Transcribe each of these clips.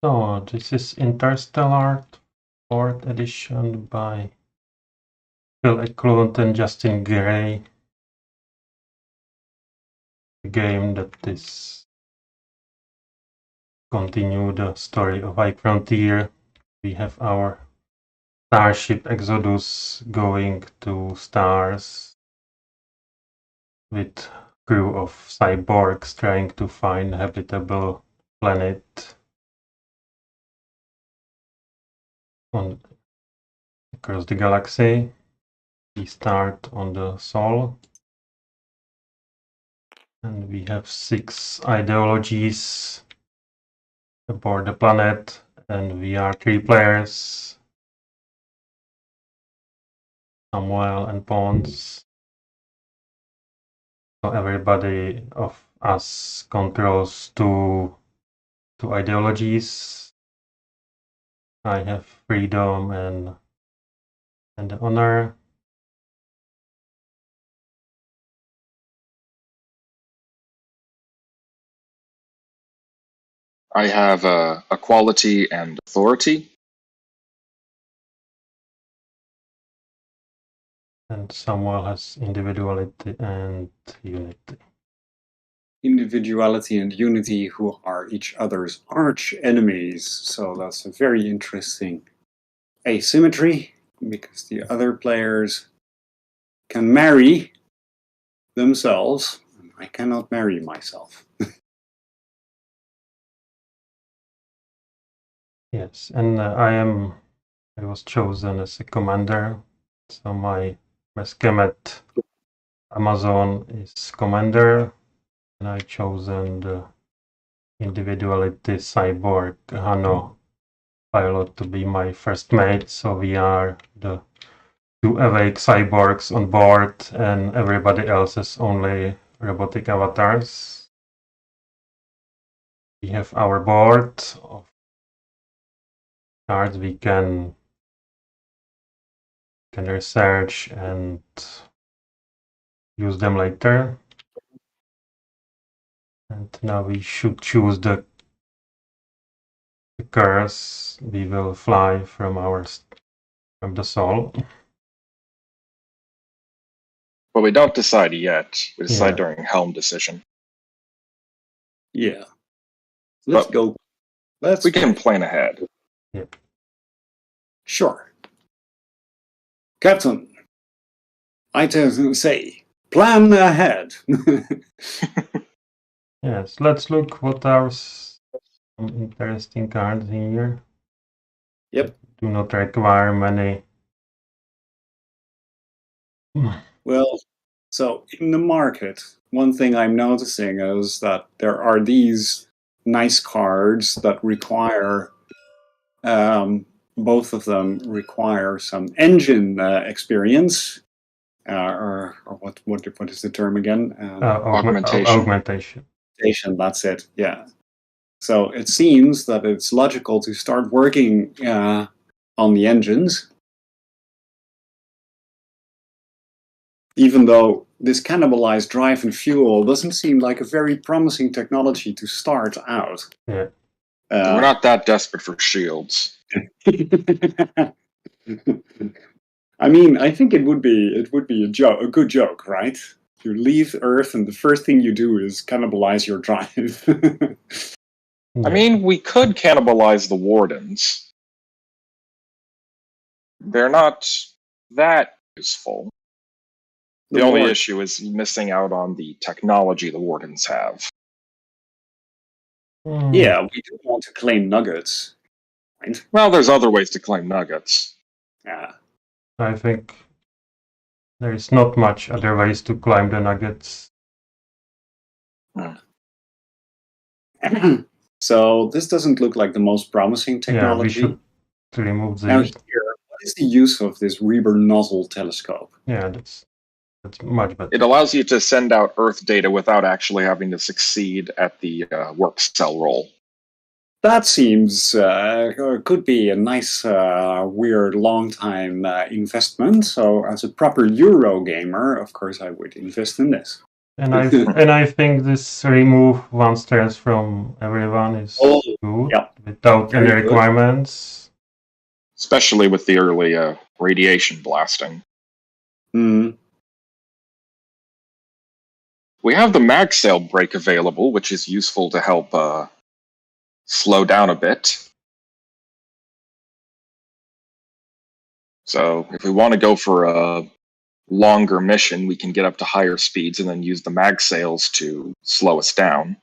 So, this is Interstellar, 4th edition by Phil Eklund and Justin Gray. A game that is continue the story of High Frontier. We have our Starship Exodus going to stars with crew of cyborgs trying to find a habitable planet across the galaxy. We start on the Sol, and we have 6 ideologies aboard the planet, and we are 3 players, Samuel and Pons. So everybody of us controls two ideologies. I have freedom and the honor. I have equality and authority. And Samuel has individuality and unity. Individuality and unity, who are each other's arch enemies. So that's a very interesting asymmetry, because the other players can marry themselves. I cannot marry myself. Yes, and I was chosen as a commander. So my Meskemet Amazon is commander, and I chosen the individuality cyborg Hano pilot to be my first mate. So we are the 2 awake cyborgs on board, and everybody else is only robotic avatars. We have our board of cards we can research and use them later. And now we should choose the curse. We will fly from the Sol. But we don't decide yet. We decide Yeah. during helm decision. Yeah. Let's But go. we can plan ahead. Yeah. Sure. Captain, I tend to say, plan ahead. Yes, let's look what are some interesting cards here. Yep. Do not require many. Well, so in the market, one thing I'm noticing is that there are these nice cards that require, both of them require some engine experience, or what is the term again? Augmentation. Augmentation. That's it. Yeah. So it seems that it's logical to start working on the engines, even though this cannibalized drive and fuel doesn't seem like a very promising technology to start out. Yeah. We're not that desperate for shields. I mean, I think it would be a good joke, right? You leave Earth and the first thing you do is cannibalize your drive. I mean, we could cannibalize the wardens. They're not that useful. The only issue is missing out on the technology the wardens have. Yeah, we do want to claim nuggets, right? Well, there's other ways to claim nuggets. Yeah. I think there is not much other ways to climb the nuggets. So this doesn't look like the most promising technology. Yeah, we should remove the. Now here, what is the use of this Reber nozzle telescope? Yeah, that's much better. It allows you to send out Earth data without actually having to succeed at the work cell roll. That seems could be a nice, weird, long-time investment. So as a proper Euro gamer, of course, I would invest in this. And I think this remove one stress from everyone is good, yeah. without Very any good. requirements. Especially with the early radiation blasting. Mm. We have the mag sail brake available, which is useful to help slow down a bit. So if we want to go for a longer mission, we can get up to higher speeds and then use the mag sails to slow us down.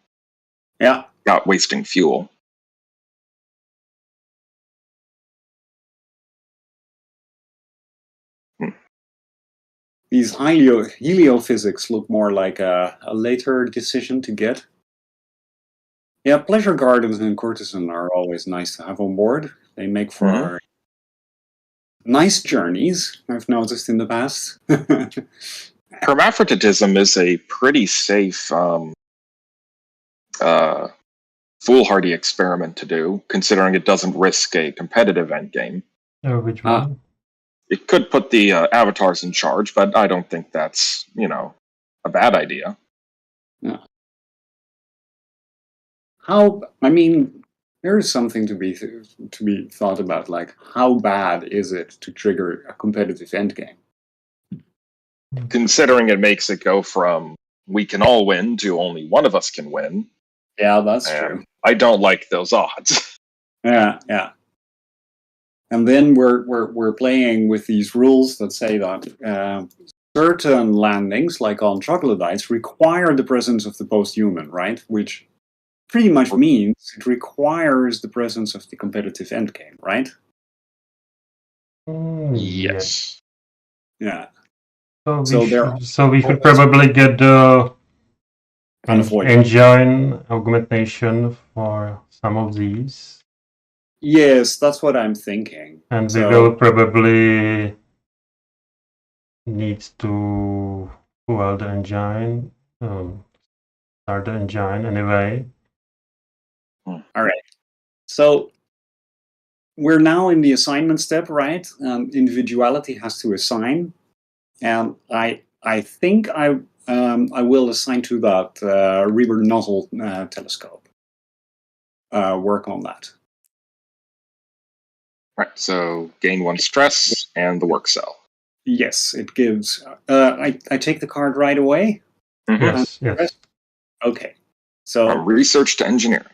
Yeah. Without wasting fuel. These heliophysics look more like a later decision to get. Yeah, pleasure gardens and courtesan are always nice to have on board. They make for nice journeys, I've noticed in the past. Hermaphroditism is a pretty safe foolhardy experiment to do, considering it doesn't risk a competitive endgame. Which one? It could put the avatars in charge, but I don't think that's, a bad idea. Yeah. I mean, there is something to be thought about, like how bad is it to trigger a competitive endgame? Considering it makes it go from we can all win to only one of us can win. Yeah, that's true. I don't like those odds. Yeah. And then we're playing with these rules that say that certain landings, like on troglodytes, require the presence of the posthuman, right? Which pretty much means it requires the presence of the competitive endgame, right? Yes. Yeah. So we should probably get the engine augmentation for some of these. Yes, that's what I'm thinking. And we will probably need to fuel the engine, start the engine anyway. All right. So we're now in the assignment step, right? Individuality has to assign, and I think I will assign to that Reber nozzle telescope. Work on that. Right. So gain 1 stress and the work cell. Yes, it gives. I take the card right away. Yes. Okay. So from research to engineering.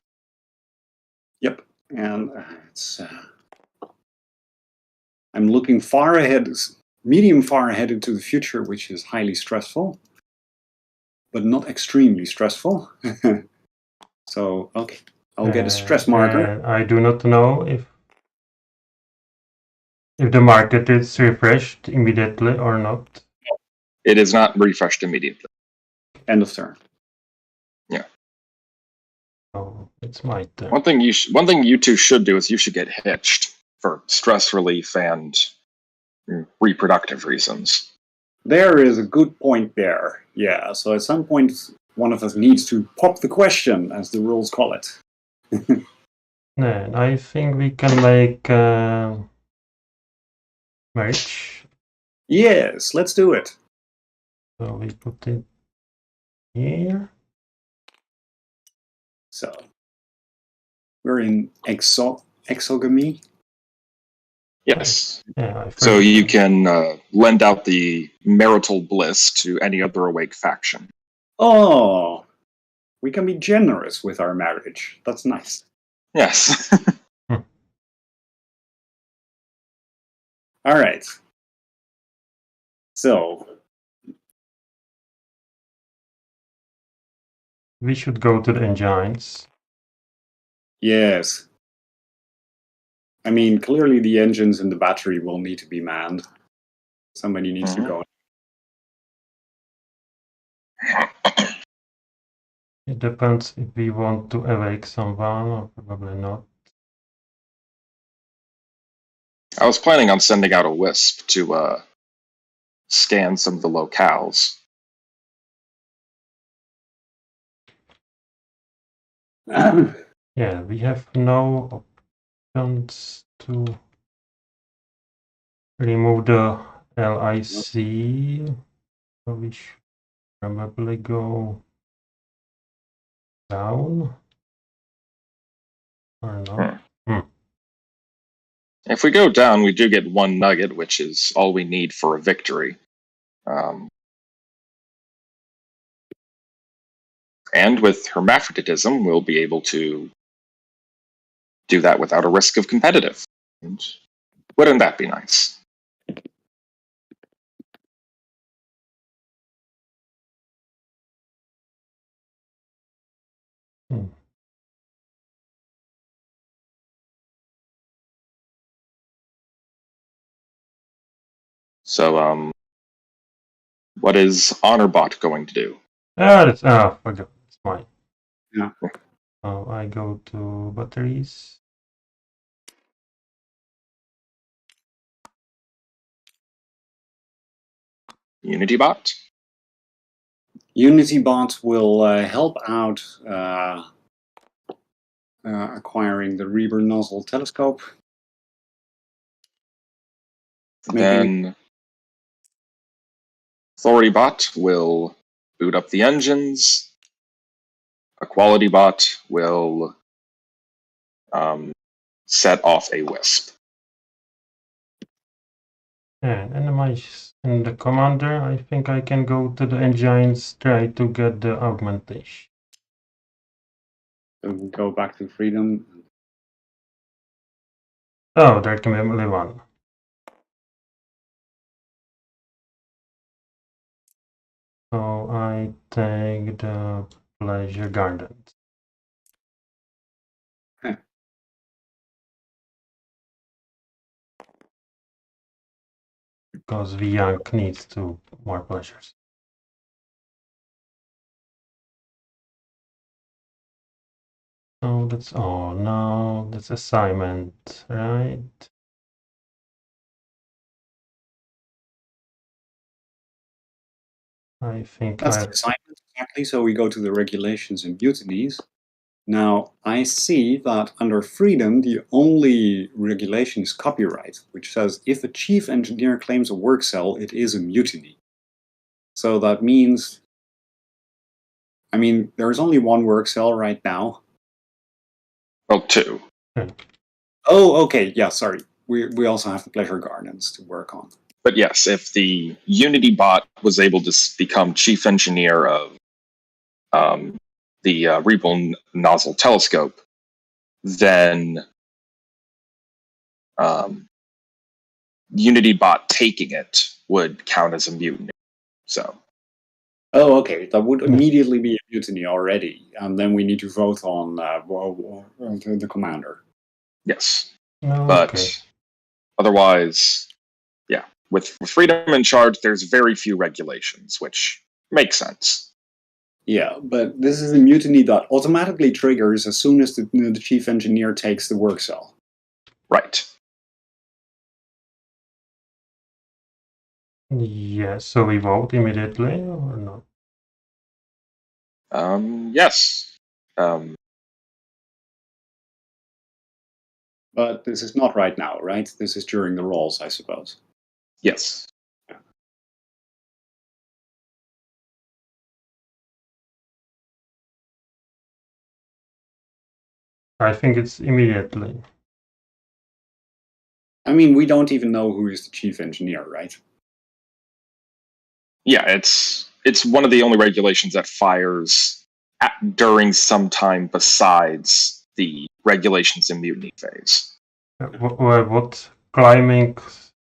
Yep, and it's. I'm looking far ahead, medium far ahead into the future, which is highly stressful, but not extremely stressful. So, okay, I'll get a stress marker. I do not know if the market is refreshed immediately or not. It is not refreshed immediately. End of turn. Yeah. Oh, it's my turn. One thing you two should do is you should get hitched for stress relief and reproductive reasons. There is a good point there. Yeah, so at some point, one of us needs to pop the question, as the rules call it. And I think we can make marriage. Yes, let's do it. So we put it here. So we're in exogamy. Yes. Yeah, so you can lend out the marital bliss to any other awake faction. Oh, we can be generous with our marriage. That's nice. Yes. All right. So we should go to the engines. Yes. I mean, clearly the engines and the battery will need to be manned. Somebody needs to go. It depends if we want to awake someone or probably not. I was planning on sending out a wisp to scan some of the locales. Yeah, we have no options to remove the LIC. So we probably go down. Or not. If we go down, we do get 1 nugget, which is all we need for a victory. And with hermaphroditism, we'll be able to do that without a risk of competitive. And wouldn't that be nice? So, what is HonorBot going to do? That's forgot. It's mine. Yeah. So I go to batteries. UnityBot? UnityBot will help out acquiring the Reber nozzle telescope. Then AuthorityBot will boot up the engines. EqualityBot will set off a wisp. And in the commander, I think I can go to the engines, try to get the augmentation. So we go back to freedom. Oh, there can be only one. So I take the pleasure gardens. Okay. Because the young needs more pleasures. Oh, that's all. No, that's assignment, right? I think That's the assignment, exactly. So we go to the regulations and mutinies. Now, I see that under freedom, the only regulation is copyright, which says if a chief engineer claims a work cell, it is a mutiny. So that means, I mean, there's only one work cell right now. Well, 2. Oh, okay. Yeah, sorry. We also have the pleasure gardens to work on. But yes, if the UnityBot was able to become chief engineer of the Reber nozzle telescope, then UnityBot taking it would count as a mutiny. So. Oh, okay. That would immediately be a mutiny already, and then we need to vote on the commander. Yes, okay. But otherwise, yeah, with freedom in charge, there's very few regulations, which makes sense. Yeah, but this is a mutiny that automatically triggers as soon as the chief engineer takes the work cell. Right. Yes, so we vote immediately or not? Yes. But this is not right now, right? This is during the rolls, I suppose. Yes. Yeah. I think it's immediately. I mean, we don't even know who is the chief engineer, right? Yeah, it's one of the only regulations that fires during some time besides the regulations in mutiny phase. What climbing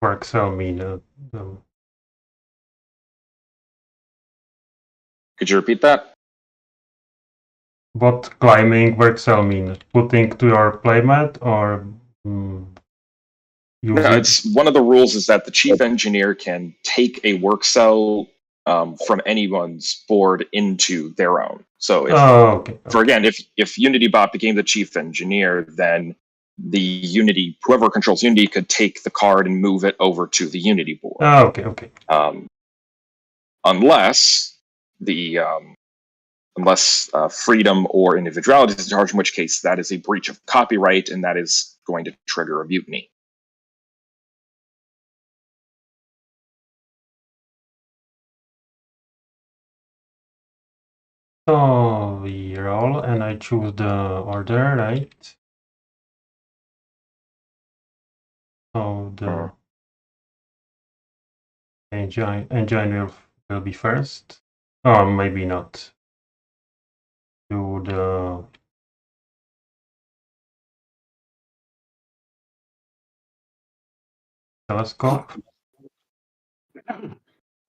work cell mean? Could you repeat that? What climbing work cell mean? Putting to your playmat or No, it's one of the rules is that the chief engineer can take a work cell from anyone's board into their own. So if, if UnityBot became the chief engineer, then whoever controls Unity could take the card and move it over to the Unity board. Okay. Unless freedom or individuality is in charge, in which case that is a breach of copyright and that is going to trigger a mutiny. So we roll, and I choose the order, right? So the engine will be first. Or maybe not. Do the telescope.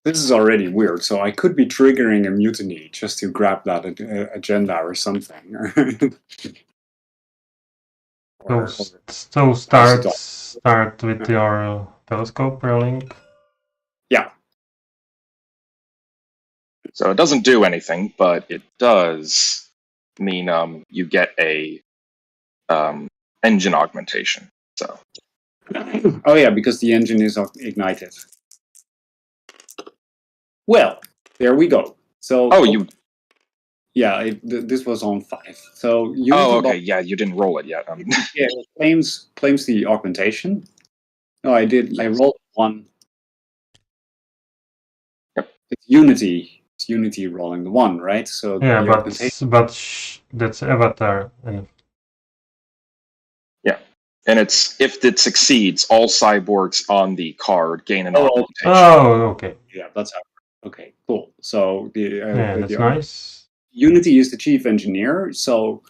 This is already weird, so I could be triggering a mutiny just to grab that agenda or something. So start with your telescope rolling. Yeah. So it doesn't do anything, but it does mean you get a engine augmentation. So. Oh yeah, because the engine is ignited. Well, there we go. So. Oh, you. Yeah, this was on 5. So. Oh, okay. Yeah, you didn't roll it yet. Yeah, it claims the augmentation. No, I did. I rolled 1. Yep. It's Unity. It's Unity rolling the 1, right? So yeah, but that's Avatar. And yeah, and it's if it succeeds, all cyborgs on the card gain an augmentation. Oh, okay. Yeah, that's how. Okay, cool. So that's nice. Unity is the chief engineer. So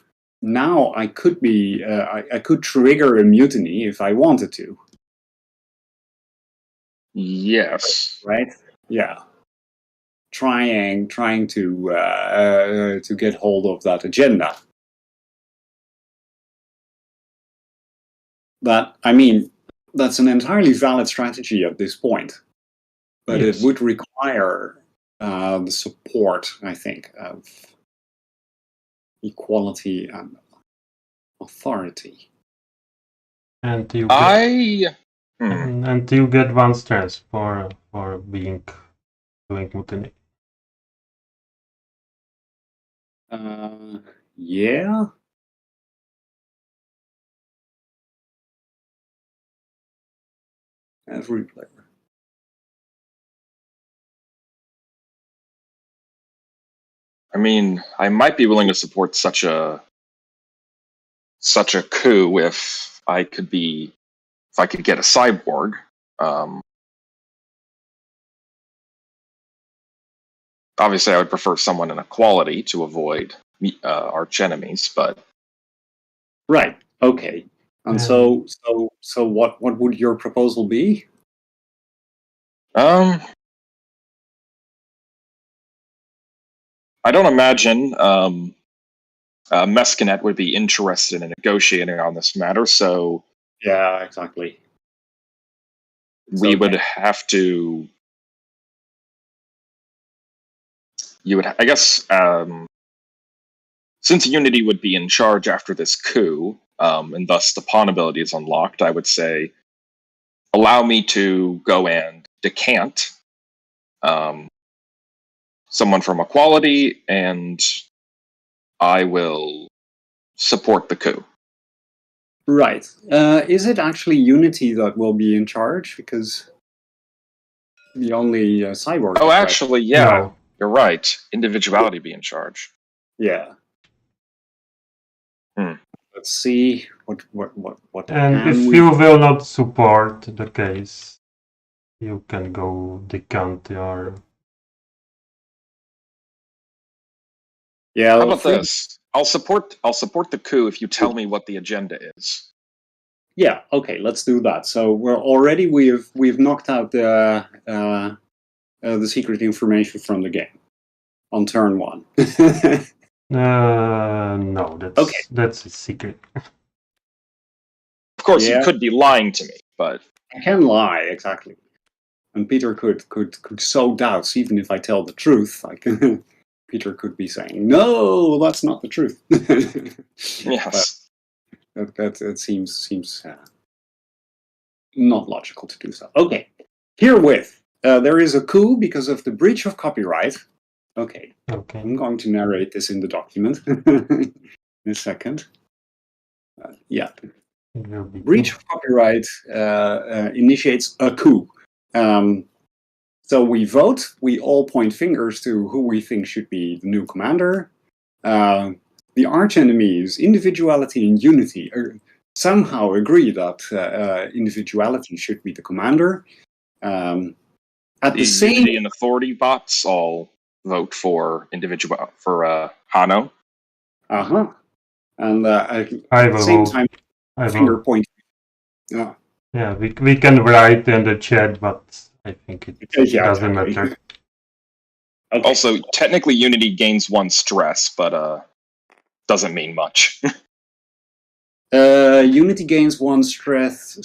now I could be I could trigger a mutiny if I wanted to. Yes. Right. Yeah. Trying to get hold of that agenda. But I mean, that's an entirely valid strategy at this point. But yes. It would require the support, I think, of equality and authority. And you and you get 1 stress for doing mutiny. Yeah. Every player. I mean, I might be willing to support such a coup if I could get a cyborg. Obviously, I would prefer someone in equality to avoid arch enemies, but right. Okay. And so what would your proposal be? I don't imagine Mescanet would be interested in negotiating on this matter, so yeah, exactly. We would have to. You would, I guess, since Unity would be in charge after this coup, and thus the pawn ability is unlocked, I would say, allow me to go and decant someone from equality, and I will support the coup. Right. Is it actually Unity that will be in charge? Because the only cyborg. Oh, actually, yeah, no. You're right. Individuality be in charge. Yeah. Let's see what. And if you will not support the case, you can go decant your. Yeah. How about this? I'll support the coup if you tell me what the agenda is. Yeah. Okay. Let's do that. So we've knocked out the secret information from the game on turn 1. No, that's a secret. Of course, you could be lying to me, but I can lie, exactly. And Peter could sow doubts even if I tell the truth. Peter could be saying, "No, that's not the truth." Yes, that seems not logical to do so. Okay, herewith there is a coup because of the breach of copyright. Okay. I'm going to narrate this in the document in a second. Yeah. Breach of copyright initiates a coup. So we vote. We all point fingers to who we think should be the new commander. the arch enemies, individuality and unity, somehow agree that individuality should be the commander. At the same, Unity and authority bots all vote for Hano. And I at the will same vote. time, I finger will. pointing. Yeah, we can write in the chat, but I think it doesn't exactly. matter. Okay. Also, technically, Unity gains 1 stress, but doesn't mean much. Unity gains 1 stress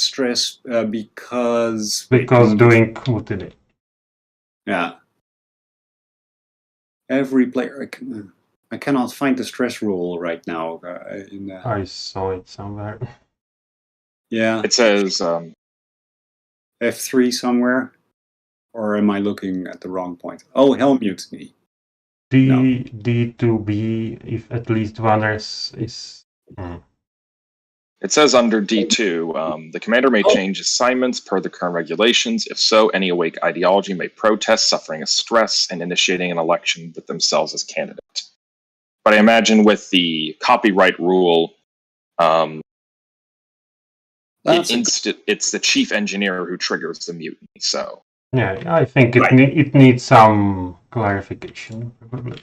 because doing mutiny. Yeah. Every player. I cannot find the stress rule right now. I saw it somewhere. Yeah. It says F3 somewhere, or am I looking at the wrong point? Oh, Hell Mutiny. D2B if at least one is. It says under D2, the commander may change assignments per the current regulations. If so, any awake ideology may protest suffering a stress and initiating an election with themselves as candidate. But I imagine with the copyright rule, it's the chief engineer who triggers the mutiny. So yeah, I think it needs some clarification, probably.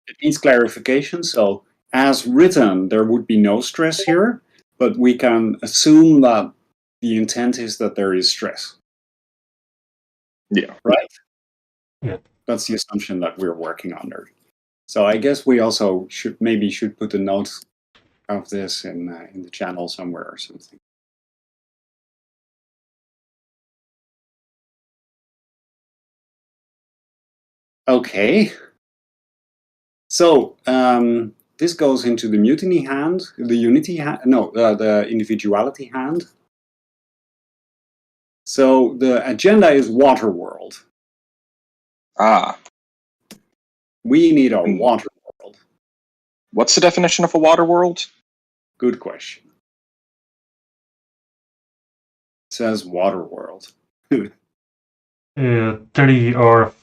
It needs clarification. So, as written, there would be no stress here, but we can assume that the intent is that there is stress. Yeah. Right? Yeah. That's the assumption that we're working under. So I guess we also should put a note of this in the channel somewhere or something. Okay. So this goes into the mutiny hand, the unity hand, no, the individuality hand. So the agenda is water world. We need a water world. What's the definition of a water world? Good question. It says water world. 3 or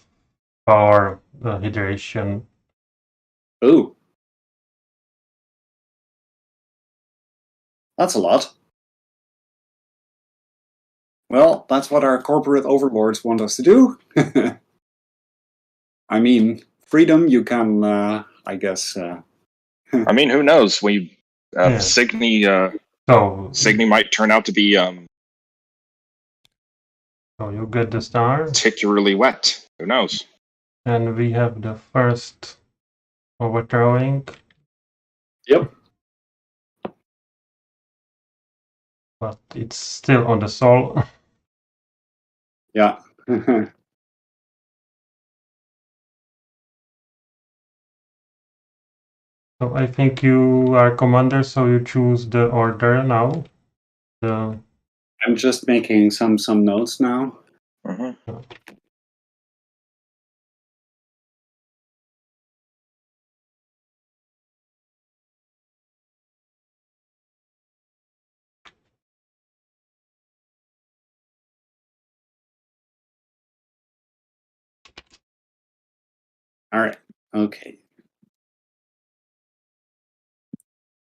4 hydration. Ooh. That's a lot. Well, that's what our corporate overlords want us to do. I mean, freedom, you can, I guess... I mean, who knows? Signy might turn out to be... so you get the star. Particularly wet. Who knows? And we have the first overthrowing. Yep. But it's still on the soul. Yeah. So I think you are commander, so you choose the order now. I'm just making some notes now. Mm-hmm. All right. Okay.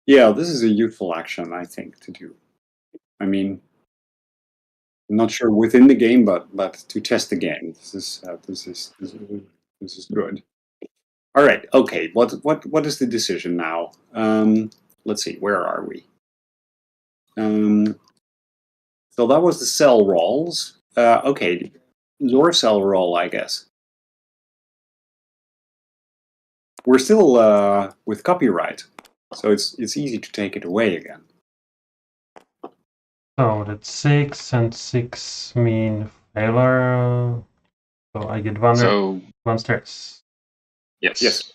Yeah, this is a useful action, I think, to do. I mean, I'm not sure within the game, but to test the game, this is good. All right. Okay. What is the decision now? Let's see. Where are we? So that was the cell rolls. Okay, your cell roll, I guess. We're still with copyright, so it's easy to take it away again. So that's 6, and 6 mean failure. So I get one stress. Yes.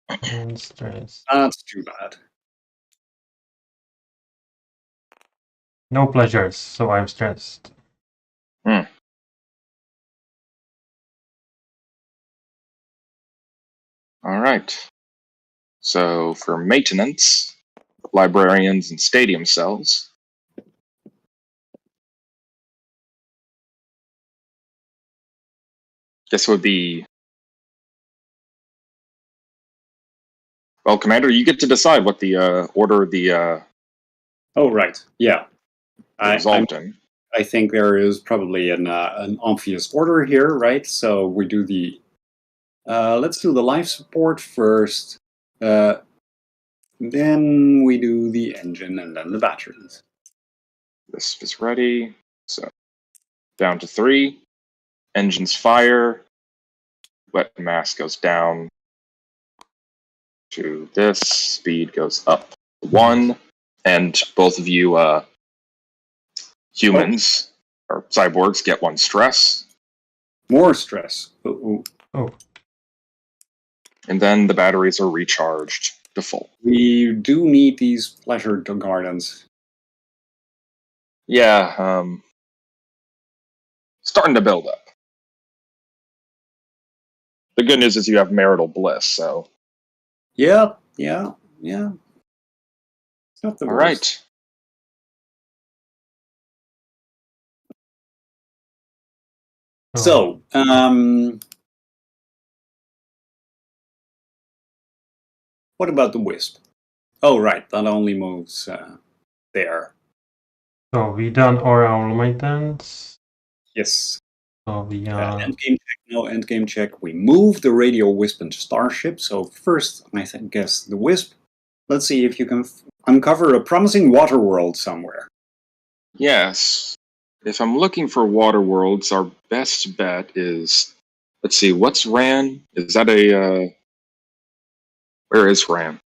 One stress. That's too bad. No pleasures, so I'm stressed. All right. So for maintenance, librarians and stadium cells. This would be Well, Commander, you get to decide what the order the Oh, right. Yeah. result in. I think there is probably an obvious order here, right? So we do the let's do the life support first. Then we do the engine and then the batteries. This is ready. So down to 3. Engines fire. Wet mass goes down to this. Speed goes up to 1. And both of you humans or cyborgs get 1 stress. More stress. Oh. And then the batteries are recharged to full. We do need these pleasure gardens. Yeah, starting to build up. The good news is you have marital bliss, so. Yeah. It's not the All worst. right. So, what about the Wisp? Oh, right, that only moves there. So we done all maintenance. Yes. So we endgame check, no endgame check. We move the radio Wisp into Starship. So first, I guess the Wisp. Let's see if you can uncover a promising water world somewhere. Yes. If I'm looking for water worlds, our best bet is, let's see, what's Ran? Is that a, where is Ran?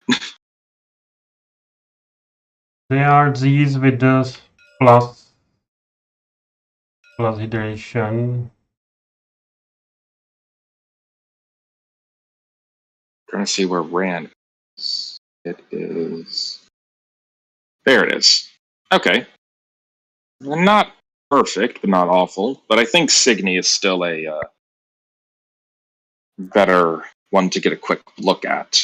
They are these with the plus hydration. Trying to see where Ran is. It is. There it is. Okay. Not perfect, but not awful. But I think Signy is still a better one to get a quick look at.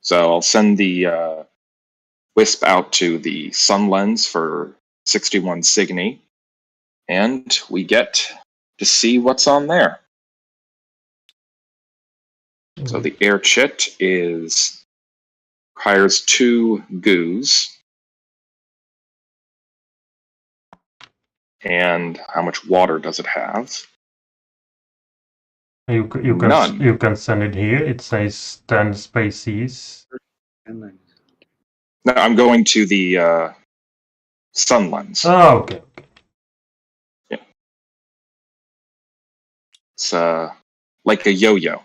So I'll send the Wisp out to the Sun Lens for 61 Signy, and we get to see what's on there. So the air chit requires 2 goos. And how much water does it have? You can send it here. It says 10 species. No, I'm going to the Sun Lens. Oh, okay. Yeah. It's like a yo-yo.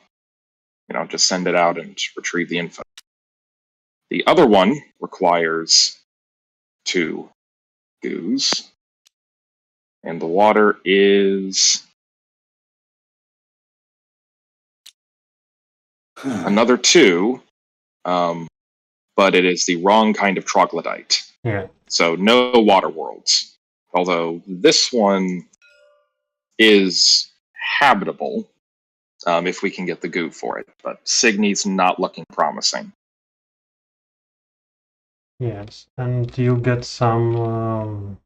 Just send it out and retrieve the info. The other one requires 2 goos. And the water is another 2, but it is the wrong kind of troglodyte. Yeah. So no water worlds. Although this one is habitable if we can get the goo for it. But Signy's not looking promising. Yes, and you get some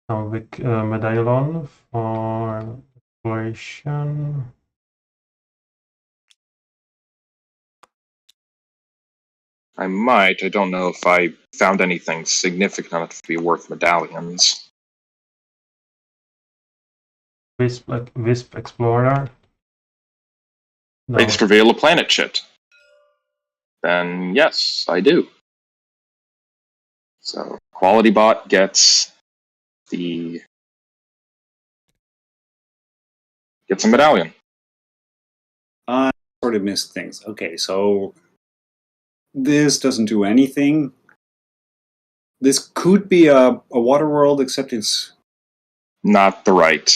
medallion for exploration. I might. I don't know if I found anything significant enough to be worth medallions. Wisp Explorer. No. It's Travail a planet chit. Then yes, I do. So Quality Bot gets a medallion. I sort of missed things. Okay, so this doesn't do anything. This could be a water world, except it's not the right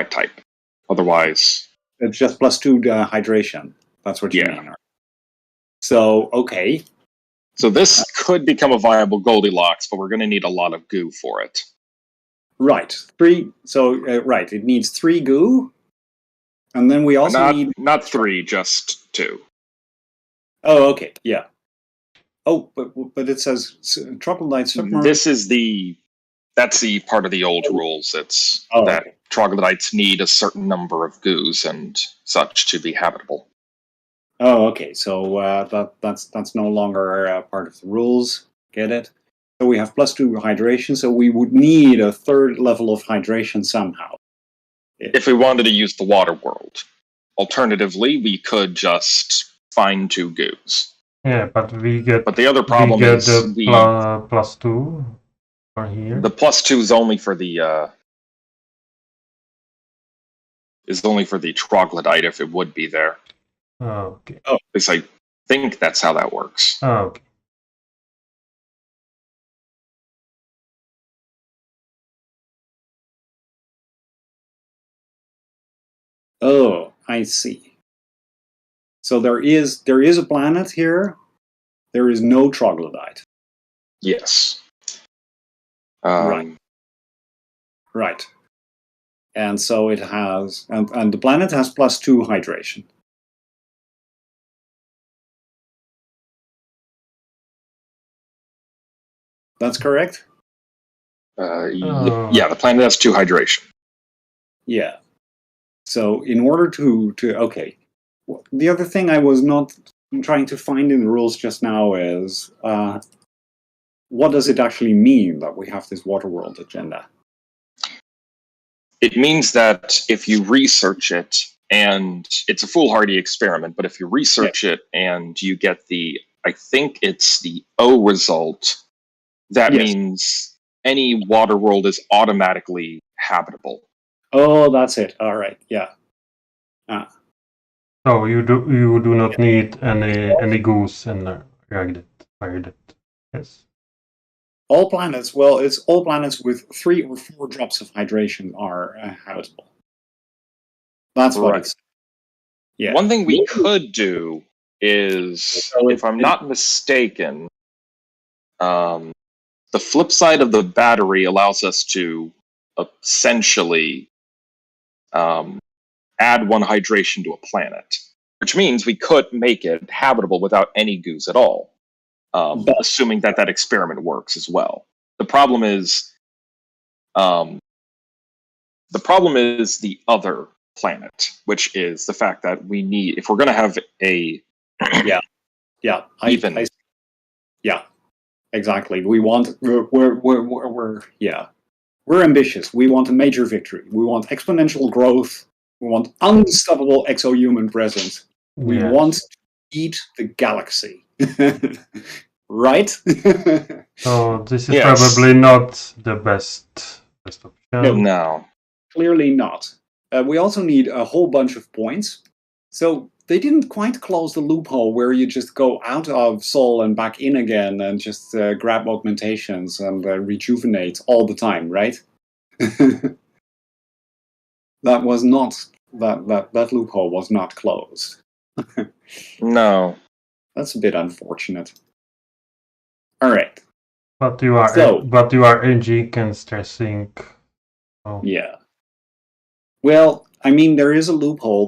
type. Otherwise, it's just +2 hydration. That's what you mean. So okay. So this could become a viable Goldilocks, but we're going to need a lot of goo for it. Right. 3. So right, it needs 3 goo, and then we also need not 3, just 2. Oh, okay, yeah. Oh, but it says troglodyte submarine. This is that's the part of the old rules. It's that troglodytes need a certain number of goos and such to be habitable. Oh, okay. So that's no longer part of the rules. Get it? So we have +2 hydration. So we would need a third level of hydration somehow. If we wanted to use the water world. Alternatively, we could just find 2 goos. Yeah, but we get. But the other problem is the +2 for here. The +2 is only for the troglodyte if it would be there. Oh, okay. Oh, at least I think that's how that works. Oh, okay. Oh, I see. So there is a planet here. There is no troglodyte. Yes. Right. Right. And so it has, and the planet has +2 hydration. That's correct? Yeah, the planet has 2 hydration. Yeah. So in order to okay, the other thing I was not trying to find in the rules just now is what does it actually mean that we have this water world agenda? It means that if you research it, and it's a foolhardy experiment, but if you research it and you get I think it's the O result, that means any water world is automatically habitable. Oh, that's it. All right. Yeah. So you do not need any goose in Reagdet. Yes. All planets. Well, it's all planets with 3 or 4 drops of hydration are habitable. That's what it's. Yeah. One thing we could do is, if I'm not mistaken, the flip side of the battery allows us to essentially add 1 hydration to a planet, which means we could make it habitable without any goose at all, assuming that experiment works as well. The problem is the other planet, which is the fact that we need, if we're going to have a yeah, exactly. We're ambitious. We want a major victory. We want exponential growth. We want unstoppable exohuman presence. We want to eat the galaxy. Right? So this is probably not the best option. No. Clearly not. We also need a whole bunch of points. So they didn't quite close the loophole where you just go out of Sol and back in again and just grab augmentations and rejuvenate all the time, right? That was not that loophole was not closed. No. That's a bit unfortunate. All right. But you are aging and stressing. Oh. Yeah. Well, I mean, there is a loophole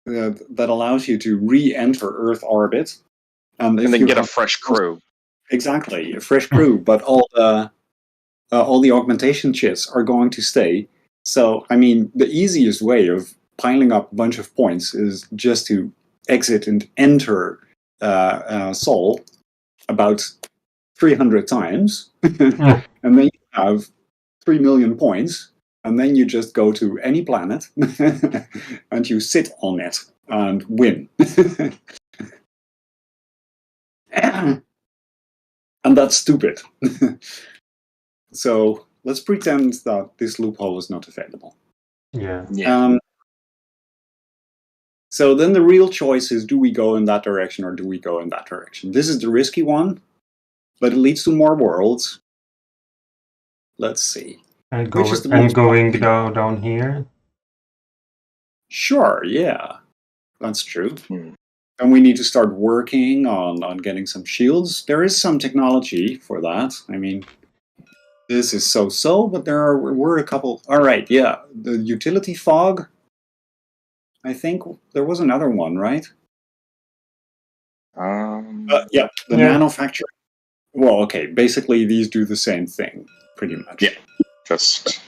that allows you to re-enter Earth orbit, and then get a fresh crew. Exactly, a fresh crew. But all the augmentation chits are going to stay. So, I mean, the easiest way of piling up a bunch of points is just to exit and enter Sol about 300 times, and then you have 3 million points, and then you just go to any planet and you sit on it and win. And that's stupid. So let's pretend that this loophole is not available. Yeah. So then the real choice is, do we go in that direction or do we go in that direction? This is the risky one, but it leads to more worlds. Let's see. And going down here? Sure, yeah. That's true. And we need to start working on getting some shields. There is some technology for that. I mean, this is so-so, but there were a couple. All right, yeah. The utility fog. I think there was another one, right? Yeah, the nanofactory. Well, okay. Basically, these do the same thing, pretty much. Yeah, just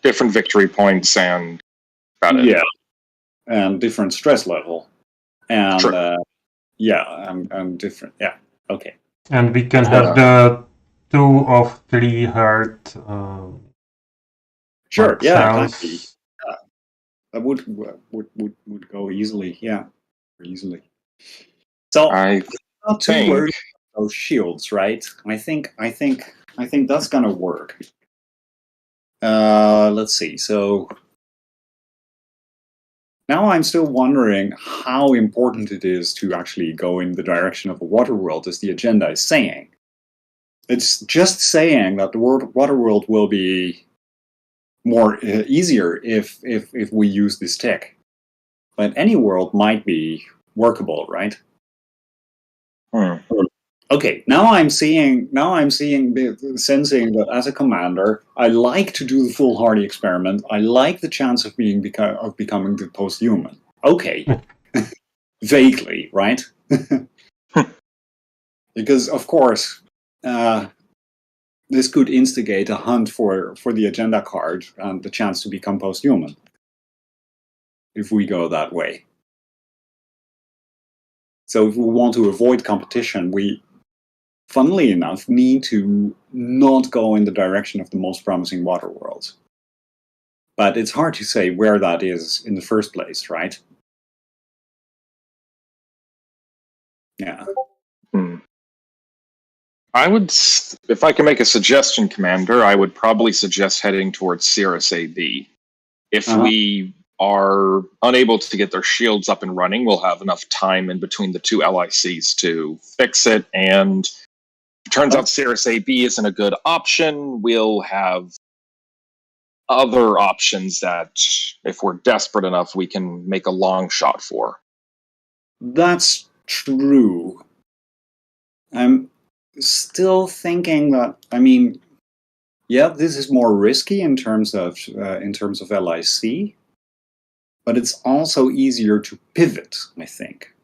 different victory points and and different stress level, and and different. Yeah, okay. And we can have the 2 of 3 heart. Sure. Yeah, exactly. cells. That would go easily. Yeah, easily. So I not too worried about those shields, right? I think that's gonna work. Let's see. So now I'm still wondering how important it is to actually go in the direction of a water world, as the agenda is saying. It's just saying that the water world will be more easier if we use this tech. But any world might be workable, right? Okay, now I'm sensing that as a commander, I like to do the foolhardy experiment. I like the chance of becoming the posthuman. Okay, vaguely, right? Because of course, this could instigate a hunt for the agenda card and the chance to become posthuman. If we go that way. So if we want to avoid competition, we, funnily enough, need to not go in the direction of the most promising water worlds. But it's hard to say where that is in the first place, right? Yeah. I would, if I can make a suggestion, Commander, I would probably suggest heading towards Cirrus AB. If we are unable to get their shields up and running, we'll have enough time in between the two LICs to fix it. And if it turns out Cirrus AB isn't a good option, we'll have other options that, if we're desperate enough, we can make a long shot for. That's true. I'm still thinking that, I mean, yeah, this is more risky in terms of LIC, but it's also easier to pivot, I think,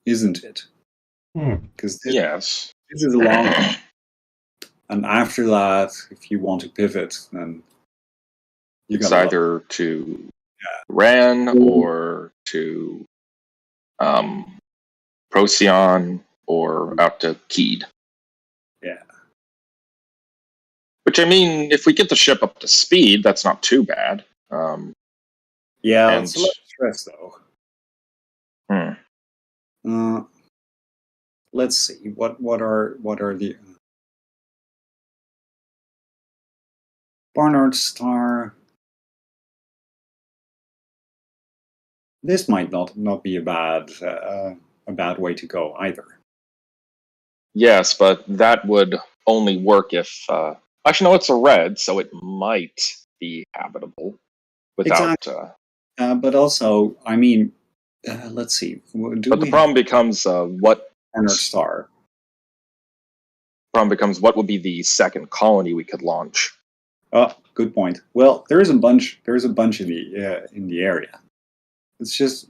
isn't it? Because yes, this is a long one. And after that, if you want to pivot, then it's either to Ran or to Procyon or out to Keed. Yeah. Which, I mean, if we get the ship up to speed, that's not too bad. Yeah, it's a lot of stress, though. Let's see. What are the Barnard star? This might not be a bad way to go either. Yes, but that would only work if. Actually, no, it's a red, so it might be habitable without. Exactly. But also, I mean, let's see. The problem becomes what Barnard star. Problem becomes what would be the second colony we could launch. Oh, good point. Well, there is a bunch in the area. It's just,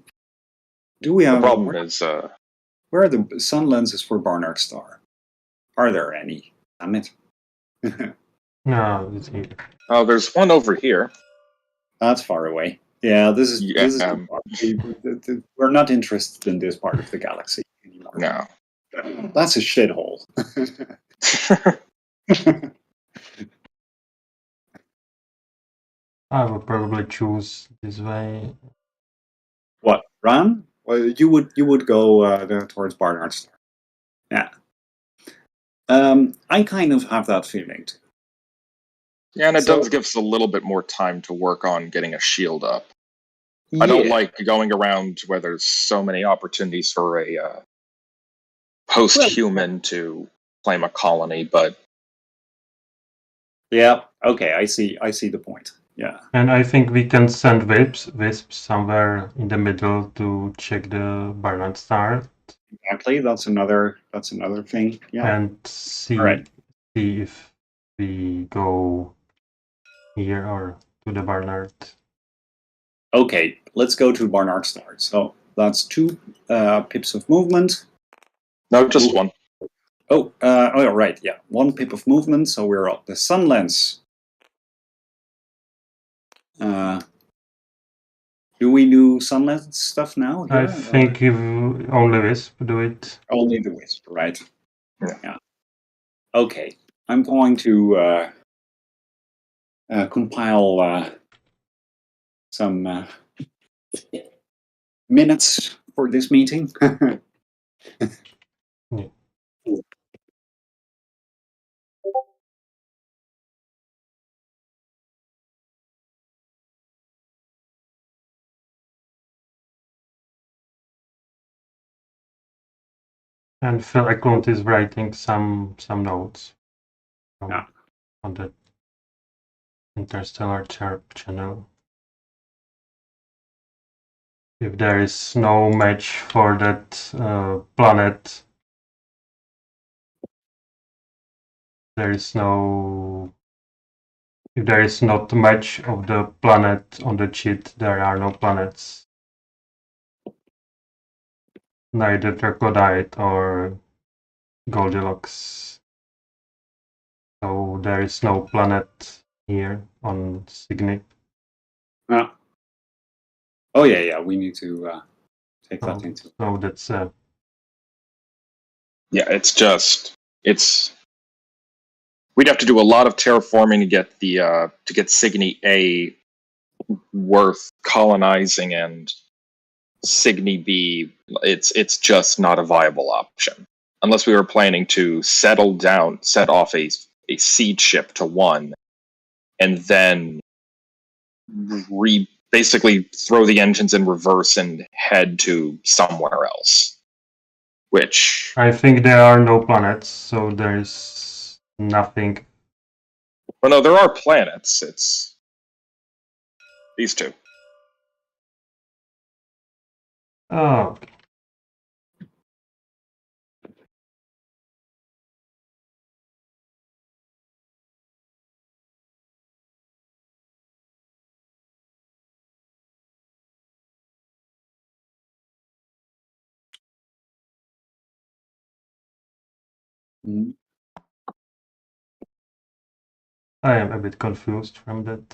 do we have? The problem is, where are the sun lenses for Barnard star? Are there any? Damn it. No, it's here. Oh, there's one over here. That's far away. Yeah, this is we're not interested in this part of the galaxy anymore. No. That's a shithole. I would probably choose this way. What, run? Well, you would go towards Barnard Star. Yeah. I kind of have that feeling too. Yeah, and it does give us a little bit more time to work on getting a shield up. Yeah. I don't like going around where there's so many opportunities for a post-human to claim a colony, but yeah, okay, I see the point. Yeah. And I think we can send wisps somewhere in the middle to check the Barnard star. Exactly, that's another thing. Yeah. And see if we go here or to the Barnard. Okay, let's go to Barnard star. So that's 2 pips of movement. No, just 1. Oh, right, yeah. 1 pip of movement, so we're at the sun lens. Do we do sunlit stuff now? I think if only Wisp do it. Only the Wisp, right? Yeah. Okay, I'm going to compile some minutes for this meeting. Yeah. And Phil Eklund is writing some notes on the Interstellar channel. If there is no match for that planet, if there is not much of the planet on the cheat, there are no planets. Neither Troglodyte or Goldilocks. So there is no planet here on Cygni. Oh yeah, we need to take that into. So that's yeah, we'd have to do a lot of terraforming to get to get Cygni A worth colonizing, and Cygni B, it's just not a viable option unless we were planning to set off a seed ship to one, and then basically throw the engines in reverse and head to somewhere else. Which I think there are no planets, so there is nothing. Well, no, there are planets. It's these two. Oh. I am a bit confused from that.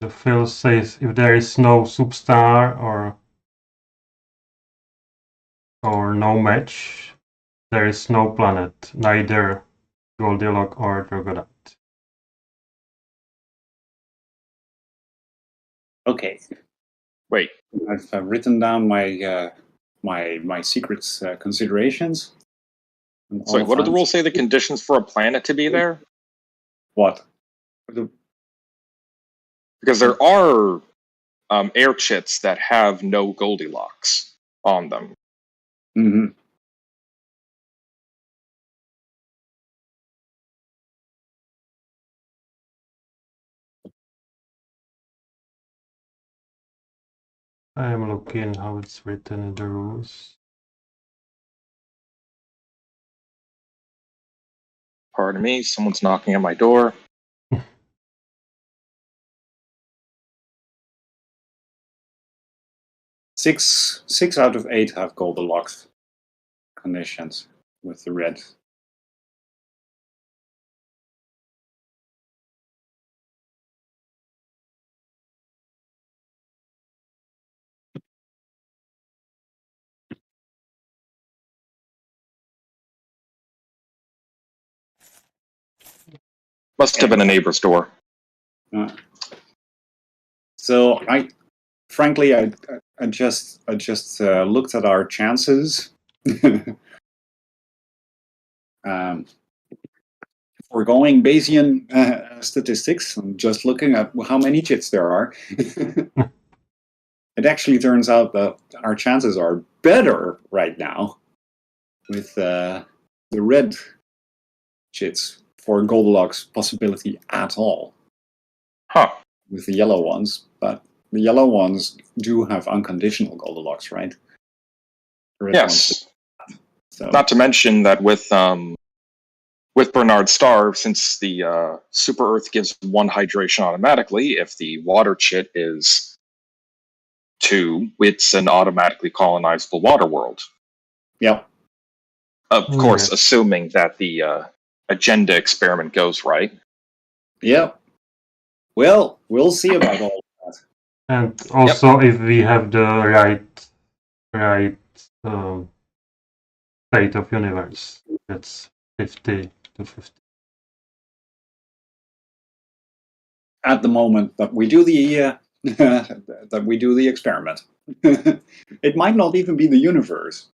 The Phil says if there is no substar or no match, there is no planet, neither Goldilocks or Troglodyte. Okay. Wait. I've written down my my secret considerations. So what do the rules say? The conditions for a planet to be there? What? Because there are air chits that have no Goldilocks on them. Mm-hmm. I am looking how it's written in the rules. Pardon me, someone's knocking at my door. Six out of 8 have Goldilocks conditions with the red. Must have been a neighbor's door. So frankly, I just looked at our chances. For going Bayesian statistics, I'm just looking at how many chits there are. It actually turns out that our chances are better right now with the red chits for Goldilocks possibility at all. Huh. With the yellow ones, but the yellow ones do have unconditional Goldilocks, right? Yes. So. Not to mention that with Barnard star, since the super Earth gives one hydration automatically, if the water chit is 2, it's an automatically colonizable water world. Yep. Of course, assuming that the agenda experiment goes right. Yep. Well, we'll see about all of that. And also, if we have the right state of universe, that's 50 to 50. At the moment that we do the that we do the experiment, it might not even be the universe,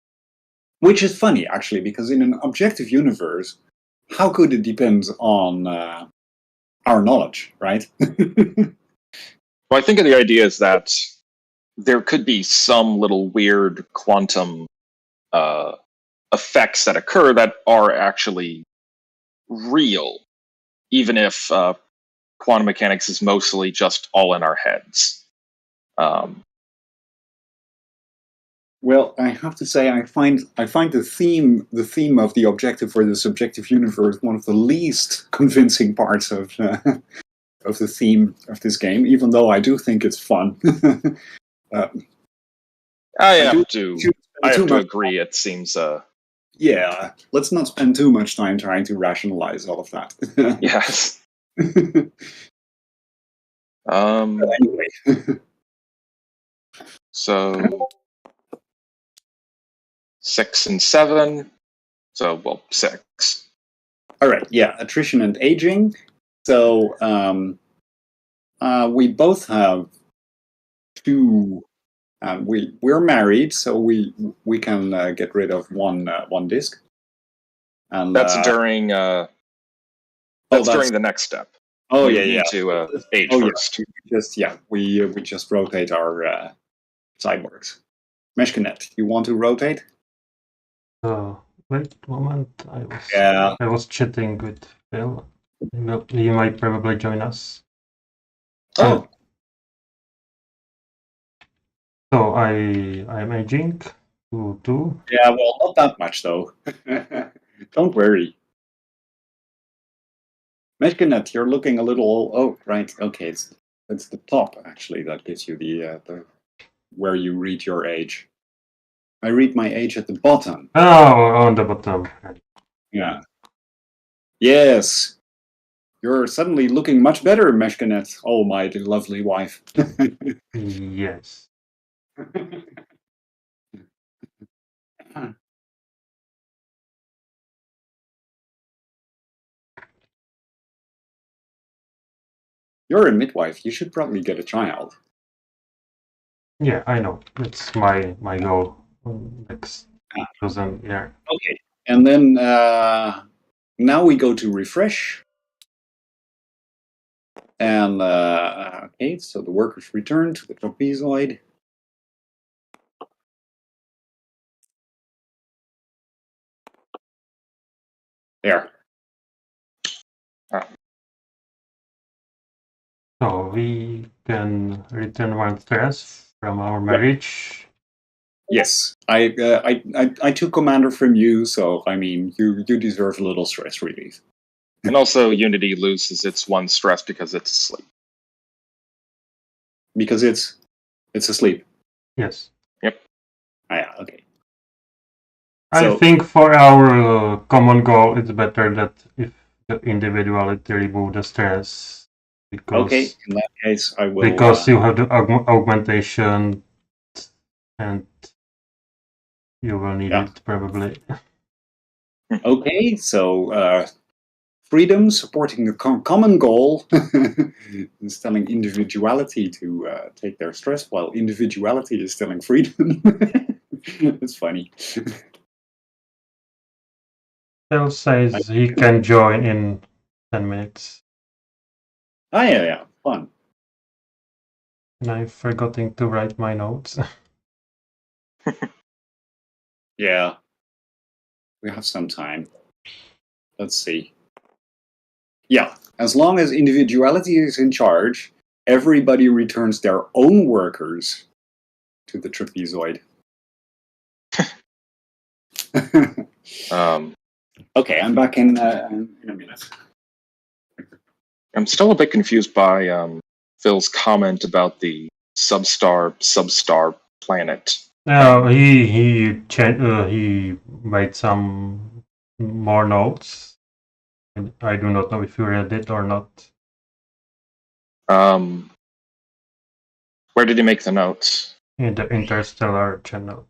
which is funny actually, because in an objective universe, how could it depend on our knowledge, right? Well, I think the idea is that there could be some little weird quantum effects that occur that are actually real, even if quantum mechanics is mostly just all in our heads. Well, I have to say, I find the theme of the objective or the subjective universe one of the least convincing parts of the theme of this game. Even though I do think it's fun. I have to agree. It seems. Yeah, let's not spend too much time trying to rationalize all of that. Yes. Anyway. So 6 and 7. So, well, 6. All right. Yeah, attrition and aging. So we both have 2. We're married, so we can get rid of one disc. And that's during. That's during the next step. Oh, we yeah. Need to age first. Yeah. We just rotate our sideboards. Meshkanet, you want to rotate? Wait a moment. I was chatting with Phil. He might probably join us. Oh. So I'm aging to 2. Yeah, well, not that much though. Don't worry. Meshkanet, you're looking a little. Oh, right. Okay, it's the top actually that gives you the where you read your age. I read my age at the bottom. Oh, on the bottom. Yeah. Yes. You're suddenly looking much better, Meshkanet. Oh, my lovely wife. Yes. You're a midwife. You should probably get a child. Yeah, I know. It's my goal next 2000 year. Okay. And then now we go to refresh. And okay, so the workers return to the trapezoid. There. So we can return 1 stress from our marriage. Yes, I took commander from you, so I mean you deserve a little stress relief. And also, Unity loses its 1 stress because it's asleep. Because it's asleep. Yes. Yep. Yeah. Okay. I think for our common goal, it's better that if the individuality remove the stress. Because, okay, in that case, I will. Because you have the augmentation, and you will need it probably. Okay, so freedom supporting the common goal is telling individuality to take their stress, while individuality is telling freedom. It's funny. Phil says he can join in 10 minutes. Oh, yeah, fun. And I'm forgetting to write my notes. Yeah. We have some time. Let's see. Yeah, as long as individuality is in charge, everybody returns their own workers to the trapezoid. Okay, I'm back in a minute. I'm still a bit confused by Phil's comment about the substar planet. No, he made some more notes. I do not know if you read it or not. Where did he make the notes? In the Interstellar channel.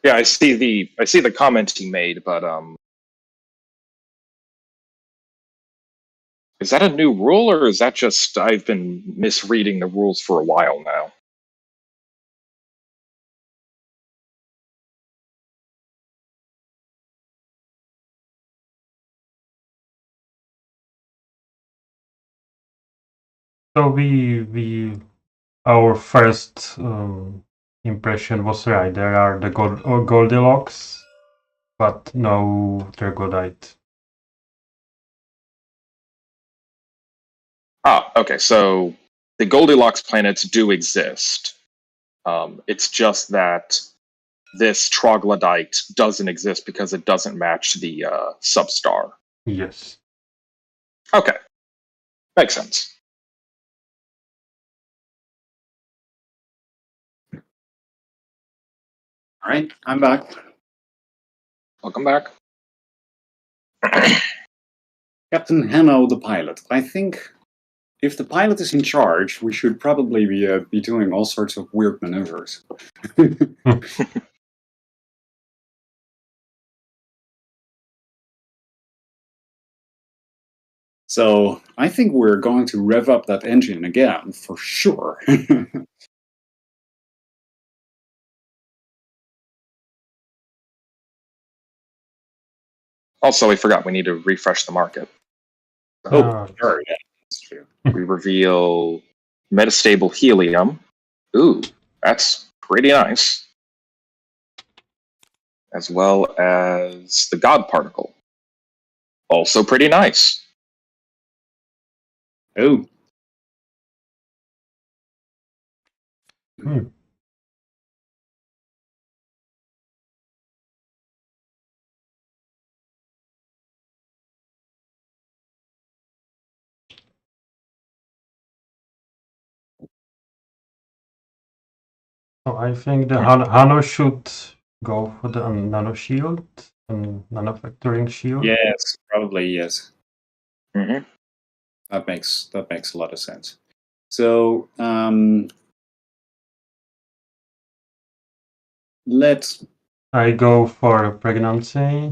Yeah, I see the comment he made, but is that a new rule, or is that just I've been misreading the rules for a while now? So our first impression was right. There are the Goldilocks, but no Tergodite. Okay. So the Goldilocks planets do exist. It's just that this troglodyte doesn't exist because it doesn't match the substar. Yes. Okay. Makes sense. All right, I'm back. Welcome back. Captain Hanno, the pilot. I think if the pilot is in charge, we should probably be doing all sorts of weird maneuvers. So I think we're going to rev up that engine again, for sure. Also, we forgot we need to refresh the market. Oh, sure, yeah, that's true. We reveal metastable helium. Ooh, that's pretty nice. As well as the God particle. Also pretty nice. Oh. So I think the Hanno should go for the nano shield and manufacturing shield. Yes, probably yes. Mm-hmm. That makes a lot of sense. So let's. I go for pregnancy.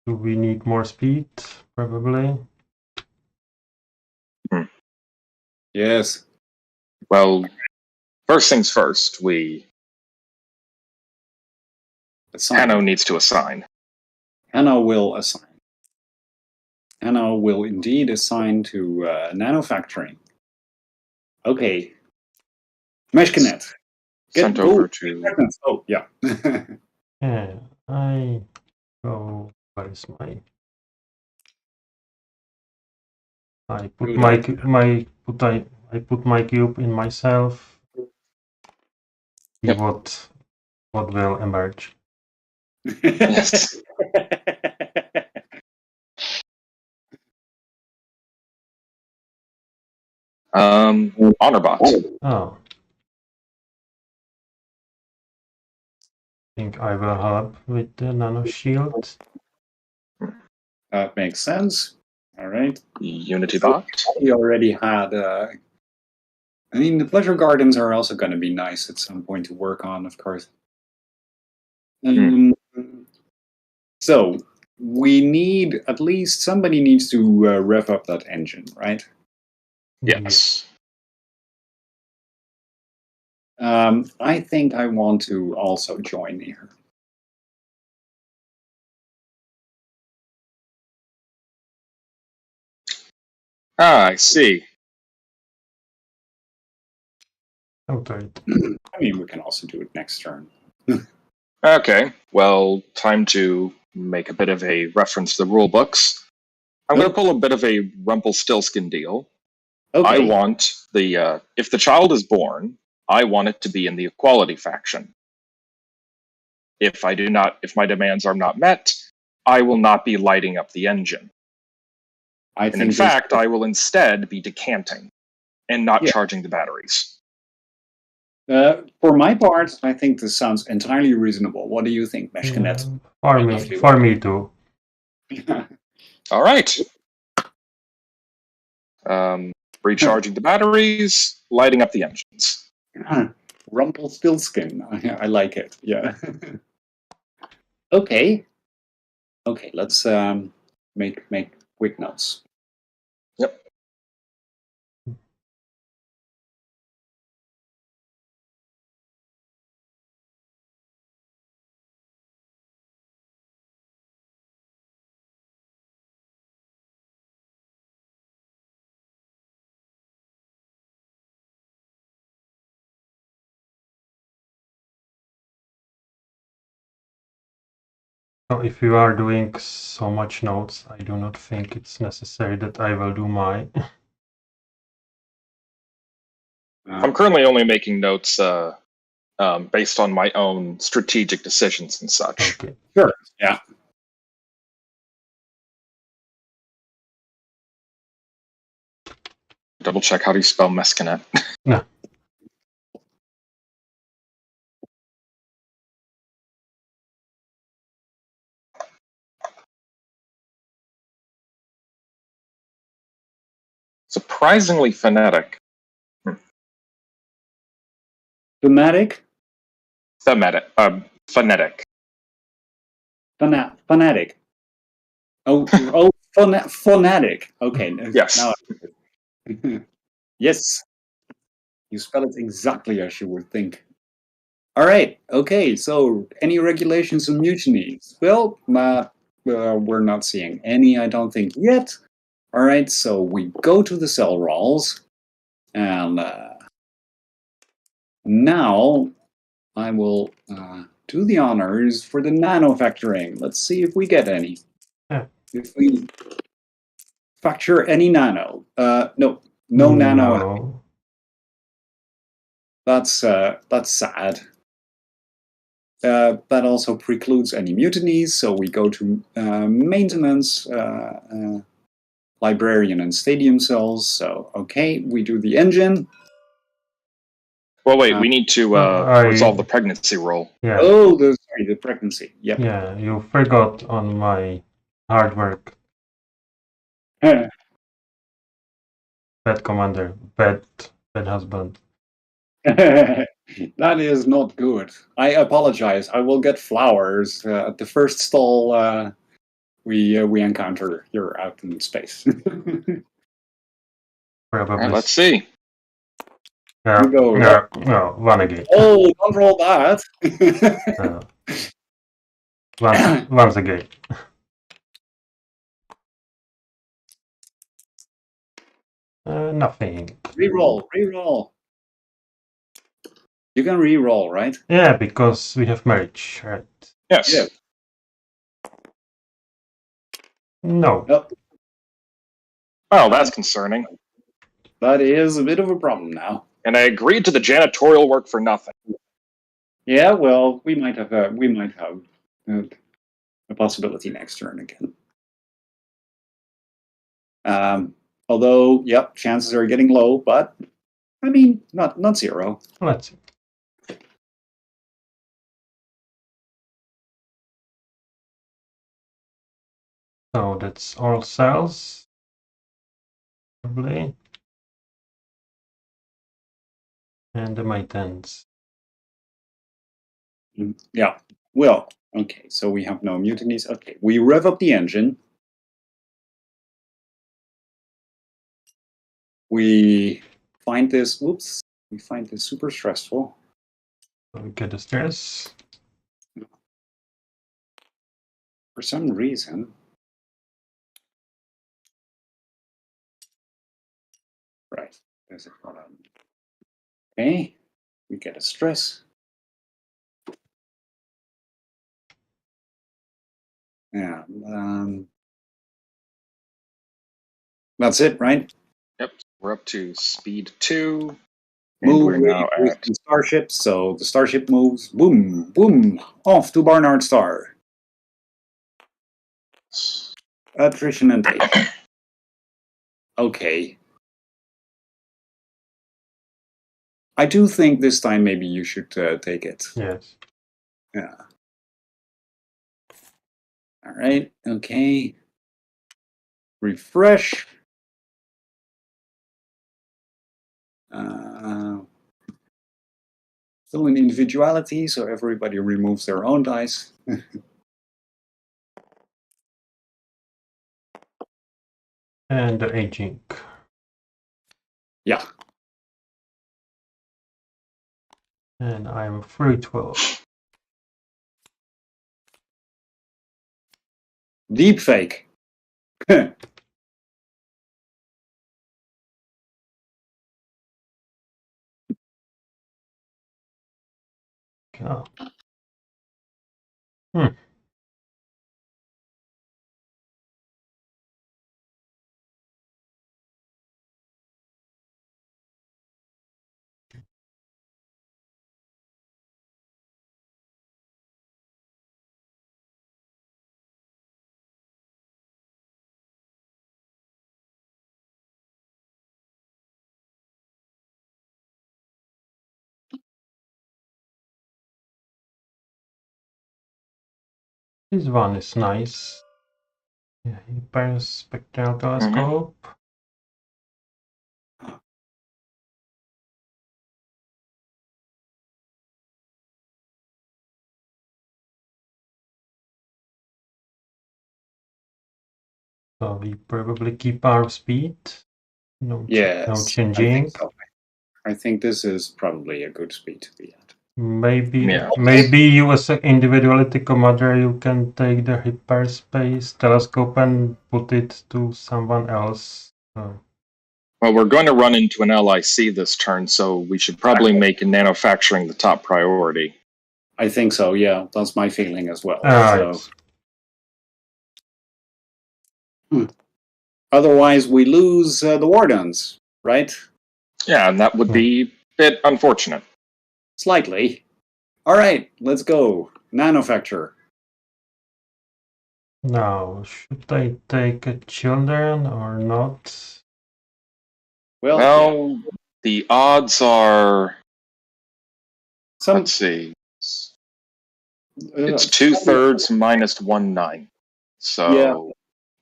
Do we need more speed? Probably. Yes. Well, first things first, Hanno needs to assign. Hanno will assign. Hanno will indeed assign to nanofactoring. Okay. Meshkinet. Sent over to. Oh, yeah. Yeah, I go. Where is my? I put I put my cube in myself. See what will emerge. Yes. Honorbot. Oh. I think I will help with the nano shield. That makes sense. All right. Unity bot. We already had. I mean, the pleasure gardens are also going to be nice at some point to work on, of course. So we need at least somebody needs to rev up that engine, right? Yes. I think I want to also join here. I see. Okay. I mean, we can also do it next turn. Okay. Well, time to make a bit of a reference to the rule books. I'm going to pull a bit of a Rumpelstiltskin deal. Okay. I want the if the child is born, I want it to be in the equality faction. if my demands are not met, I will not be lighting up the engine. And in fact, I will instead be decanting and not charging the batteries. For my part, I think this sounds entirely reasonable. What do you think, Meshkanet? For me too. All right. Recharging the batteries, lighting up the engines. Rumpelstiltskin. I like it. Yeah. Okay. Let's make quick notes. Yep. So if you are doing so much notes, I do not think it's necessary that I will do my. I'm currently only making notes based on my own strategic decisions and such. Okay. Sure. Yeah. Double check, how do you spell mescanet? No. Surprisingly phonetic. Thematic? Phonetic. Phonetic. Phonetic. Okay. Yes. Now yes. You spell it exactly as you would think. All right. Okay. So, any regulations on mutinies? Well, we're not seeing any, I don't think, yet. All right. So, we go to the cell rolls. And now I will do the honors for the nanofactoring. Let's see if we get any. Yeah. If we factor any nano. No nano. No. That's sad. That also precludes any mutinies, so we go to maintenance, librarian, and stadium cells. So, okay, we do the engine. Well, wait, we need to resolve the pregnancy roll. Yeah. Oh, sorry, the pregnancy. Yep. Yeah, you forgot on my hard work. Huh. Bad commander, bad husband. That is not good. I apologize. I will get flowers at the first stall we encounter. You're out in space. Probably. Right, let's see. Yeah, You go. yeah, no, one again. Oh, don't roll that. Once again. Nothing. Reroll. You can re-roll, right? Yeah, because we have marriage, right? Yes. Yeah. No. Nope. Oh, that's concerning. That is a bit of a problem now. And I agreed to the janitorial work for nothing. Yeah, well, we might have a possibility next turn again. Although, yep, chances are getting low, but I mean, not zero. Let's see. So that's all cells. Probably. And the maintenance. Yeah. Well, okay, so we have no mutinies. Okay, we rev up the engine. We find this, we find this super stressful. So we get the stress. For some reason. Right. There's a problem. Okay. We get a stress. Yeah. That's it, right? Yep. We're up to speed 2. Move we're now with at the starship, so the starship moves, boom, boom, off to Barnard Star. Attrition and take. Okay. I do think this time maybe you should take it. Yes. Yeah. All right. Okay. Refresh. Still in individuality, so everybody removes their own dice. And the aging. Yeah. And I'm 312. Deep fake. Oh. Hmm. This one is nice. Yeah, hyper spectral telescope. So we probably keep our speed. No, Yes, no I changing. think so. I think this is probably a good speed to be at. Maybe you as an individuality commander, you can take the hyperspace telescope and put it to someone else. Well, we're going to run into an LIC this turn, so we should probably make manufacturing the top priority. I think so, yeah. That's my feeling as well. Yes. Otherwise, we lose the Wardens, right? Yeah, and that would be a bit unfortunate. Slightly. All right, let's go. Manufacture. Now, should I take children or not? Well, the odds are. Let's see. It's 2/3 minus 1/9. So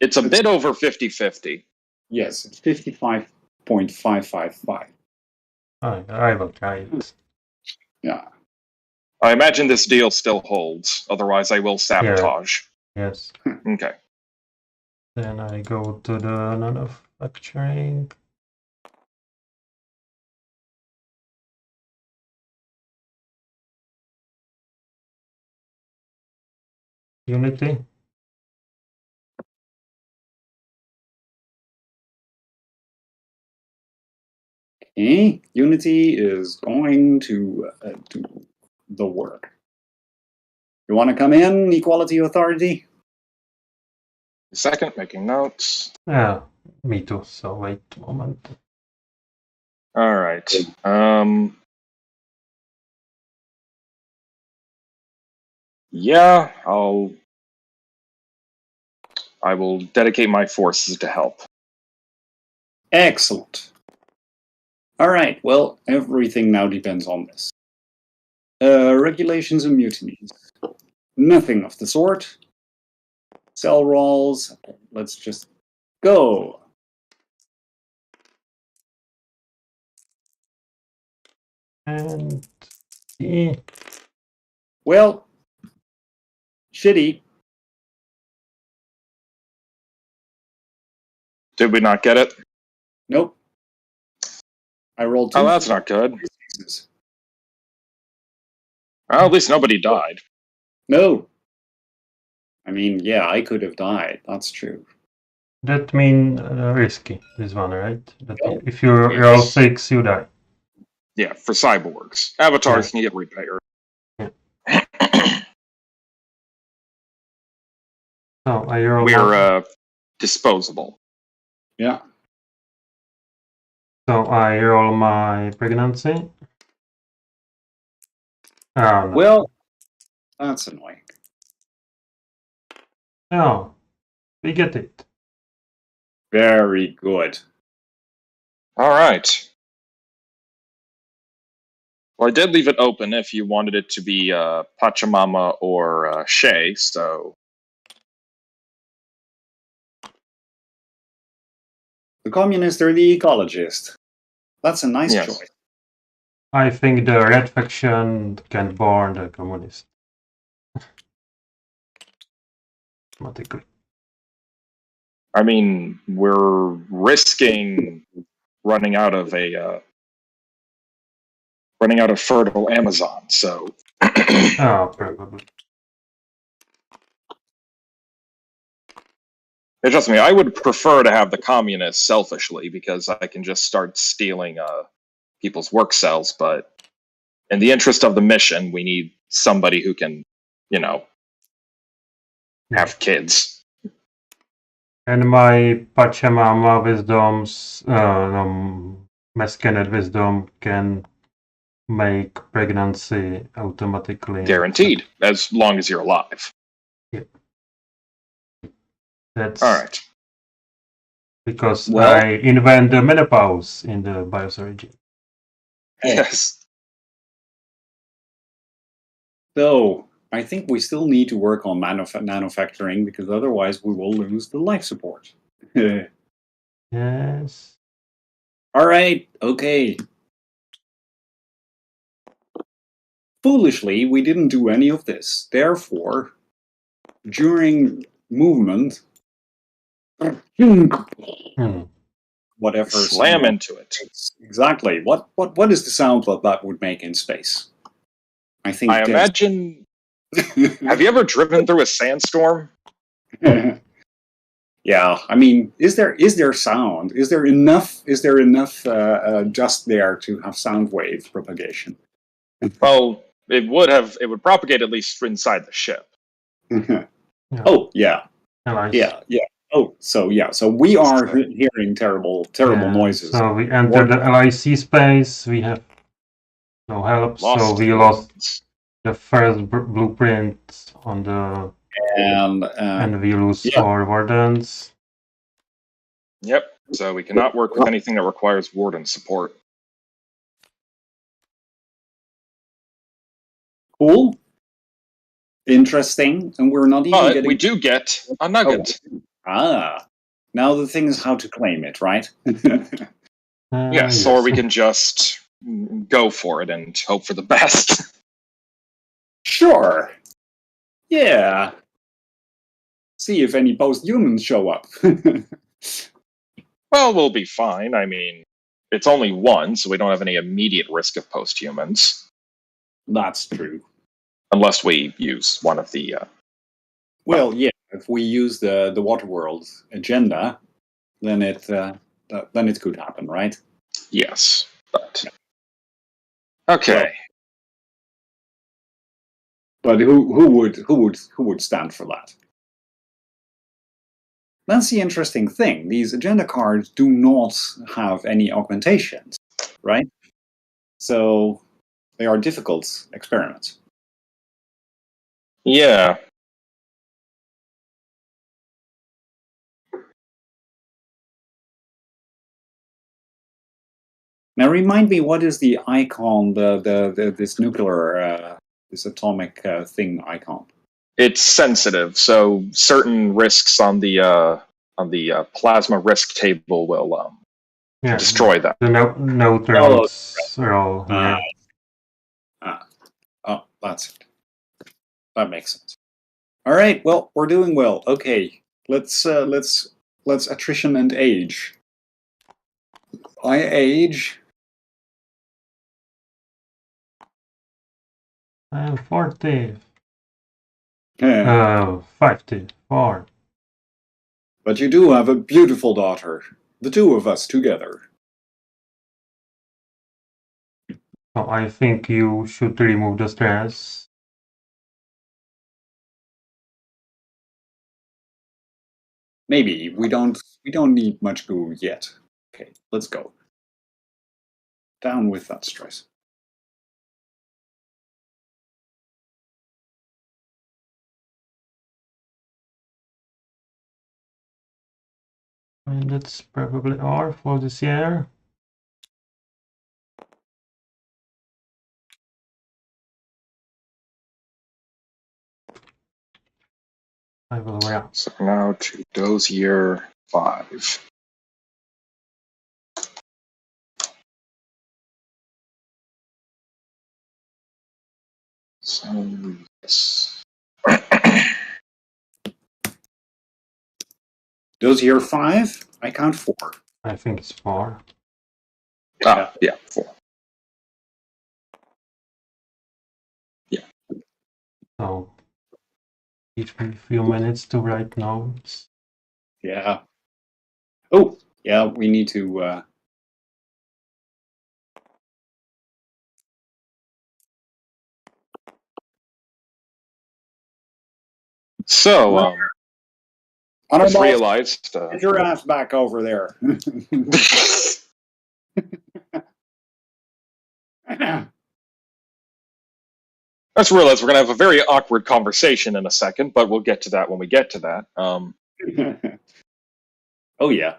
it's a bit over 50-50. Yes, it's 55.555. I will try it. Yeah. I imagine this deal still holds. Otherwise, I will sabotage. Yes. Okay. Then I go to the manufacturing. Unity. Okay. Unity is going to do the work. You want to come in, Equality Authority? Second, making notes. Yeah, me too. So wait a moment. All right. Yeah, I will dedicate my forces to help. Excellent. All right. Well, everything now depends on this. Regulations and mutinies. Nothing of the sort. Cell rolls. Let's just go. And E. Well, shitty. Did we not get it? Nope. I rolled 2. Oh, that's not good. Well, at least nobody died. No. I mean, yeah, I could have died. That's true. That means risky, this one, right? That if you roll 6, you die. Yeah, for cyborgs. Avatars can get repaired. So I roll We're disposable. Yeah. So I roll my pregnancy. Oh, no. Well, that's annoying. Oh, we get it. Very good. All right. Well, I did leave it open if you wanted it to be Pachamama or Shay, so... The communist or the ecologist? That's a nice Yes. choice. I think the red faction can burn the communist. Automatically. I mean, we're risking running out of fertile Amazon, so... Oh, probably. Trust me, I would prefer to have the communists selfishly, because I can just start stealing people's work cells, but in the interest of the mission, we need somebody who can, have kids. And my Pachamama wisdoms, Mescanet wisdom can make pregnancy automatically. Guaranteed, as long as you're alive. Yeah. That's all right. Because I invent the menopause in the Biosurgery. Yes. So I think we still need to work on manufacturing, because otherwise we will lose the life support. Yes. All right. Okay. Foolishly, we didn't do any of this. Therefore, during movement, whatever slam into it. Exactly. What is the sound that would make in space? I think. I imagine. Have you ever driven through a sandstorm? Yeah. I mean, is there sound? Is there enough dust there to have sound wave propagation? Well, it would propagate at least inside the ship. Yeah. Oh yeah. Nice. Yeah. Oh, so we are hearing terrible noises. So we enter the LIC space. We have no help, so we lost the first blueprint on the and we lose our wardens. Yep. So we cannot work with anything that requires warden support. Cool. Interesting. And we're not even getting... we do get a nugget. Now the thing is how to claim it, right? Yes, or we can just go for it and hope for the best. Sure. Yeah. See if any posthumans show up. Well, we'll be fine. I mean, it's only one, so we don't have any immediate risk of posthumans. That's true. Unless we use one of the... Well, yeah. If we use the Waterworld agenda, then it could happen, right? Yes, but... Okay. But who would stand for that? That's the interesting thing. These agenda cards do not have any augmentations, right? So they are difficult experiments. Yeah. Now remind me, what is the icon? This nuclear, this atomic thing icon? It's sensitive, so certain risks on the plasma risk table will destroy them. The neutrons are all here. Oh, that's it. That makes sense. All right. Well, we're doing well. Okay. Let's attrition and age. I age. I'm 40. 54. But you do have a beautiful daughter. The two of us together. So I think you should remove the stress. Maybe we don't need much goo yet. Okay, let's go. down with that stress. And that's probably R for this year. I will react. So now to Dozier 5. So, yes. Dozier 5, I count 4. I think it's 4. Yeah, 4. Yeah. So, give me a few minutes to write notes. Yeah. Oh, yeah, we need to... So, I just realized... Get your ass back over there. I just realized we're going to have a very awkward conversation in a second, but we'll get to that when we get to that. Oh, yeah.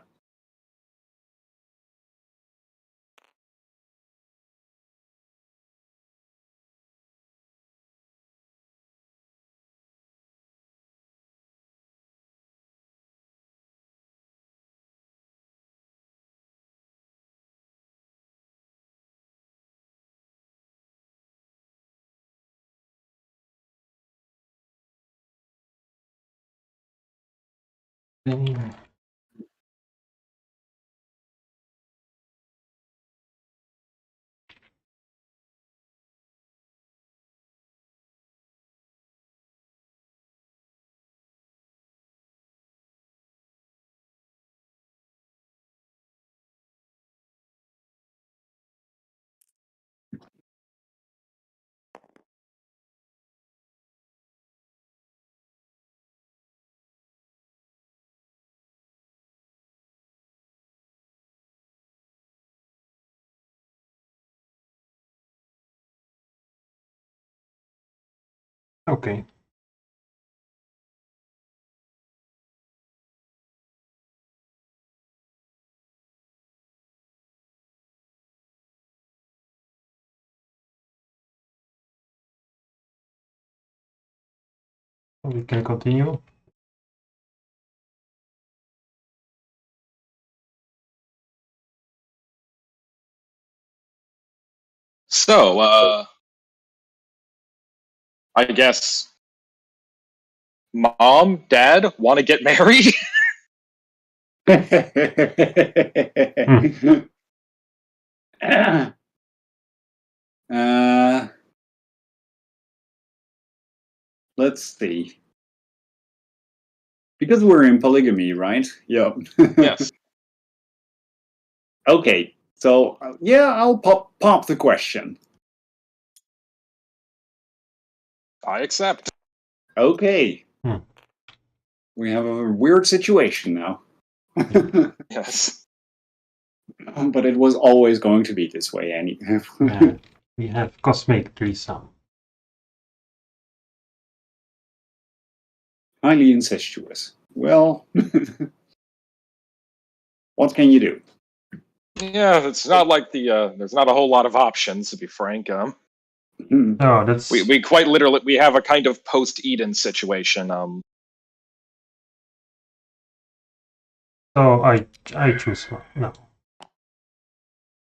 Okay. We can continue. So, I guess Mom, Dad want to get married? Let's see. Because we're in polygamy, right? Yep. Yes. Okay. So, yeah, I'll pop the question. I accept. Okay. We have a weird situation now. Yes. But it was always going to be this way anyway. We have cosmic threesome. Highly incestuous. Well, what can you do? Yeah, it's not like there's not a whole lot of options, to be frank. No, that's... We quite literally, we have a kind of post-Eden situation. So I choose one. No.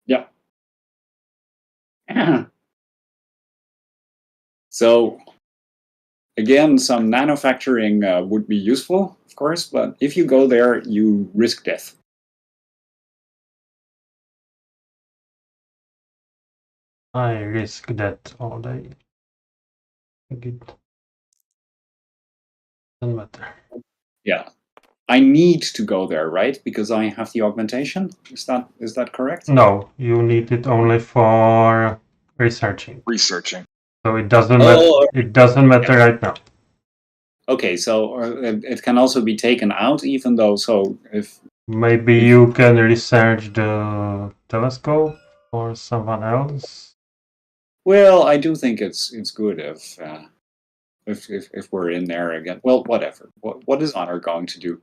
Yeah. So, again, some nanofactoring would be useful, of course, but if you go there, you risk death. I risk that all day. It doesn't matter. Yeah. I need to go there, right? Because I have the augmentation? Is that correct? No, you need it only for researching. Researching. So it doesn't matter right now. Okay, so it can also be taken out, even though, so if... Maybe you can research the telescope or someone else? Well, I do think it's good if we're in there again. Well, whatever. What is Honor going to do?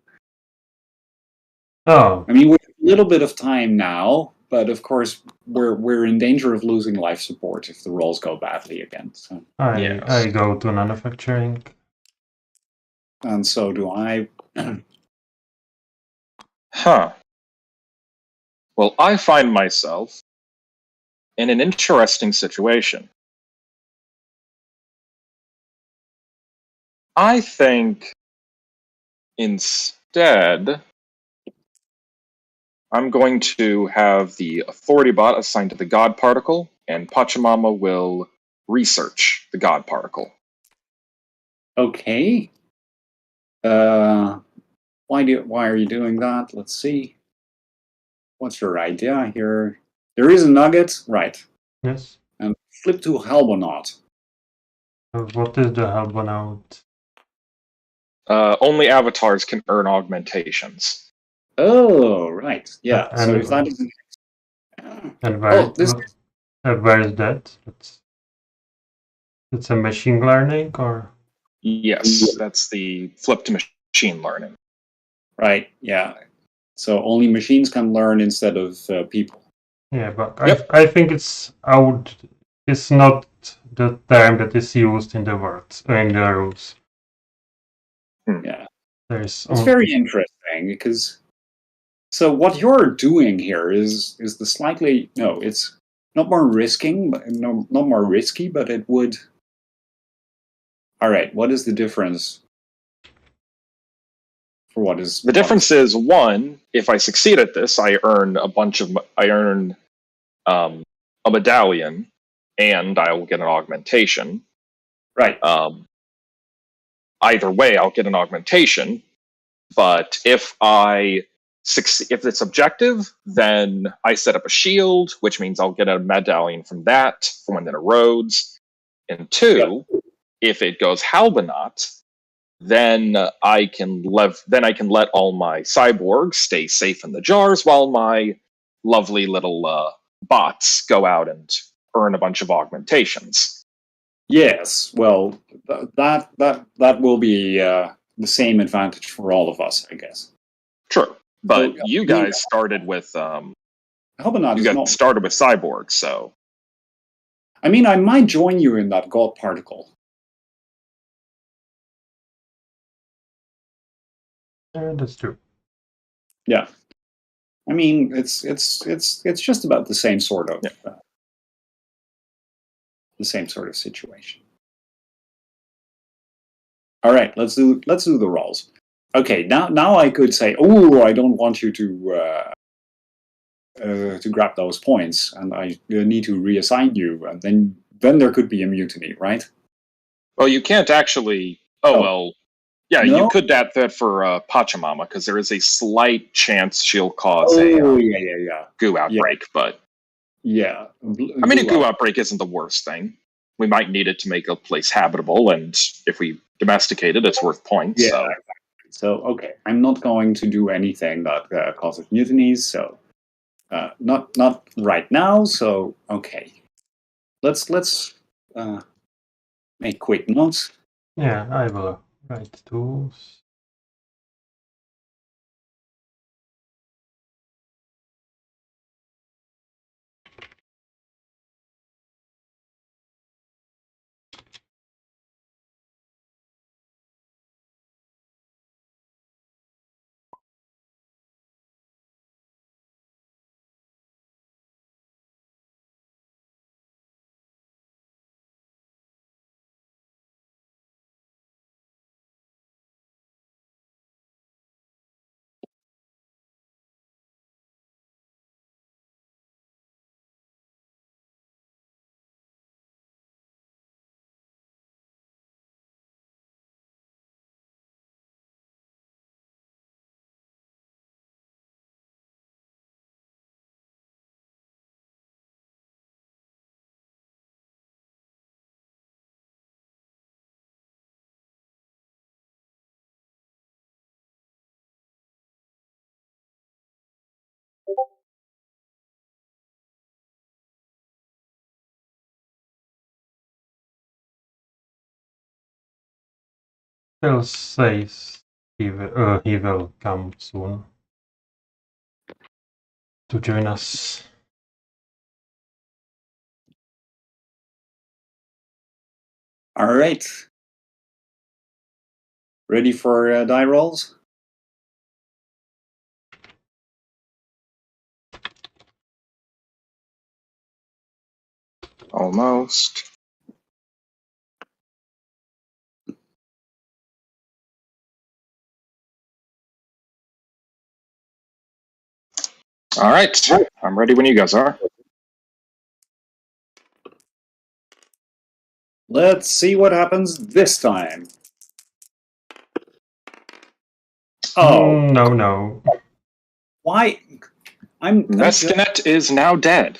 Oh, I mean, we have a little bit of time now, but of course we're in danger of losing life support if the rolls go badly again. So I go to manufacturing. and so do I. Huh. Well, I find myself in an interesting situation. I think instead I'm going to have the authority bot assigned to the God particle, and Pachamama will research the God particle. Okay. Why are you doing that? Let's see. What's your idea here? There is a nugget, right? Yes. And flip to Halbonaut. What is the Halbonaut? Only avatars can earn augmentations. Oh, right. Yeah. And, So if that is and where is that? It's a machine learning, or? Yes, that's the flip to machine learning. Right. Yeah. So only machines can learn instead of people. Yeah, but I think it's out. It's not the term that is used in the words in the rules. Yeah. There's It's very interesting because so what you're doing here is the slightly it's not more risking, but not more risky, but it would. All right, what is the difference? For what is the difference is one, if I succeed at this, I earn a medallion, and I will get an augmentation. Right. Either way, I'll get an augmentation. But if it's objective, then I set up a shield, which means I'll get a medallion from that for when it erodes. And two, if it goes Halbonaut, then I can let all my cyborgs stay safe in the jars while my lovely little bots go out and earn a bunch of augmentations. Yes. Well, that will be the same advantage for all of us, I guess. True, but you guys started with cyborgs, so. I mean, I might join you in that God particle. That's true. Yeah. I mean, it's just about the same sort of situation. All right, let's do the rolls. Okay, now I could say, oh, I don't want you to grab those points, and I need to reassign you, and then there could be a mutiny, right? Well, you can't actually. Yeah, no? You could that for Pachamama, because there is a slight chance she'll cause a goo outbreak. But yeah, I mean, a goo outbreak isn't the worst thing. We might need it to make a place habitable, and if we domesticate it, it's worth points. Yeah, so. Exactly. So okay, I'm not going to do anything that causes mutinies. So not right now. So okay, let's make quick notes. Yeah, I will write tools. Phil says he will come soon to join us. All right. Ready for die rolls? Almost. All right. I'm ready when you guys are. Let's see what happens this time. Oh. No. Why? I'm Mescanet is now dead.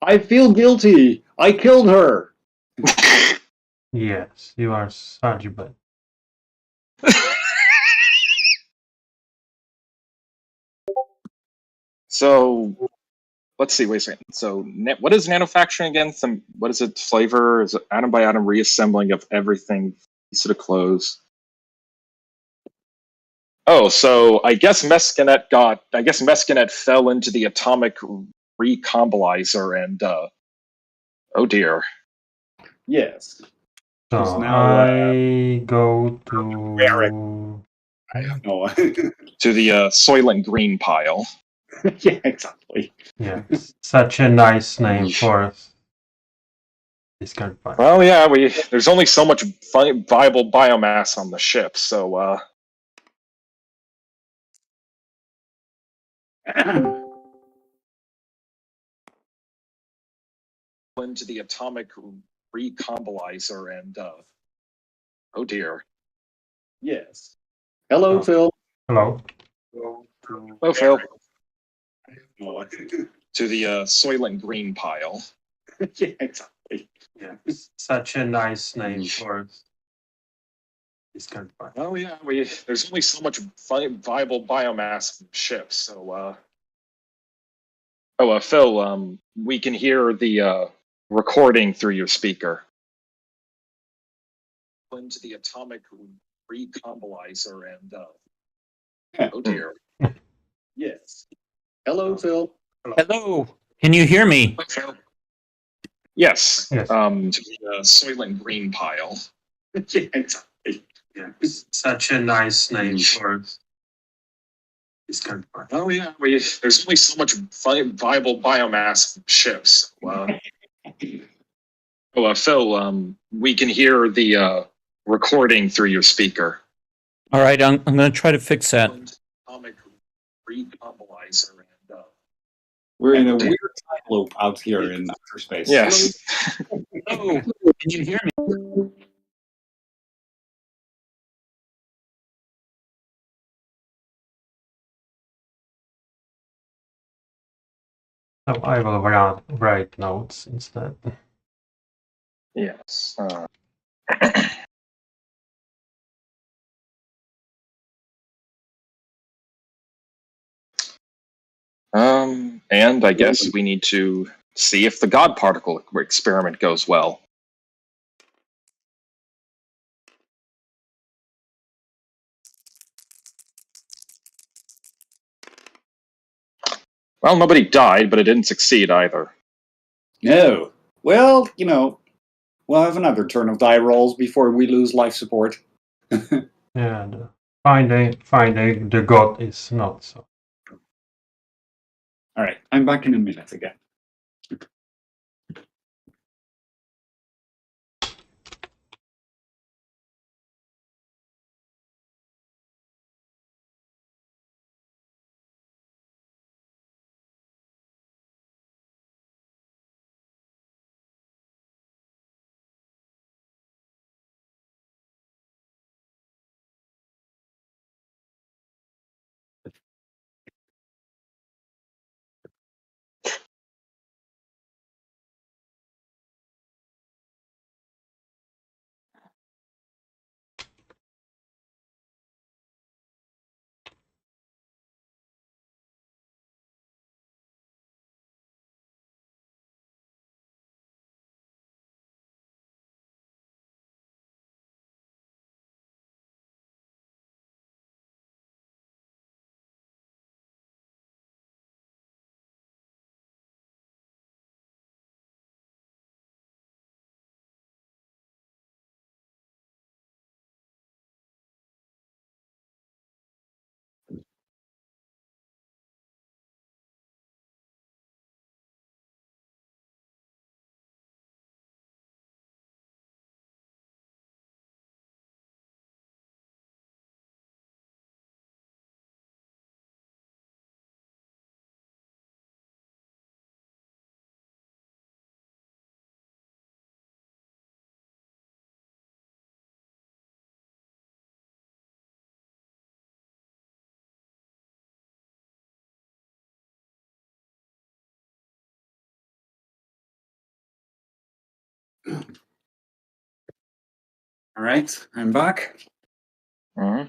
I feel guilty. I killed her. Yes, you are such a bad. So, let's see. Wait a second. So, what is nanofacturing again? What is it? Flavor? Is it atom by atom reassembling of everything? Piece of clothes. Oh, so I guess Mescanet fell into the atomic recombolizer, and oh dear. Yes. So now, I go to. I don't know. To the Soylent Green pile. Yeah, exactly. Yeah, such a nice name for this kind of pile. Well, yeah, there's only so much viable biomass on the ship, so into the atomic recombolizer, and oh dear. Yes. Hello, Phil. Hello. Hello, Phil. Oh. To the Soylent Green pile. Yeah, exactly. Yeah, such a nice name for this kind of pile. Oh yeah, there's only so much viable biomass on the ship, so Phil, we can hear the recording through your speaker. Into the atomic recombolizer, and oh dear. Yes. Hello, Phil. Hello. Can you hear me? Yes. Yes. To the Soylent Green pile. Yeah, exactly. Yeah, such a nice name for this kind of pile. Oh yeah, there's only so much viable biomass on ships. Phil, we can hear the recording through your speaker. All right, I'm going to try to fix that. Atomic recombolizer, and We're in a weird time loop out here in outer space. yes. Hello. Can you hear me? So I will write notes instead. Yes. And I guess we need to see if the God particle experiment goes well. Well, nobody died, but it didn't succeed either. No. Well, we'll have another turn of die rolls before we lose life support. And finding the god is not so. All right, I'm back in a minute again. All right, I'm back. Mhm.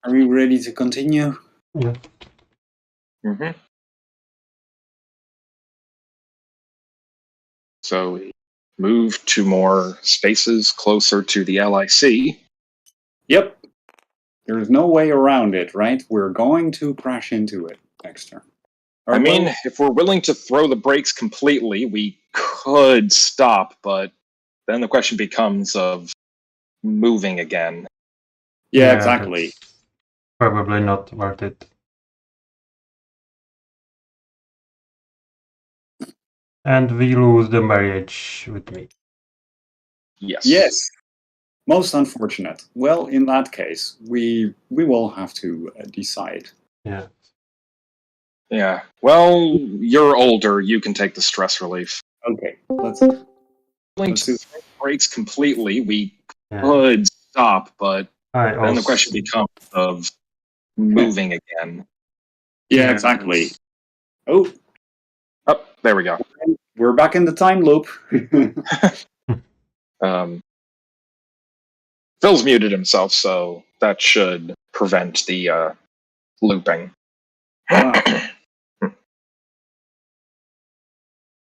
Are we ready to continue? Yeah. Mhm. So we move to more spaces closer to the LIC. Yep. There's no way around it, right? We're going to crash into it next turn. I mean, if we're willing to throw the brakes completely, we could stop, but then the question becomes of moving again. yeah, exactly. That's probably not worth it. And we lose the marriage with me. Yes. Yes. Most unfortunate. Well, in that case, we will have to decide. Yeah. Yeah. Well, you're older. You can take the stress relief. Okay, let's Willing to do. throw the brakes completely, we Yeah. could stop, but I then the also. question becomes of moving again. Yeah, Yeah. exactly. Oh, Oh, there we go. we're back in the time loop. Phil's muted himself, so that should prevent the looping.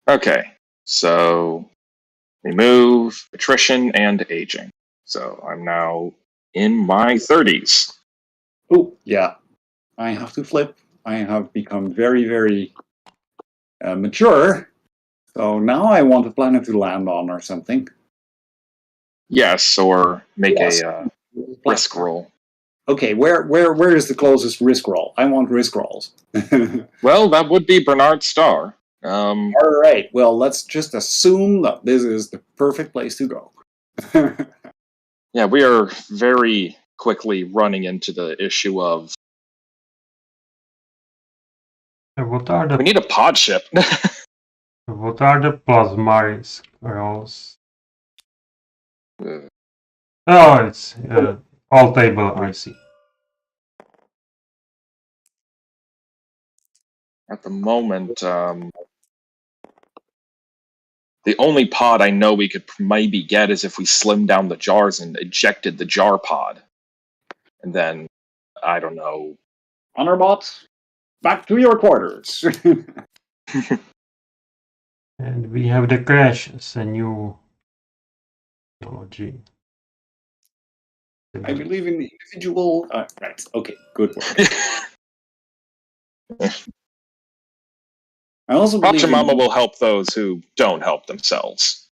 Okay, so we move attrition and aging. So I'm now in my 30s. Oh, yeah. I have to flip. I have become very, very mature. So now I want a planet to land on or something. Yes, or make Yes. a risk roll. Okay, where is the closest risk roll? I want risk rolls. Well, that would be Barnard Star. All right. Well, let's just assume that this is the perfect place to go. Yeah, we are very quickly running into the issue of What are we the need a pod ship. plasma risk rolls? Oh, it's all table. I see. At the moment, the only pod I know we could maybe get is if we slimmed down the jars and ejected the jar pod. And then, I don't know. Honorbot, back to your quarters. And we have the crash as a new technology. I believe in the individual. Right. Okay. Good work. I also believe Pachamama will help those who don't help themselves.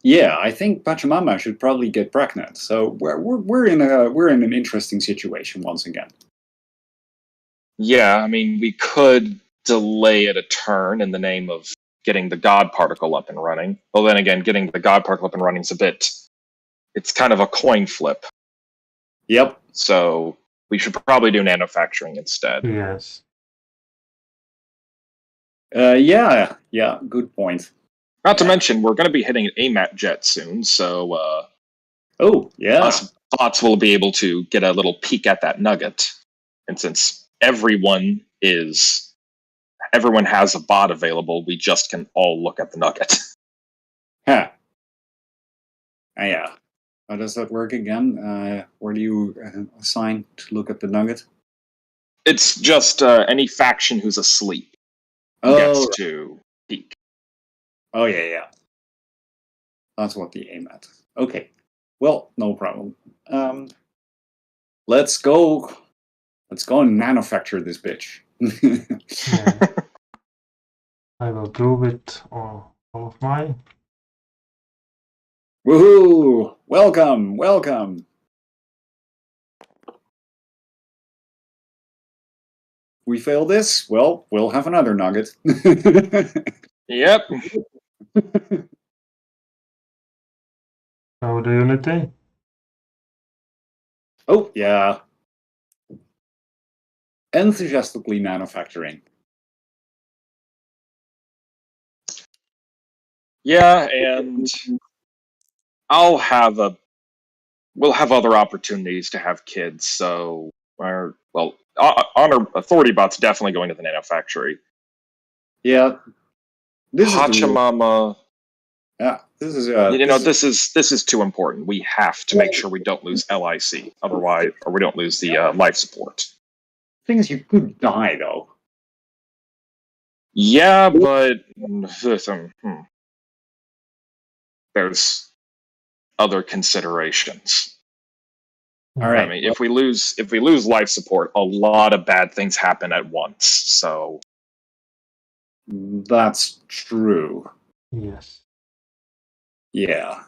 Yeah, I think Pachamama should probably get pregnant. So we're in an interesting situation once again. Yeah, I mean, we could delay it a turn in the name of getting the God particle up and running. Well, then again, getting the God particle up and running is it's kind of a coin flip. Yep. So we should probably do manufacturing instead. Yes. Yeah. Good point. Not to mention, we're going to be hitting an AMAT jet soon, so oh yeah, us bots will be able to get a little peek at that nugget. And since everyone has a bot available, we just can all look at the nugget. huh. Yeah. How does that work again? Where do you assign to look at the nugget? It's just any faction who's asleep gets to peek. Oh yeah. That's what the aim at. Okay. Well, no problem. Let's go and manufacture this bitch. Yeah. I will do with all of mine. Woohoo! Welcome. We fail this, well, we'll have another nugget. Yep. So the Unity. Oh, yeah. Enthusiastically manufacturing. Yeah, and we'll have other opportunities to have kids. So, Honor Authority Bot's definitely going to the Nanofactory. Yeah. Pachamama. Yeah, this is this is too important. We have to make sure we don't lose LIC, otherwise, or we don't lose the life support. Thing is, you could die though. Yeah, but there's other considerations. All right. I mean, if we lose life support, a lot of bad things happen at once. So that's true. Yes. Yeah.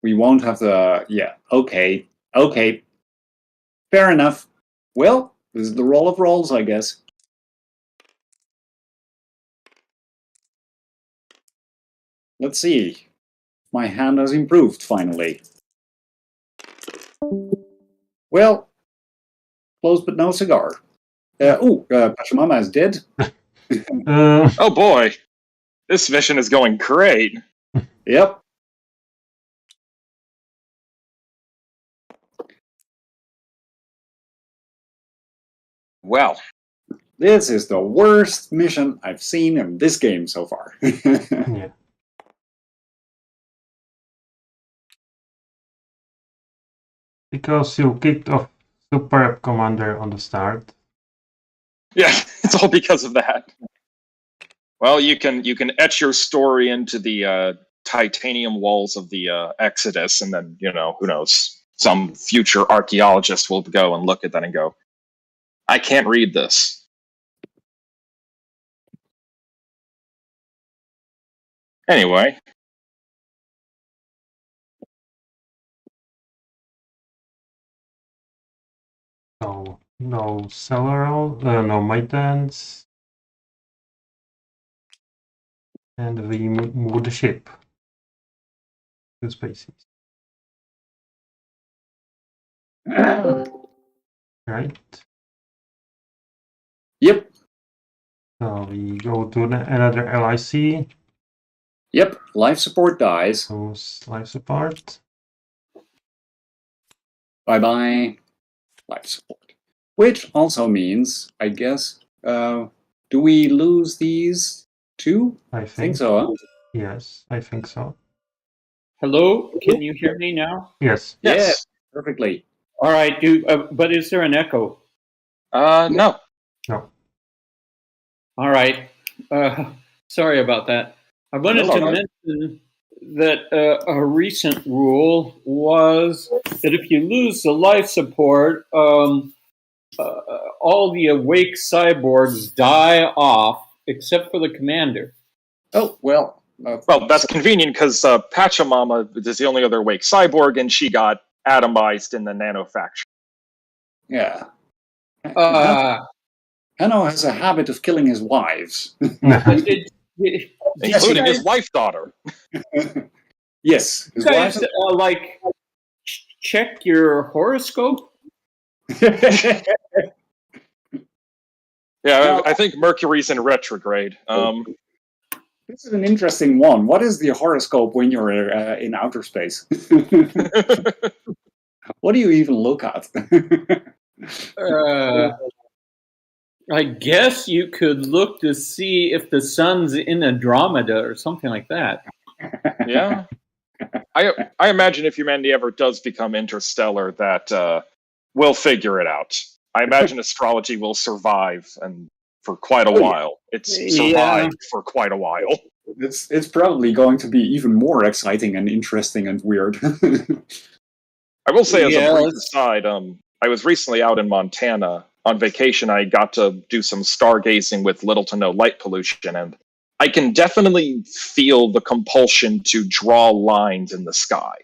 We won't have the... Yeah, okay. Fair enough. Well, this is the roll of rolls, I guess. Let's see. My hand has improved, finally. Well, close but no cigar. Pachamama is dead. Oh boy. This mission is going great. Yep. Well, this is the worst mission I've seen in this game so far. Yeah. Because you kicked off Super Commander on the start. Yeah, it's all because of that. Well, you can etch your story into the titanium walls of the Exodus, and then, who knows? Some future archaeologist will go and look at that and go, I can't read this. Anyway. So, no cellar, no maintenance. And we move the ship to spaces. Right? Yep. So we go to another LIC. Yep. Life support dies. Goes life support. Bye-bye. Life support. Which also means, I guess, do we lose these two? I think so, huh? Yes, I think so. Hello, can you hear me now? Yes. Yeah, perfectly. All right, but is there an echo? No. No. All right. Sorry about that. I wanted to mention that a recent rule was that if you lose the life support, all the awake cyborgs die off except for the commander. Oh, well. Well, that's convenient because Pachamama is the only other awake cyborg, and she got atomized in the Nanofactory. Yeah. Hanno has a habit of killing his wives. Including his wife-daughter. Yes. His guys, check your horoscope? Yeah, I think Mercury's in retrograde. This is an interesting one. What is the horoscope when you're in outer space? What do you even look at? I guess you could look to see if the sun's in Andromeda or something like that. Yeah. I imagine if humanity ever does become interstellar, that we'll figure it out. I imagine astrology will survive and for quite a while. It's survived for quite a while. It's probably going to be even more exciting and interesting and weird. I will say, as a brief aside, I was recently out in Montana on vacation. I got to do some stargazing with little to no light pollution, and I can definitely feel the compulsion to draw lines in the sky.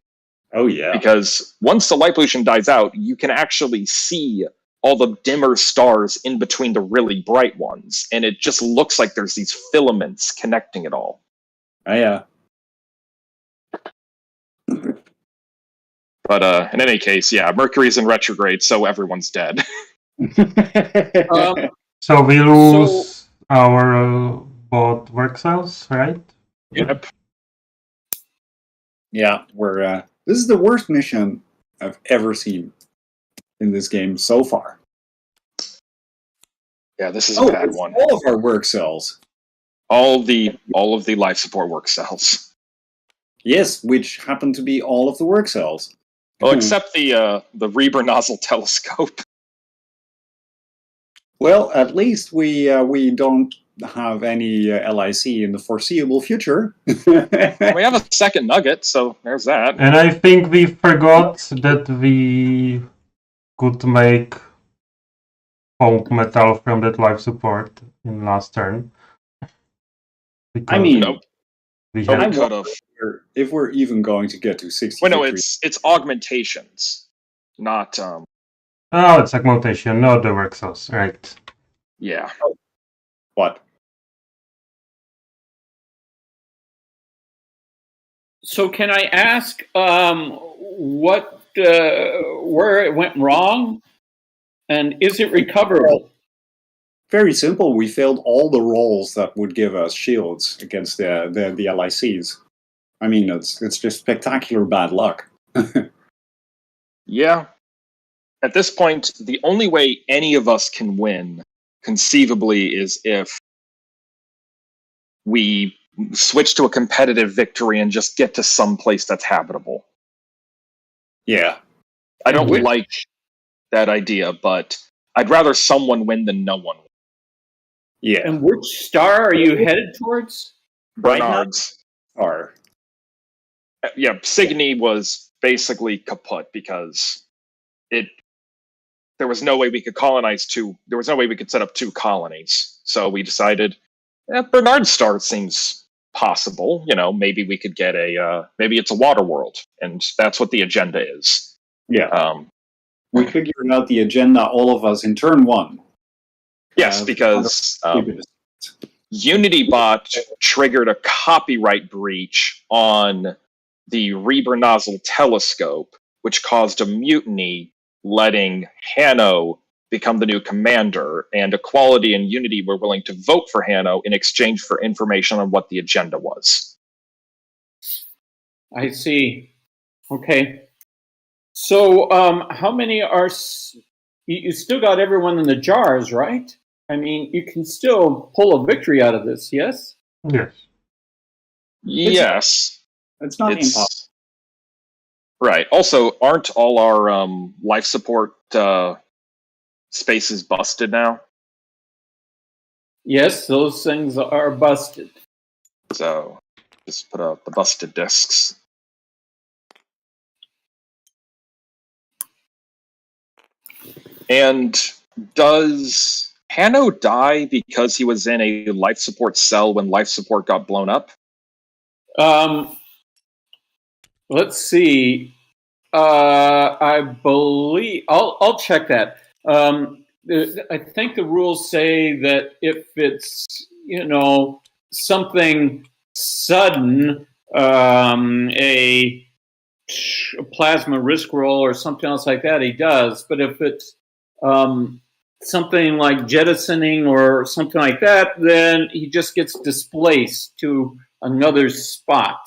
Oh, yeah. Because once the light pollution dies out, you can actually see all the dimmer stars in between the really bright ones, and it just looks like there's these filaments connecting it all. Oh, yeah. But in any case, yeah, Mercury's in retrograde, so everyone's dead. So we lose our both work cells, right? Yep. Yeah, this is the worst mission I've ever seen in this game so far. Yeah, this is a bad one. All of our work cells. All of the life support work cells. Yes, which happen to be all of the work cells. Well, except the Reber nozzle telescope. Well, at least we don't have any LIC in the foreseeable future. We have a second nugget, so there's that. And I think we forgot that we could make foam metal from that life support in last turn. I mean, nope. We could have. If we're even going to get to 60. Well, no, it's augmentations, not. Oh, it's augmentation, not the work cells, right? Yeah. What? So can I ask what where it went wrong, and is it recoverable? Very simple. We failed all the rolls that would give us shields against the LICs. I mean, it's just spectacular bad luck. Yeah. At this point, the only way any of us can win, conceivably, is if we switch to a competitive victory and just get to some place that's habitable. Yeah. I don't like that idea, but I'd rather someone win than no one win. Yeah. And which star are you headed towards? Barnard's. Or Yeah, Signy was basically kaput because there was no way we could there was no way we could set up two colonies. So we decided, Barnard's star seems possible. Maybe we could get maybe it's a water world, and that's what the agenda is. Yeah. We figured out the agenda, all of us, in turn one. Yes, because Unitybot triggered a copyright breach on the Reber nozzle telescope, which caused a mutiny, letting Hanno become the new commander, and Equality and Unity were willing to vote for Hanno in exchange for information on what the agenda was. I see. Okay. So how many are... You still got everyone in the jars, right? I mean, you can still pull a victory out of this, yes? Yes. Yes. It's not impossible. Right. Also, aren't all our life support spaces busted now? Yes, those things are busted. So, just put out the busted discs. And does Hanno die because he was in a life support cell when life support got blown up? Let's see. I believe I'll check that. I think the rules say that if it's something sudden, a plasma risk roll or something else like that, he does. But if it's something like jettisoning or something like that, then he just gets displaced to another spot.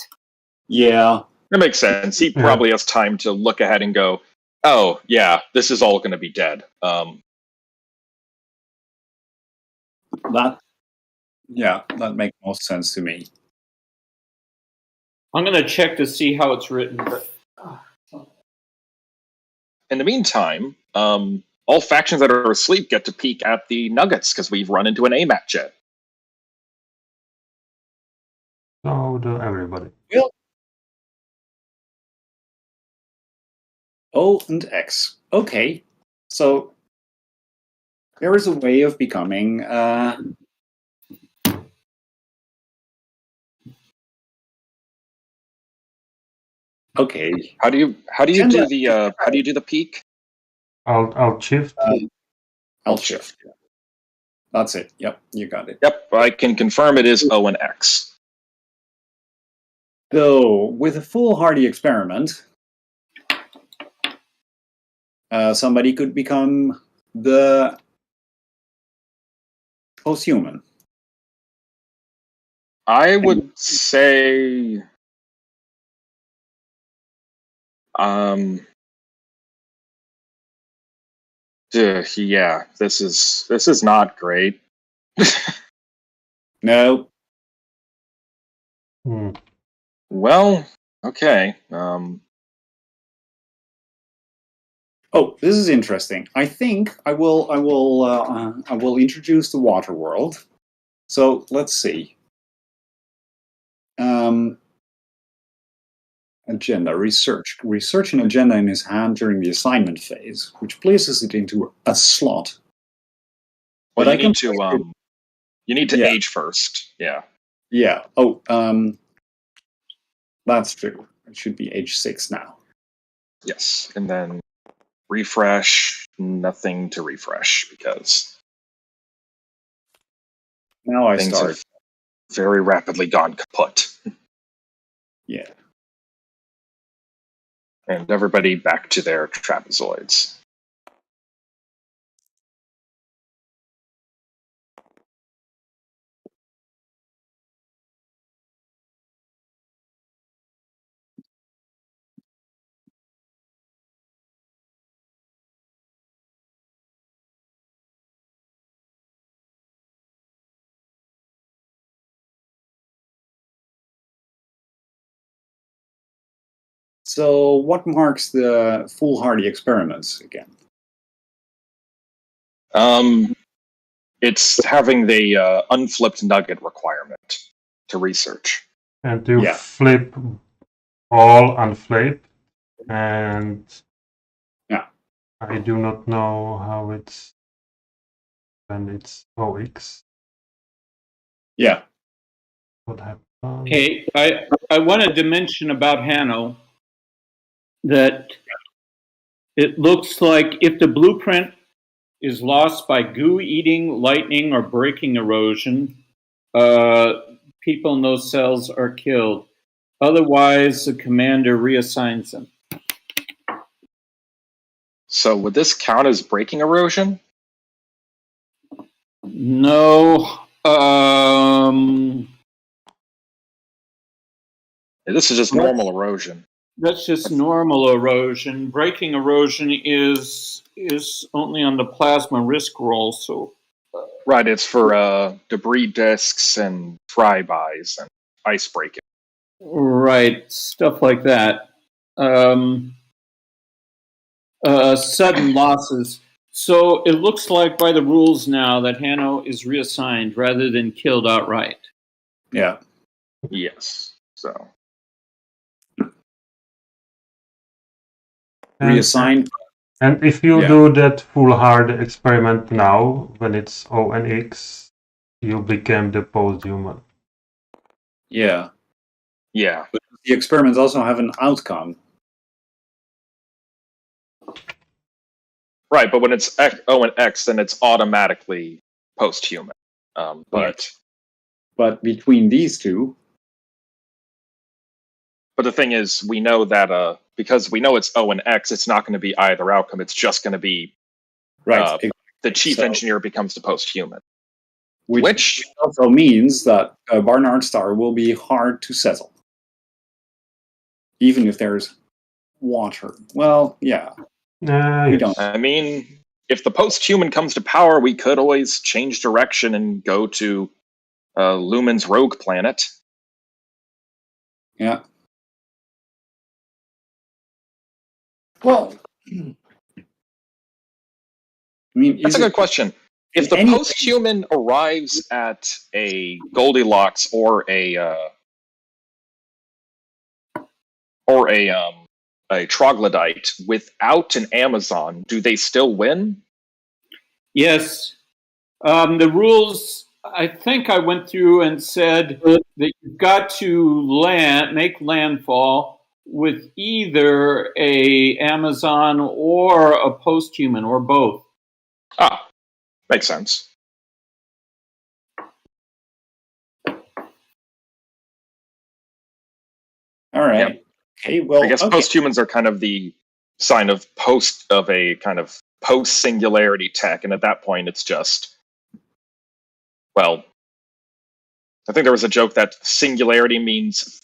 Yeah. That makes sense. He probably has time to look ahead and go, oh, yeah, this is all going to be dead. That makes most sense to me. I'm going to check to see how it's written. But... In the meantime, all factions that are asleep get to peek at the nuggets because we've run into an AMAT jet. So do everybody. Well, O and X. Okay. So there is a way of becoming okay. How do you do the peak? Alt shift. Alt shift. Yeah. That's it. Yep, you got it. Yep, I can confirm it is O and X. So with a foolhardy experiment, somebody could become the posthuman. I would say Yeah, this is not great. No. Well, okay. Oh, this is interesting. I think I will introduce the water world. So let's see. Agenda, research. Research an agenda in his hand during the assignment phase, which places it into a slot. Well, you need to age first. Yeah. Yeah. Oh, that's true. It should be age 6 now. Yes, and then refresh. Nothing to refresh because now I things start. have very rapidly gone kaput. Yeah. And everybody back to their trapezoids. So what marks the foolhardy experiments again? It's having the unflipped nugget requirement to research. And you flip all unflip, and I do not know how it's when it's OX. Yeah. What happened? Hey, I wanted to mention about Hanno that it looks like if the blueprint is lost by goo eating, lightning, or breaking erosion, people in those cells are killed. Otherwise, the commander reassigns them. So would this count as breaking erosion? No. This is just normal erosion. That's just normal erosion. Breaking erosion is only on the plasma risk roll. So, right, it's for debris disks and flybys and ice breaking. Right, stuff like that. Sudden losses. So it looks like by the rules now that Hanno is reassigned rather than killed outright. Yeah. Yes. So. Reassigned. And if you do that foolhardy experiment now, when it's O and X, you become the posthuman. Yeah. Yeah. But the experiments also have an outcome. Right, but when it's O and X, then it's automatically posthuman. But between these two. But the thing is, we know that because we know it's O and X, it's not going to be either outcome. It's just going to be the chief engineer becomes the posthuman. Which also means that Barnard star will be hard to settle. Even if there's water. Well, yeah. We don't. I mean, if the posthuman comes to power, we could always change direction and go to Lumen's rogue planet. Yeah. Well, I mean, that's a good question. If the posthuman arrives at a Goldilocks or a troglodyte without an Amazon, do they still win? Yes. The rules, I think I went through and said that you've got to make landfall with either a Amazon or a posthuman or both. Ah, makes sense. All right. Yep. Okay. Well, I guess posthumans are kind of the sign of a kind of post-singularity tech, and at that point, it's just, well, I think there was a joke that singularity means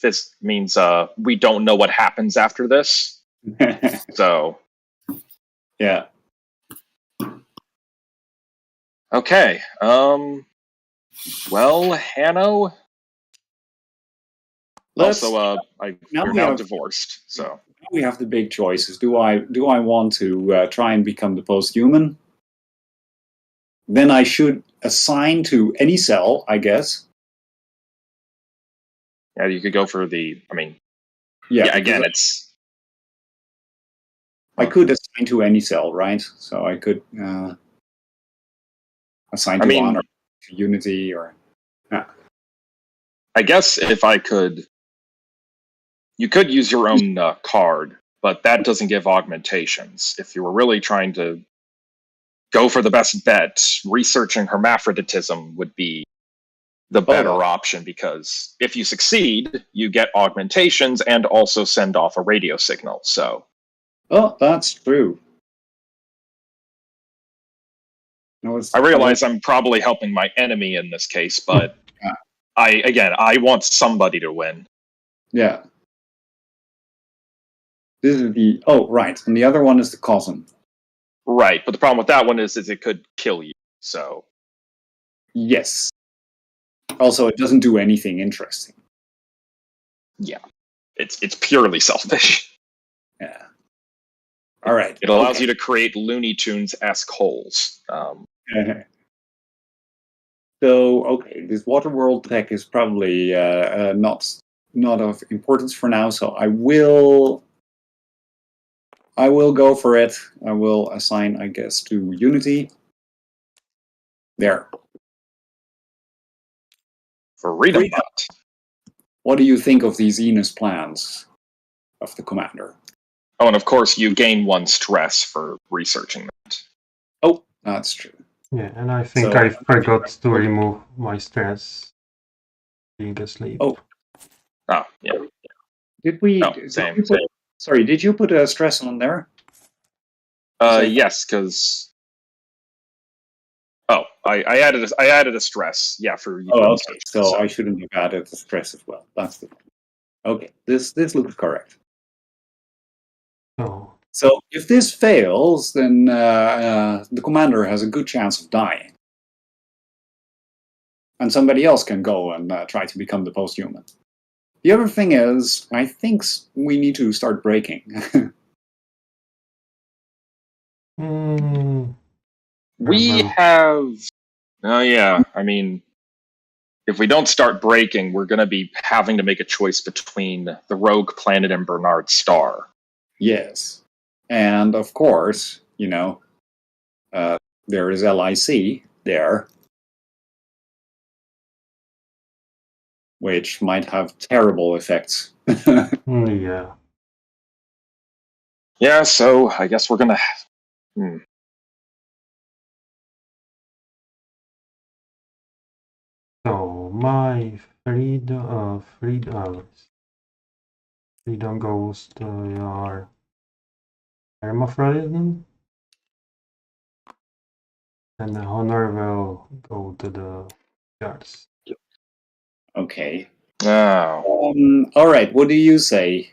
we don't know what happens after this. So, yeah. Okay. Well, Hanno. We're now divorced. So we have the big choices. Do I want to try and become the posthuman? Then I should assign to any cell, I guess. Yeah, you could go for the. I mean, I could assign to any cell, right? So I could assign to honor, to unity, or. I guess if I could, you could use your own card, but that doesn't give augmentations. If you were really trying to go for the best bet, researching hermaphroditism would be the better option, because if you succeed, you get augmentations and also send off a radio signal. So. Oh, that's true. I realize I'm probably helping my enemy in this case, but I want somebody to win. Yeah. This is the right, and the other one is the cosm. Right, but the problem with that one is it could kill you. So. Yes. Also, it doesn't do anything interesting. Yeah, it's purely selfish. Yeah. All right. It allows you to create Looney Tunes-esque holes. So, this Waterworld tech is probably not of importance for now. So I will go for it. I will assign, I guess, to Unity. There. Freedom Bot. What do you think of these Enos plans of the commander? Oh, and of course, you gain 1 stress for researching that. Oh, that's true. Yeah, and I think I forgot to remove my stress being asleep. Oh, yeah. Did we? No, same. Sorry, did you put a stress on there? Yes, because. Oh, I added a stress. Yeah, for you. Oh, okay. So I shouldn't have added the stress as well. That's the thing. Okay. This looks correct. Oh. So if this fails, then the commander has a good chance of dying, and somebody else can go and try to become the posthuman. The other thing is, I think we need to start breaking. We have. Oh yeah, I mean, if we don't start breaking, we're going to be having to make a choice between the rogue planet and Barnard star. Yes. And of course, there is LIC there, which might have terrible effects. Yeah. Yeah, so I guess we're going to... So my freedom goes to your hermaphroditism, and the honor will go to the guards. Okay. Oh. All right. What do you say?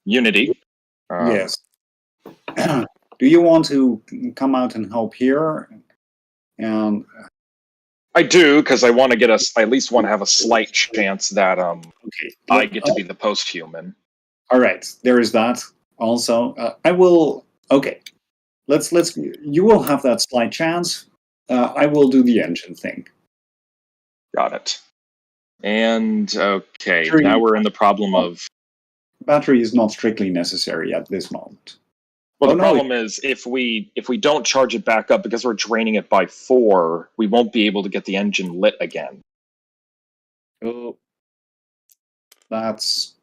Unity. Yes. Do you want to come out and help here? I do, because I want to get us. I at least want to have a slight chance that I get to be the posthuman. All right. There is that. Also, I will. Okay. Let's. You will have that slight chance. I will do the engine thing. Got it. And okay, now we're in the problem of battery is not strictly necessary at this moment. Well, the problem is if we don't charge it back up because we're draining it by 4, we won't be able to get the engine lit again. Oh, that's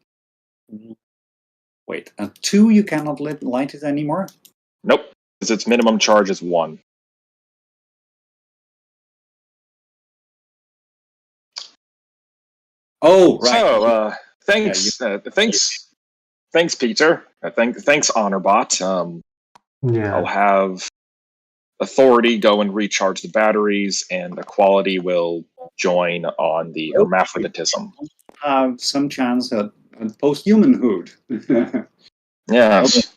wait. At 2, you cannot light it anymore. Nope, because its minimum charge is 1. Oh, right. So, thanks, Peter. Thanks, Honorbot. Yeah. I'll have Authority go and recharge the batteries, and Equality will join on the hermaphroditism. Some chance at and posthumanhood. Yes.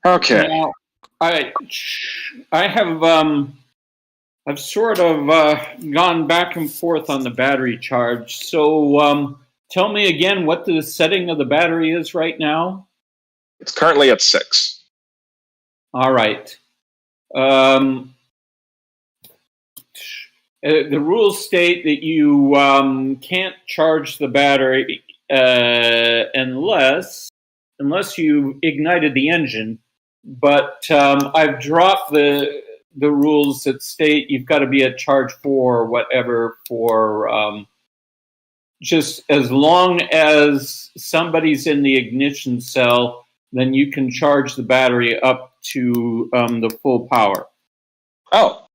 Okay. Now, I have I've sort of gone back and forth on the battery charge. So tell me again what the setting of the battery is right now. It's currently at 6. All right. The rules state that you can't charge the battery unless you ignited the engine. But I've dropped the rules that state you've got to be at charge 4 or whatever for just as long as somebody's in the ignition cell, then you can charge the battery up to the full power. Oh.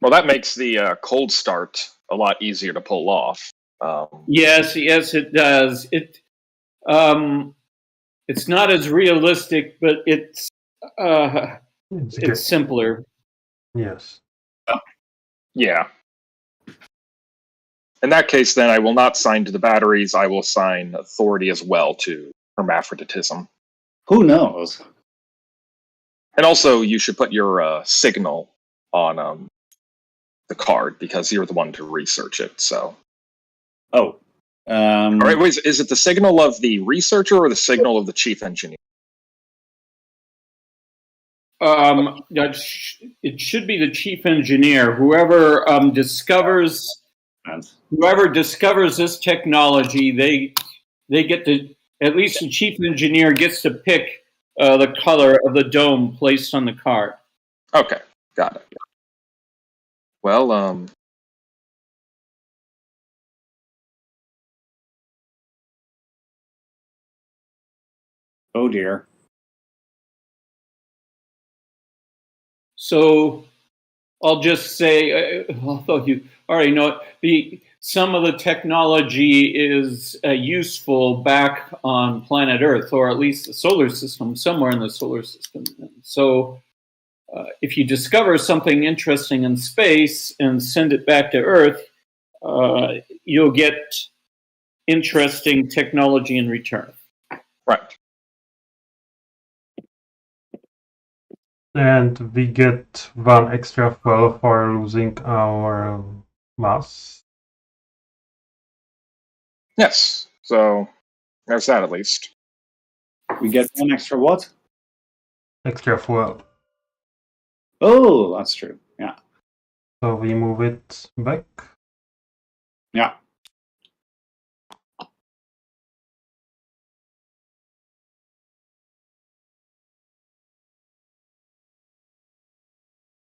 Well, that makes the cold start a lot easier to pull off. Yes, it does. It's not as realistic, but it's simpler. Yes. Yeah. In that case, then, I will not sign to the batteries. I will sign authority as well to hermaphroditism. Who knows? And also, you should put your signal on the card, because you're the one to research it. So. Oh. All right. Wait, is it the signal of the researcher or the signal of the chief engineer? It should be the chief engineer. Whoever discovers this technology, they get to, at least the chief engineer gets to pick the color of the dome placed on the card. Okay, got it. Well, oh dear. So I'll just say, although you already know it, some of the technology is useful back on planet Earth, or at least the solar system, somewhere in the solar system. So if you discover something interesting in space and send it back to Earth, you'll get interesting technology in return. Right. And we get 1 extra fuel for losing our mass. Yes. So there's that at least. We get 1 extra what? Extra fuel. Oh, that's true. Yeah. So we move it back. Yeah.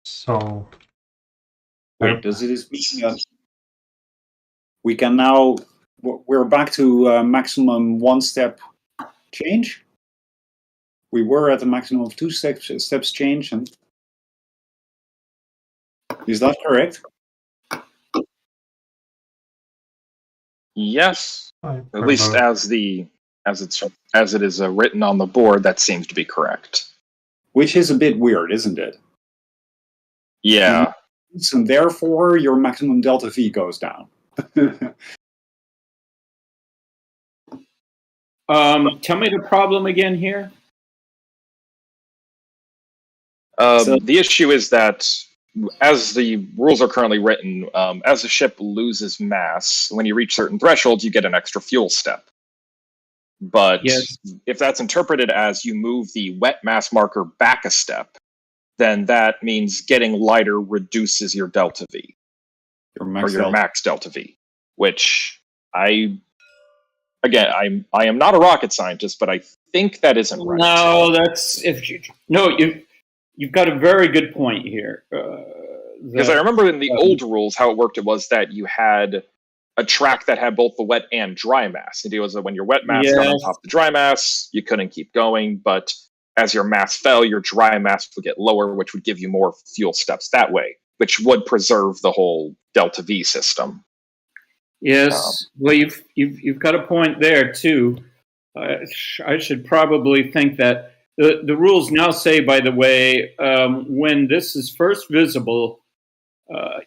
So. Wait, does it mean we can now? We're back to maximum 1-step change. We were at a maximum of 2 steps change, and is that correct? Yes. At least as it is written on the board, that seems to be correct. Which is a bit weird, isn't it? Yeah. And therefore, your maximum delta V goes down. Tell me the problem again here. The issue is that, as the rules are currently written, as a ship loses mass, when you reach certain thresholds, you get an extra fuel step. But if that's interpreted as you move the wet mass marker back a step, then that means getting lighter reduces your delta V. Your max delta V. Which I am not a rocket scientist, but I think that isn't right. No, you've got a very good point here. Because I remember in the old rules, how it worked, it was that you had a track that had both the wet and dry mass. The idea was that when your wet mass got on top of the dry mass, you couldn't keep going, but as your mass fell, your dry mass would get lower, which would give you more fuel steps that way, which would preserve the whole delta V system. Yes, well, you've got a point there too. I should probably think that the rules now say, by the way, when this is first visible,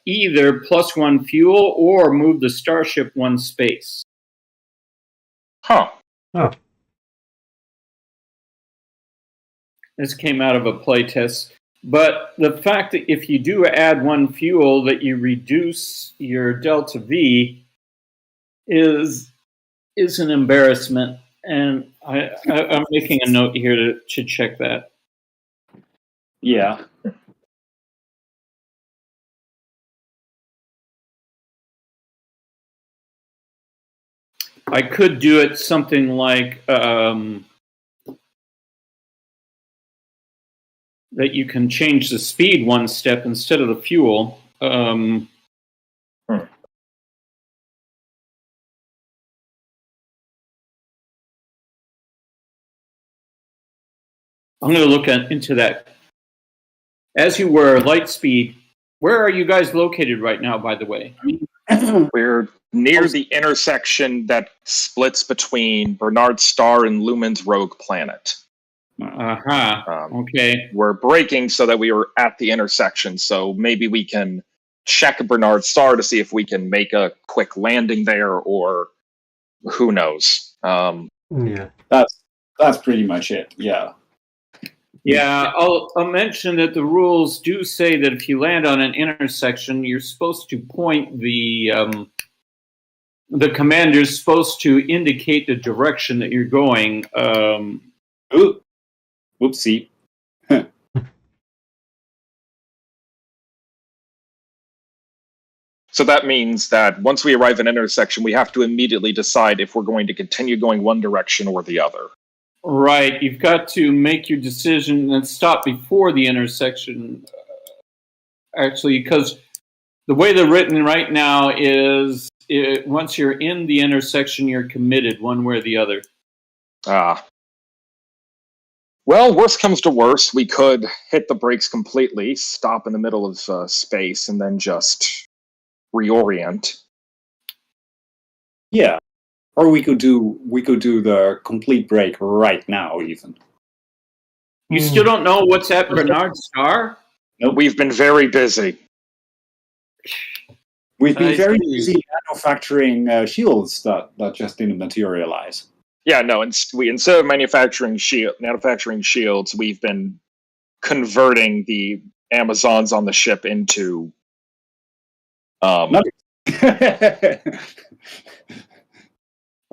either +1 fuel or move the starship 1 space. Huh. Oh. This came out of a playtest. But the fact that if you do add 1 fuel, that you reduce your delta V is an embarrassment. And I'm making a note here to check that. Yeah. I could do it something like that you can change the speed 1 step instead of the fuel. I'm going to look into that. As you were, light speed. Where are you guys located right now, by the way? We're near the intersection that splits between Barnard's star and Lumen's rogue planet. Okay. We're braking so that we were at the intersection, so maybe we can check Barnard's star to see if we can make a quick landing there, or who knows. Yeah. That's pretty much it. Yeah. Yeah, I'll mention that the rules do say that if you land on an intersection, you're supposed to point the commander's supposed to indicate the direction that you're going. Ooh. Whoopsie. So that means that once we arrive at an intersection, we have to immediately decide if we're going to continue going one direction or the other. Right, you've got to make your decision and stop before the intersection, actually, because the way they're written right now is once you're in the intersection, you're committed one way or the other. Well, worst comes to worst, we could hit the brakes completely, stop in the middle of space, and then just reorient. Yeah. Or we could do the complete break right now, even. You still don't know what's at Barnard's star? Nope. We've been very busy. We've been very busy manufacturing shields that just didn't materialize. Yeah, no. Instead of manufacturing shields, we've been converting the Amazons on the ship into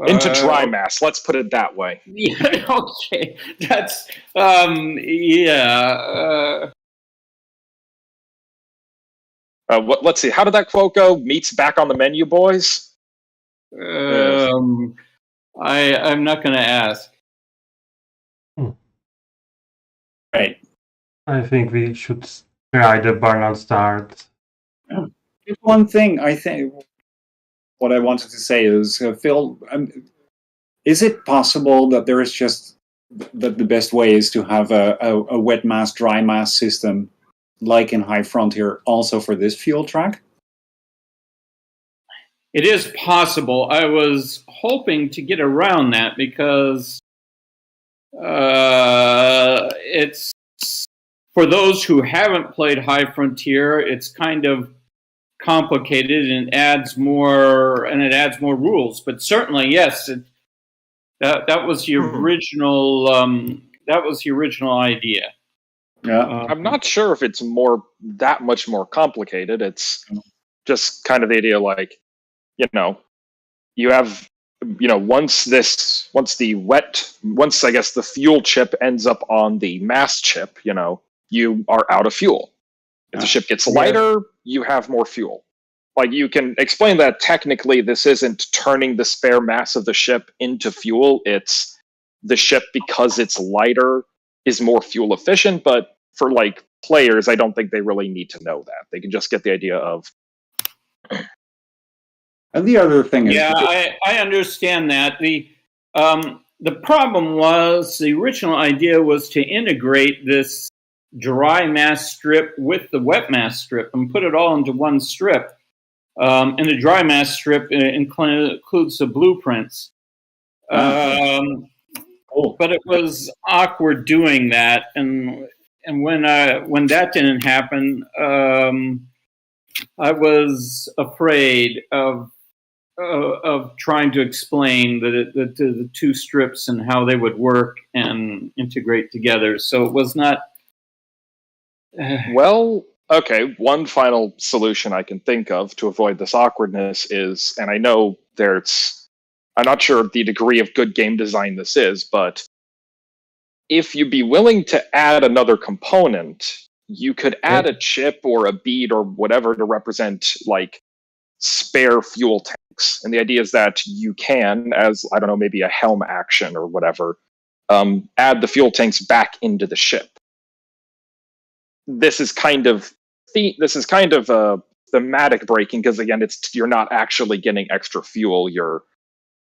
into dry mass. Let's put it that way. Yeah. Okay. That's yeah. Let's see. How did that quote go? Meat's back on the menu, boys. I'm not going to ask. Right. I think we should try the Barnard start. Just one thing, I think. What I wanted to say is, Phil, is it possible that there is just that the best way is to have a wet mass, dry mass system like in High Frontier also for this fuel track? It is possible. I was hoping to get around that because it's for those who haven't played High Frontier, it's kind of complicated and adds more rules. But certainly, yes, that was the original. That was the original idea. Yeah, I'm not sure if it's that much more complicated. It's just kind of the idea, like, you have, once I guess the fuel chip ends up on the mass chip, you are out of fuel. If the ship gets lighter, you have more fuel. Like, you can explain that technically this isn't turning the spare mass of the ship into fuel. It's the ship, because it's lighter, is more fuel efficient. But for players, I don't think they really need to know that. They can just get the idea of. And the other thing is, I understand that. The problem was the original idea was to integrate this dry mass strip with the wet mass strip and put it all into one strip. And the dry mass strip includes the blueprints. But it was awkward doing that, and when that didn't happen, was afraid of trying to explain the two strips and how they would work and integrate together. So it was not. Well, okay. One final solution I can think of to avoid this awkwardness is, and I know I'm not sure the degree of good game design this is, but if you'd be willing to add another component, you could add a chip or a bead or whatever to represent like spare fuel tanks. And the idea is that you can, as I don't know, maybe a helm action or whatever, add the fuel tanks back into the ship. This is kind of thematic breaking because again, you're not actually getting extra fuel. You're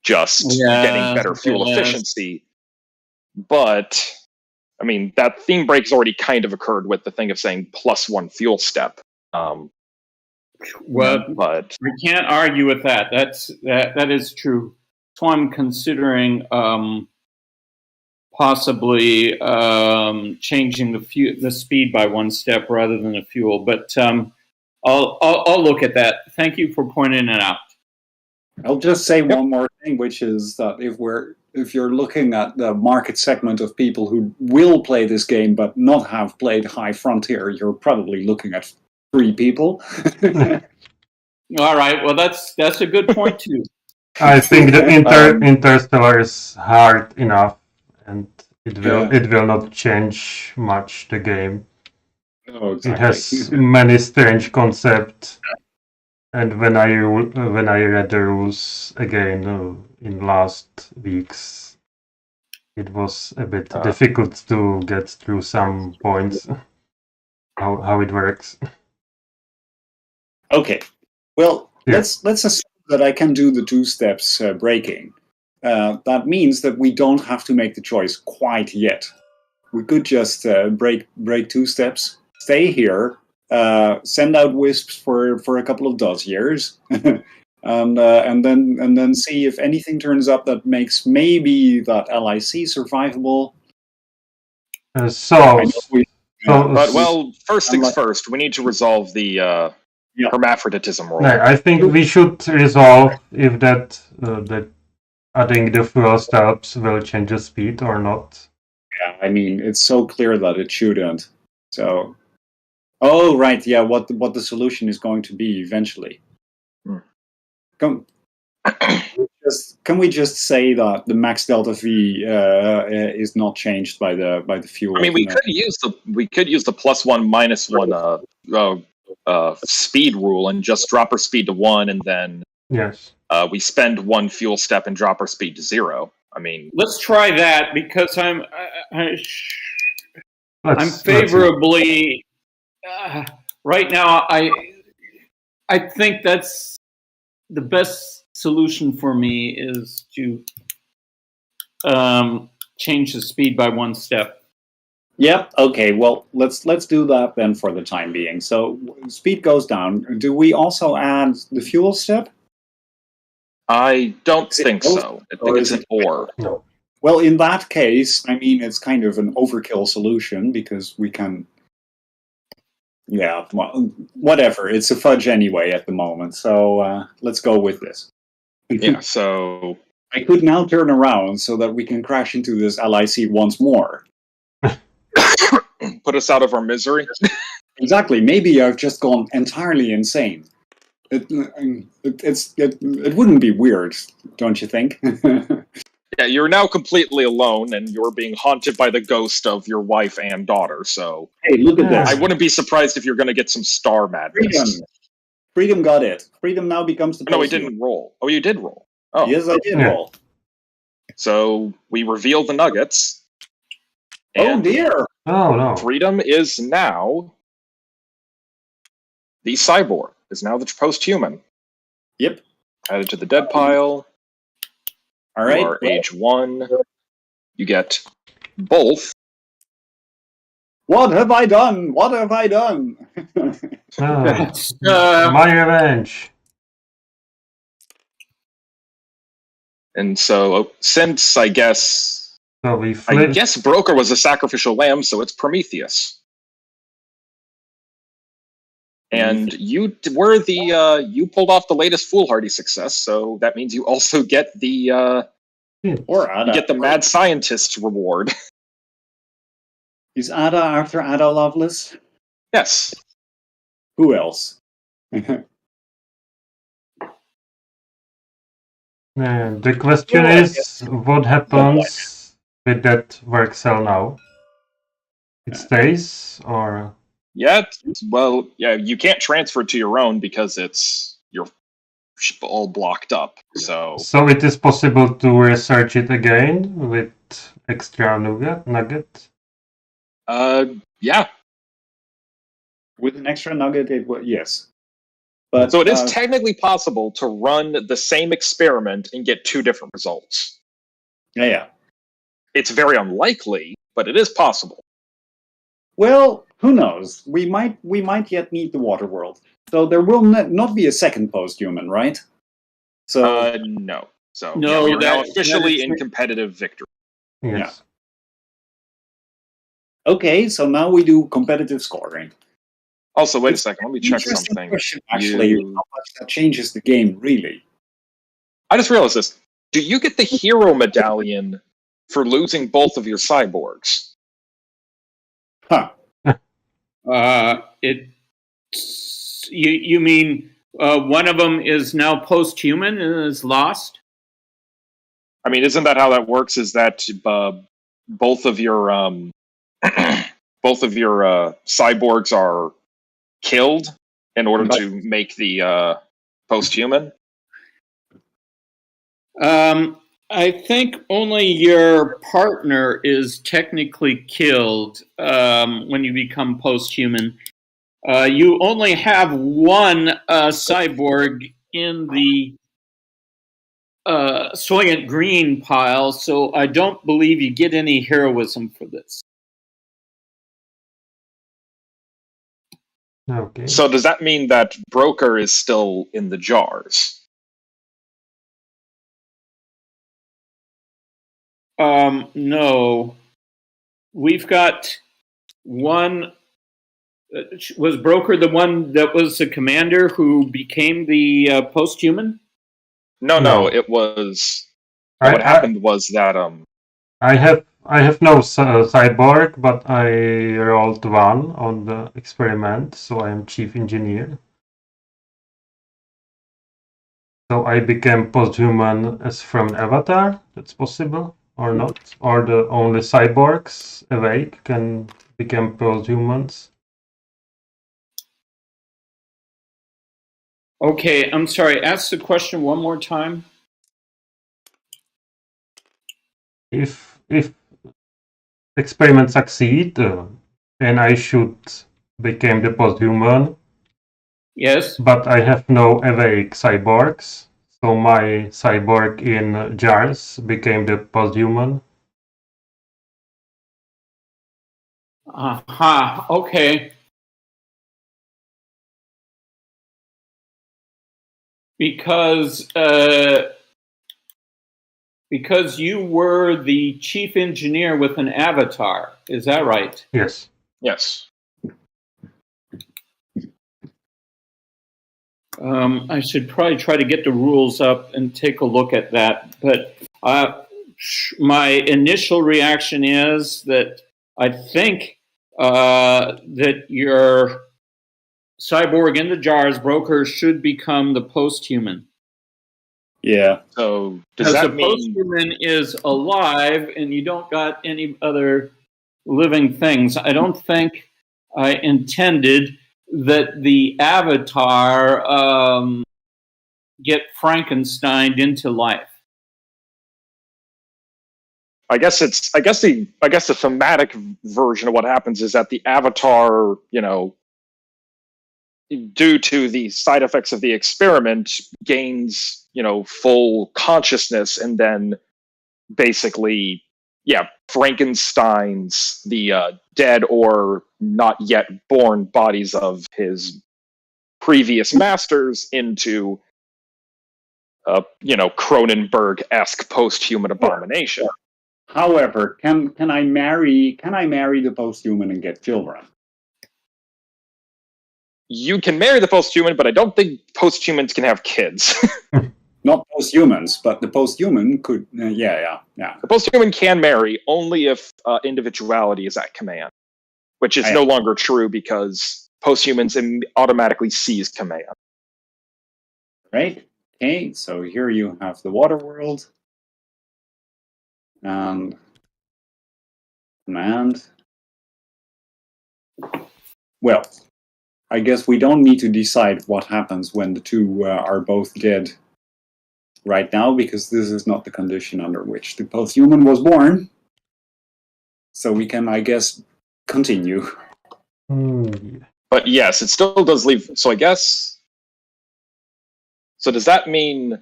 just getting better fuel efficiency. But I mean, that theme break's already kind of occurred with the thing of saying +1 fuel step. Well, but we can't argue with that. That is true. So I'm considering possibly changing the speed by 1 step rather than the fuel. But I'll look at that. Thank you for pointing it out. I'll just say one more thing, which is that if you're looking at the market segment of people who will play this game but not have played High Frontier, you're probably looking at 3 people. All right. Well, that's a good point too. I think the Interstellar is hard enough, and it will not change much the game. Oh, exactly. It has many strange concepts, and when I read the rules again in last weeks, it was a bit difficult to get through some points. How it works. Okay. Well, let's assume that I can do the 2 steps breaking. That means that we don't have to make the choice quite yet. We could just break 2 steps, stay here, send out wisps for a couple of years, and then see if anything turns up that makes maybe that LIC survivable. First things first, we need to resolve the hermaphroditism rule. I think we should resolve if that adding the fuel steps will change the speed or not. Yeah, I mean, it's so clear that it shouldn't. So, oh right, yeah, what the solution is going to be eventually. Can we just say that the max delta V is not changed by the fuel? I mean, we could use the +1 -1 speed rule and just drop our speed to 1, and then we spend 1 fuel step and drop our speed to 0. I mean, let's try that because I'm favorably right now. I think that's the best solution for me is to change the speed by 1 step. Yep. Okay. Well, let's do that then for the time being. So speed goes down. Do we also add the fuel step? I don't think so. I think it's an or. No. Well, in that case, I mean, it's kind of an overkill solution because we can. Yeah. Well, whatever. It's a fudge anyway at the moment. So let's go with this. Yeah. So I could now turn around so that we can crash into this LIC once more. Put us out of our misery. Exactly. Maybe I've just gone entirely insane. It wouldn't be weird, don't you think? Yeah, you're now completely alone, and you're being haunted by the ghost of your wife and daughter. So, hey, look at this! I wouldn't be surprised if you're going to get some star madness. Freedom got it. Freedom now becomes the. No, he didn't roll. Oh, you did roll. Oh, yes, I did roll. So we reveal the nuggets. Oh dear! Oh no! Freedom is now the cyborg. Is now the posthuman. Yep. Added to the dead pile. All right. You are age 1. You get both. What have I done? What have I done? My revenge. And so, since I guess Broker was a sacrificial lamb, so it's Prometheus. And you were the you pulled off the latest foolhardy success, so that means you also get the you get the mad scientist reward. Is Ada after Ada Lovelace? Yes. Who else? The question is, what happens with that work cell now? It stays, or? Yeah, well, yeah, you can't transfer to your own because you're all blocked up. So it is possible to research it again with extra nugget? Yeah. With an extra nugget, it would, yes. But, so it is technically possible to run the same experiment and get two different results. Yeah. It's very unlikely, but it is possible. Well, who knows? We might yet need the water world. So there will not be a second posthuman, right? So no. So no, we're now officially in competitive victory. Yes. Yeah. Okay, so now we do competitive scoring. Also, wait a second. Let me check something. Question, actually, how much that changes the game, really? I just realized this. Do you get the hero medallion for losing both of your cyborgs? Huh. You mean one of them is now posthuman and is lost? I mean, isn't that how that works? Is that both of your cyborgs are killed in order to make the posthuman? I think only your partner is technically killed when you become posthuman. You only have one cyborg in the Soylent Green pile, so I don't believe you get any heroism for this. Okay. So does that mean that Broker is still in the jars? No. We've got one. Was Broker the one that was the commander who became the posthuman? No. It was. What happened was that I have no cyborg, but I rolled one on the experiment, so I am chief engineer. So I became posthuman as from an avatar. That's possible or not? Or the only cyborgs awake can become posthumans? Okay, I'm sorry. Ask the question one more time. If experiments succeed, and I should become the posthuman. Yes. But I have no awake cyborgs, so my cyborg in jars became the posthuman. Aha. Okay. Because you were the chief engineer with an avatar. Is that right? Yes. Yes. I should probably try to get the rules up and take a look at that. But my initial reaction is that I think that your cyborg in the jars Broker should become the posthuman. Yeah. So does that mean the posthuman is alive and you don't got any other living things? I don't think I intended that the avatar get Frankensteined into life. I guess the thematic version of what happens is that the avatar, due to the side effects of the experiment, gains, full consciousness, and then basically, Frankenstein's the dead or not yet born bodies of his previous masters into Cronenberg-esque posthuman abomination. However, can I marry the posthuman and get children? you can marry the posthuman, but I don't think posthumans can have kids. Not posthumans, but the posthuman could. Yeah. The posthuman can marry only if individuality is at command, which is no longer true because posthumans automatically seize command. Right. Okay. So here you have the water world and command. Well, I guess we don't need to decide what happens when the two are both dead right now, because this is not the condition under which the posthuman was born. So we can, I guess, continue. But yes, it still does leave. So I guess. So does that mean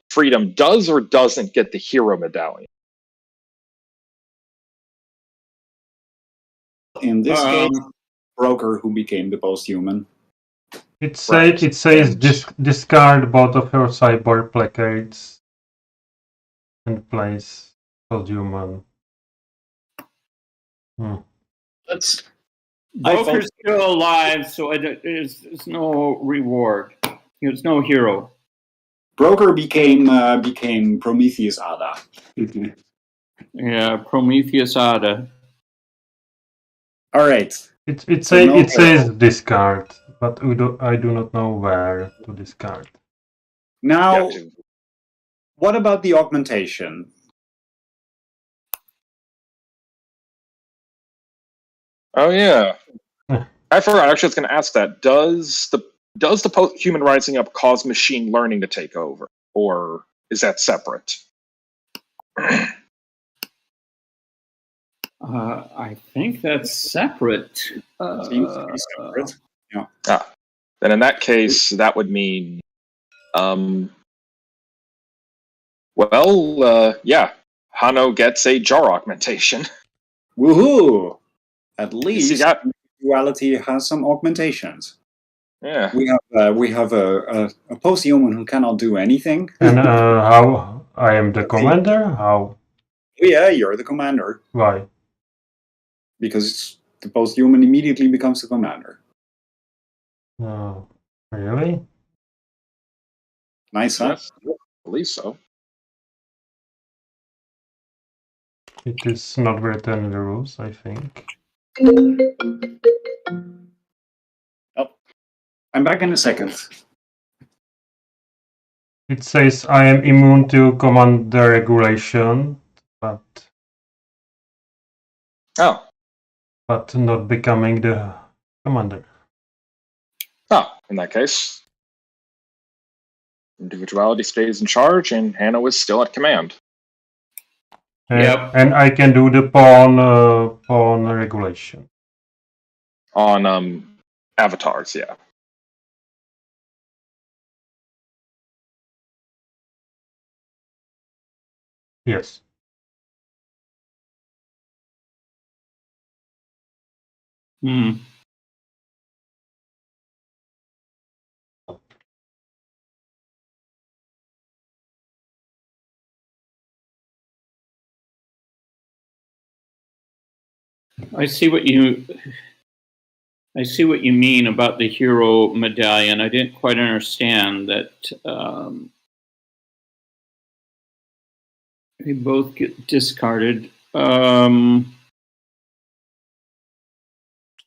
Freedom does or doesn't get the hero medallion? In this case, Broker who became the posthuman. It says discard both of your cyborg placards and place posthuman. Broker's still alive, so there's no reward. There's no hero. Broker became Prometheus Ada. Yeah, Prometheus Ada. All right. It says discard, but I do not know where to discard. Now, what about the augmentation? Oh yeah, I forgot. Actually, I was going to ask that. Does the human rising up cause machine learning to take over, or is that separate? I think that's separate. Seems to be separate. Yeah. Then in that case, that would mean, Hano gets a jar augmentation. Woohoo! At least duality has some augmentations. Yeah. We have a posthuman who cannot do anything. And how I am the commander? How? Yeah, you're the commander. Why? Because the posthuman immediately becomes the commander. Oh, really? Nice, huh? Yes, I believe so. It is not written in the rules, I think. Oh, I'm back in a second. It says I am immune to commander regulation, but not becoming the commander. In that case, individuality stays in charge, and Hano is still at command. And I can do the pawn regulation on avatars. Yeah. Yes. I see what you mean about the hero medallion. I didn't quite understand that they both get discarded.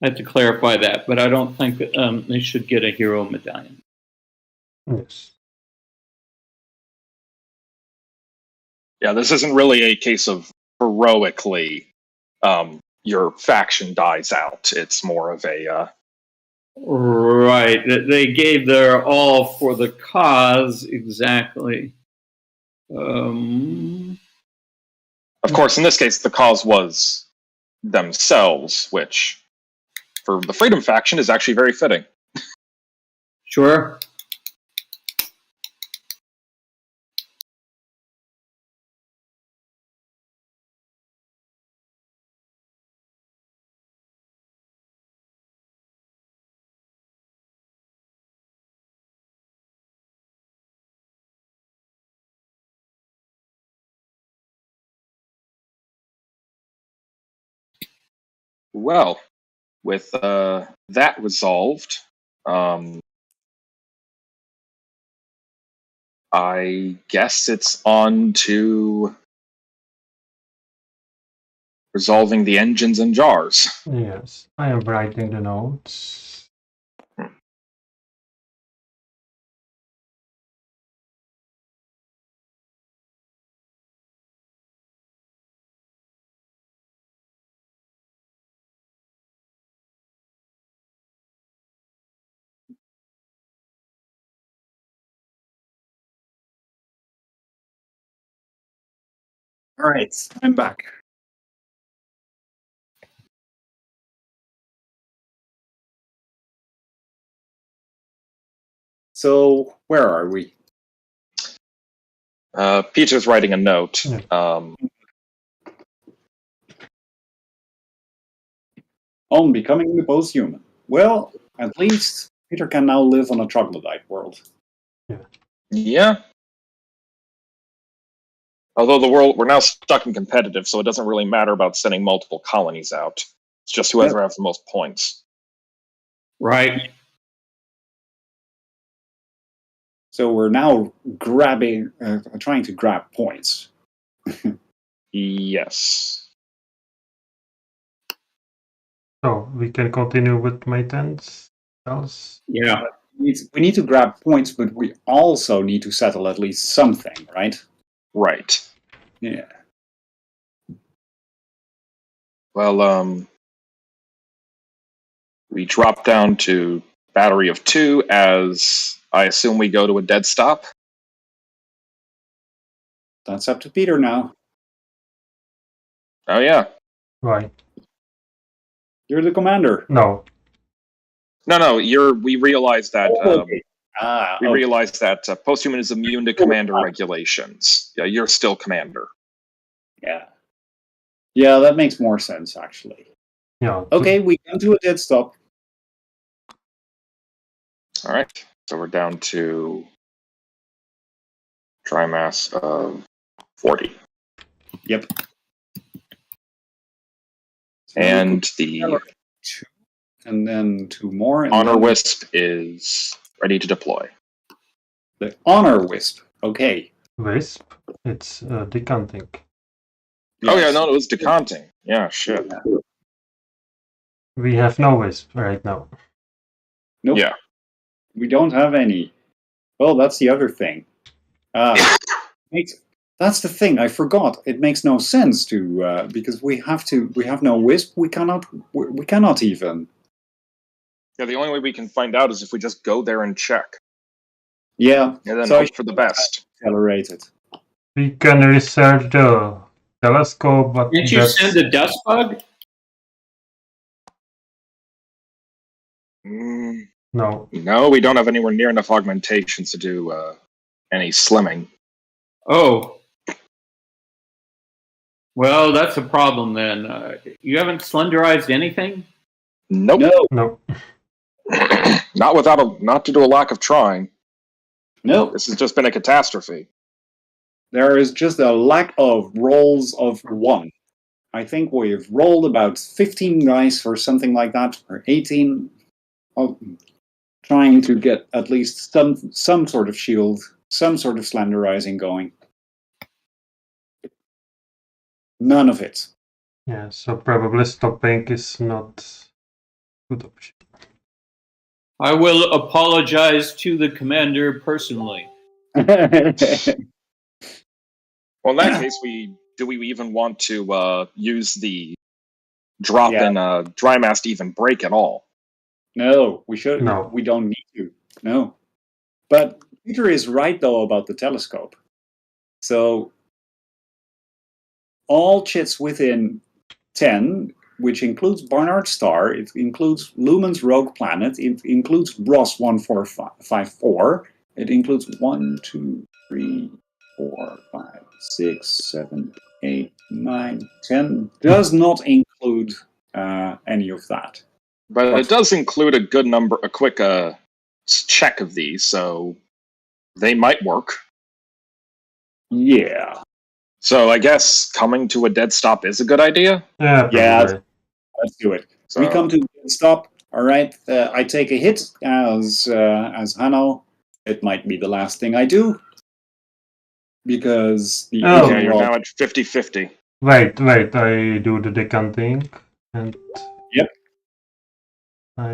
I have to clarify that, but I don't think that, they should get a hero medallion. Yes. Yeah, this isn't really a case of heroically your faction dies out. It's more of a right. They gave their all for the cause, exactly. Of course, in this case, the cause was themselves, which for the Freedom faction is actually very fitting. Sure. Well, with that resolved, I guess it's on to resolving the engines and jars. Yes, I am writing the notes. All right, I'm back. So, where are we? Peter's writing a note. Yeah. On becoming the posthuman. Well, at least Peter can now live on a troglodyte world. Yeah. Although we're now stuck in competitive, so it doesn't really matter about sending multiple colonies out. It's just whoever has the most points. Right. So we're now trying to grab points. Yes. So we can continue with maintenance. Yeah. We need to grab points, but we also need to settle at least something, right? Right. Yeah. Well, we drop down to battery of 2 as I assume we go to a dead stop. That's up to Peter now. Oh yeah. Right. You're the commander. No. No. We realize that. Okay. Realize that posthuman is immune to commander regulations. Yeah, you're still commander. Yeah. Yeah, that makes more sense, actually. Yeah. Okay, we come to a dead stop. All right. So we're down to dry mass of 40. Yep. And the and then 2 more. And honor then wisp is ready to deploy. The honor wisp. Okay. Wisp. It's decanting. Yes. Oh yeah, no, it was decanting. Yeah, shit. Yeah. We have no wisp right now. Nope. Yeah. We don't have any. Well, that's the other thing. That's the thing. I forgot. It makes no sense to because we have no wisp. We cannot even. Yeah, the only way we can find out is if we just go there and check. Yeah. And then hope for the best. Accelerate it. We can research the telescope, but didn't you send a dust bug? No. No, we don't have anywhere near enough augmentations to do any slimming. Oh. Well, that's a problem then. You haven't slenderized anything? Nope. No. Not to do a lack of trying. No. This has just been a catastrophe. There is just a lack of rolls of 1. I think we've rolled about 15 dice or something like that, or 18. Trying to get at least some sort of shield, some sort of slenderizing going. None of it. Yeah, so probably stopping is not a good option. I will apologize to the commander personally. Well, in that case, do we even want to use the drop in dry mass to even break at all? No, we should. No. We don't need to. No. But Peter is right, though, about the telescope. So all chits within 10, which includes Barnard Star, it includes Lumen's Rogue Planet, it includes Ross 1454, it includes 1, 2, 3, 4, 5, 6, 7, 8, 9, 10. Does not include any of that. But it does include a quick check of these, so they might work. Yeah. So I guess coming to a dead stop is a good idea? Yeah, Yeah, let's do it. So, we come to a stop. All right, I take a hit as Hanno. It might be the last thing I do because the yeah, you're now at 50-50. Wait, I do the decanting and Yep.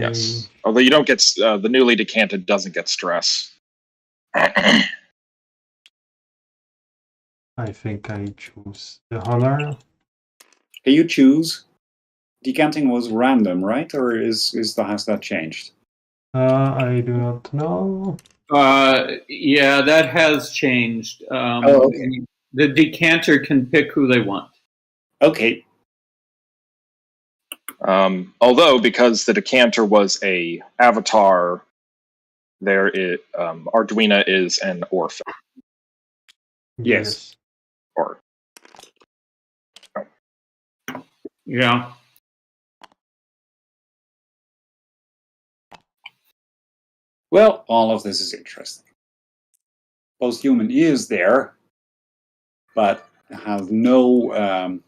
Yes. Although you don't get the newly decanted doesn't get stress. I think I choose the honor. Can you choose? Decanting was random, right? Or has that changed? I do not know. Yeah, that has changed. Okay. The decanter can pick who they want. Okay. Although, because the decanter was a avatar, Arduina is an orphan. Yes. Or Yeah. Well, all of this is interesting. Posthuman is there, but has no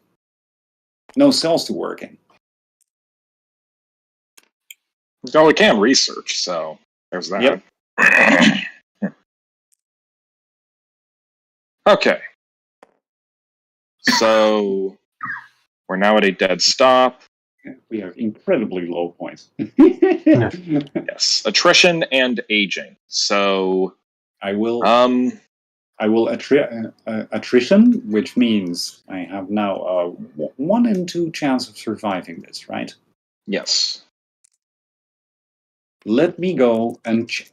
cells to work in. we can research, so there's that. Yep. Okay. So we're now at a dead stop. We have incredibly low points. Yes, attrition and aging. So I will attrition, which means I have now a 1 in 2 chance of surviving this, right? Yes. Let me go and check.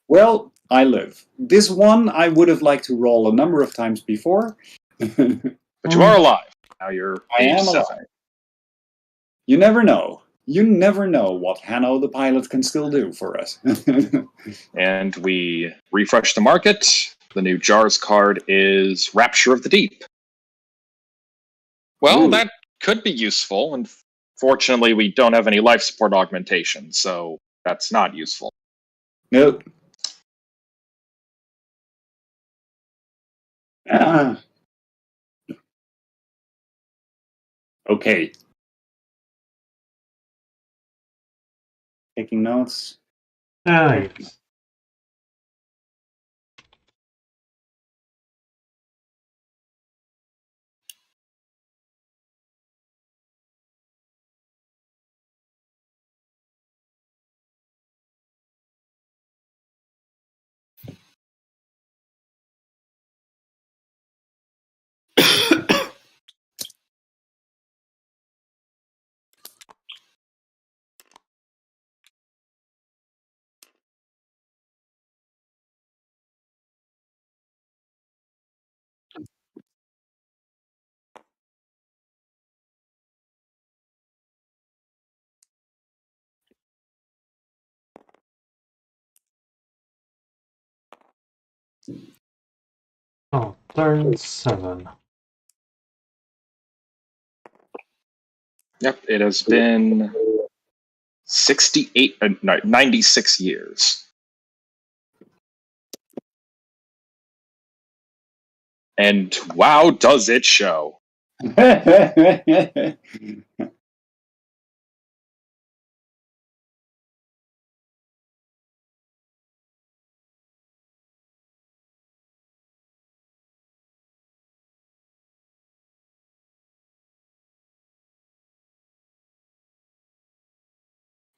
Well, I live. This one I would have liked to roll a number of times before. But you are alive. Now you're I age am 7. alive. You never know. You never know what Hanno the pilot can still do for us. And we refresh the market. The new Jars card is Rapture of the Deep. Well, that could be useful. And fortunately, we don't have any life support augmentation, so that's not useful. Nope. Okay. Taking notes. Nice. Oh, turn 7. Yep, it has been 96 years. And wow, does it show.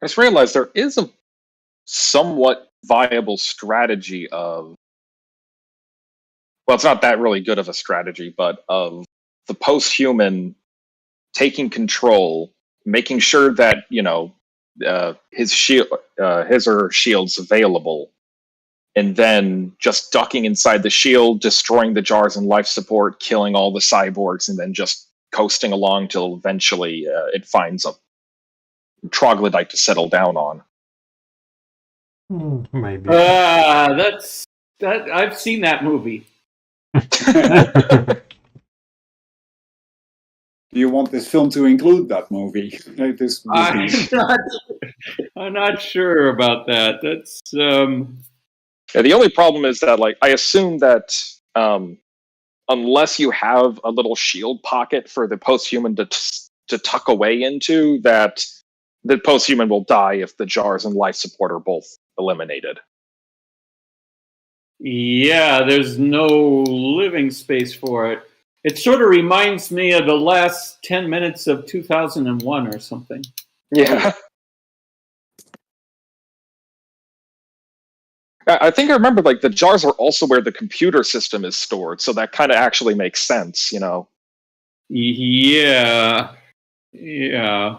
I just realized there is a somewhat viable strategy of, well, it's not that really good of a strategy, but of the posthuman taking control, making sure that, his or her shield's available, and then just ducking inside the shield, destroying the jars and life support, killing all the cyborgs, and then just coasting along till eventually it finds a troglodyte to settle down on. Maybe. I've seen that movie. Do you want this film to include that movie? I'm not sure about that. That's Yeah, the only problem is that, I assume that unless you have a little shield pocket for the posthuman to to tuck away into that the posthuman will die if the jars and life support are both eliminated. Yeah, there's no living space for it. It sort of reminds me of the last 10 minutes of 2001 or something. Yeah. I think I remember, like, the jars are also where the computer system is stored, so that kind of actually makes sense, you know? Yeah. Yeah.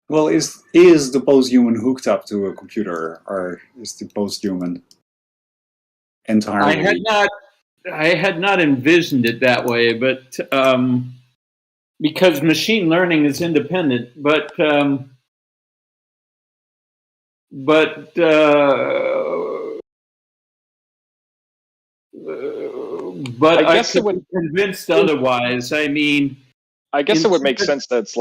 Well, is the posthuman hooked up to a computer, or is the posthuman entirely? I had not envisioned it that way, but because machine learning is independent, but I guess I could be convinced otherwise. I mean, I guess it would make sense that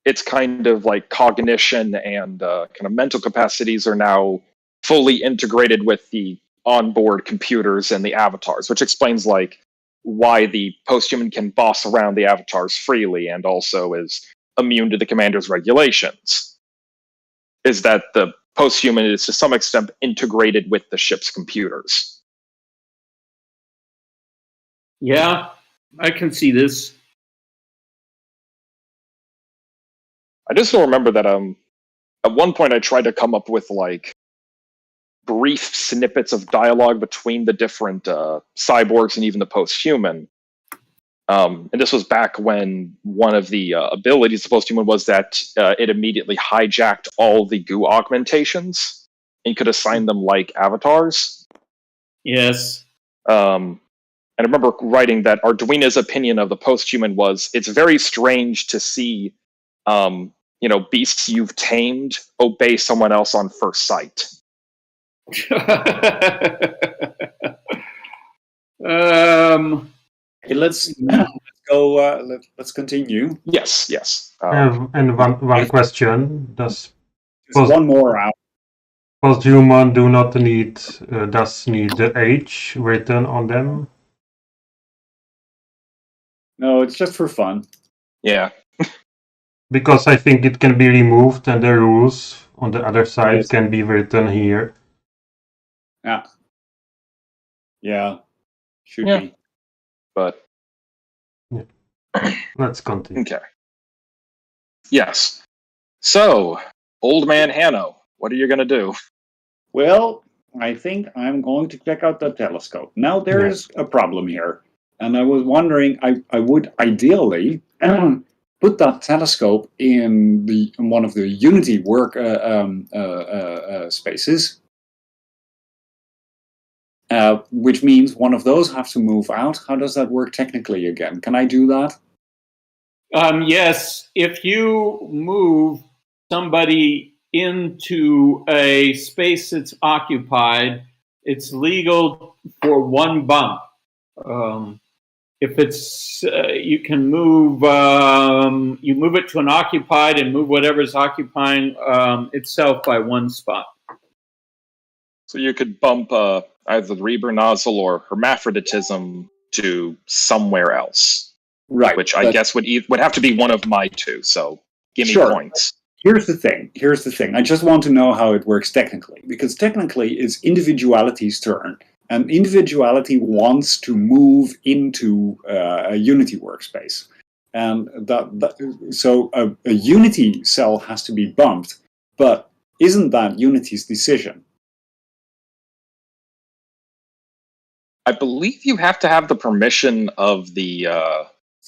it's kind of like cognition and kind of mental capacities are now fully integrated with the onboard computers and the avatars, which explains like why the posthuman can boss around the avatars freely and also is immune to the commander's regulations. Is that the posthuman is to some extent integrated with the ship's computers. Yeah, I can see this. I just don't remember that at one point I tried to come up with like brief snippets of dialogue between the different cyborgs and even the posthuman. And this was back when one of the abilities of the posthuman was that it immediately hijacked all the goo augmentations and could assign them like avatars. Yes. And I remember writing that Arduino's opinion of the posthuman was, it's very strange to see beasts you've tamed obey someone else on first sight. Hey, let's go. Let's continue. Yes. And one question: Does one more out? Posthuman do not need does need the age written on them? No, it's just for fun. Yeah. Because I think it can be removed and the rules on the other side can be written here. Yeah. Should be. But let's continue. Okay. Yes. So, old man Hanno, what are you going to do? Well, I think I'm going to check out the telescope. Now, there is a problem here. And I was wondering, I would ideally put that telescope in one of the Unity work spaces. Which means one of those have to move out. How does that work technically again? Can I do that? Yes, if you move somebody into a space that's occupied, it's legal for one bump. If it's you can move, you move it to an occupied and move whatever's occupying itself by one spot. So you could bump either the Reber nozzle or hermaphroditism to somewhere else. Right. Which I guess would have to be one of my two, so give me points. Here's the thing. I just want to know how it works technically. Because technically it's individuality's turn. And individuality wants to move into a Unity workspace. And so a Unity cell has to be bumped. But isn't that Unity's decision? I believe you have to have the permission of the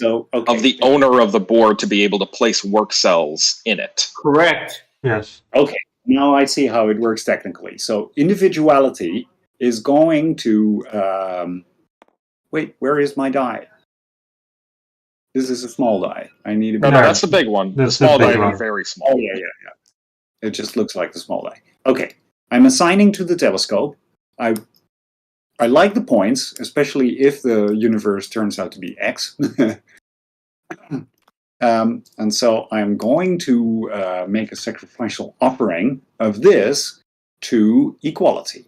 of the owner of the board to be able to place work cells in it. Correct. Yes. Okay. Now I see how it works technically. So individuality is going to wait. Where is my die? This is a small die. I need a. No, that's the big one. The small die would be very small. Oh yeah. It just looks like the small die. Okay. I'm assigning to the telescope. I like the points, especially if the universe turns out to be X. And so I'm going to make a sacrificial offering of this to equality.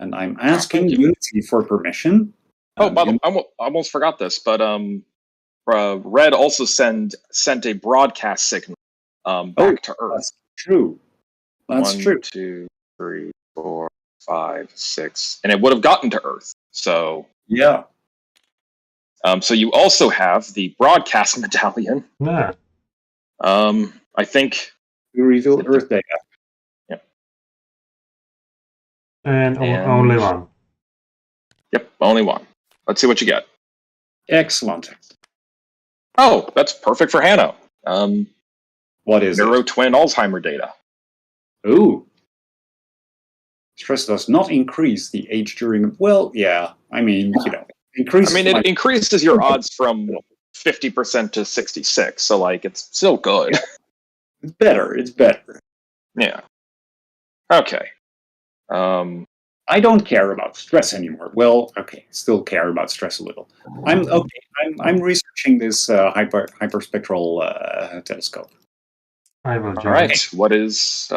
And I'm asking Unity for permission. Oh, by the way, I almost forgot this, but Red also sent a broadcast signal back to Earth. That's true. That's true. 1, 2, 3, 4, 5, 6, and it would have gotten to Earth. So yeah. So you also have the broadcast medallion. Yeah. I think We reveal Earth data. Yeah. And only one. Yep, only one. Let's see what you get. Excellent. Oh, that's perfect for Hanno. What is Neuro it? twin Alzheimer data. Ooh. Stress does not increase the age during. Well, yeah. I mean, increase. I mean, it increases your odds from 50% to 66. So, like, it's still good. Yeah. It's better. It's better. Yeah. Okay. I don't care about stress anymore. Well, okay, still care about stress a little. I'm researching this hyperspectral telescope. I will join. All right. What is?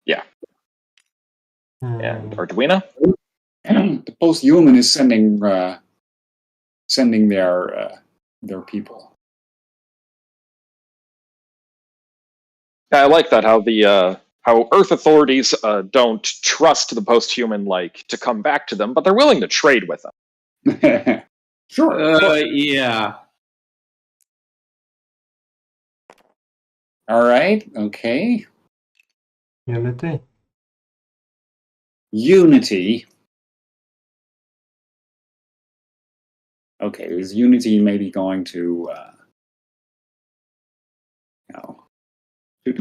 Yeah. And Arduino. The posthuman is sending their people. I like that how Earth authorities don't trust the posthuman to come back to them, but they're willing to trade with them. Sure. Yeah. All right. Okay. Unity. Okay, is Unity maybe going to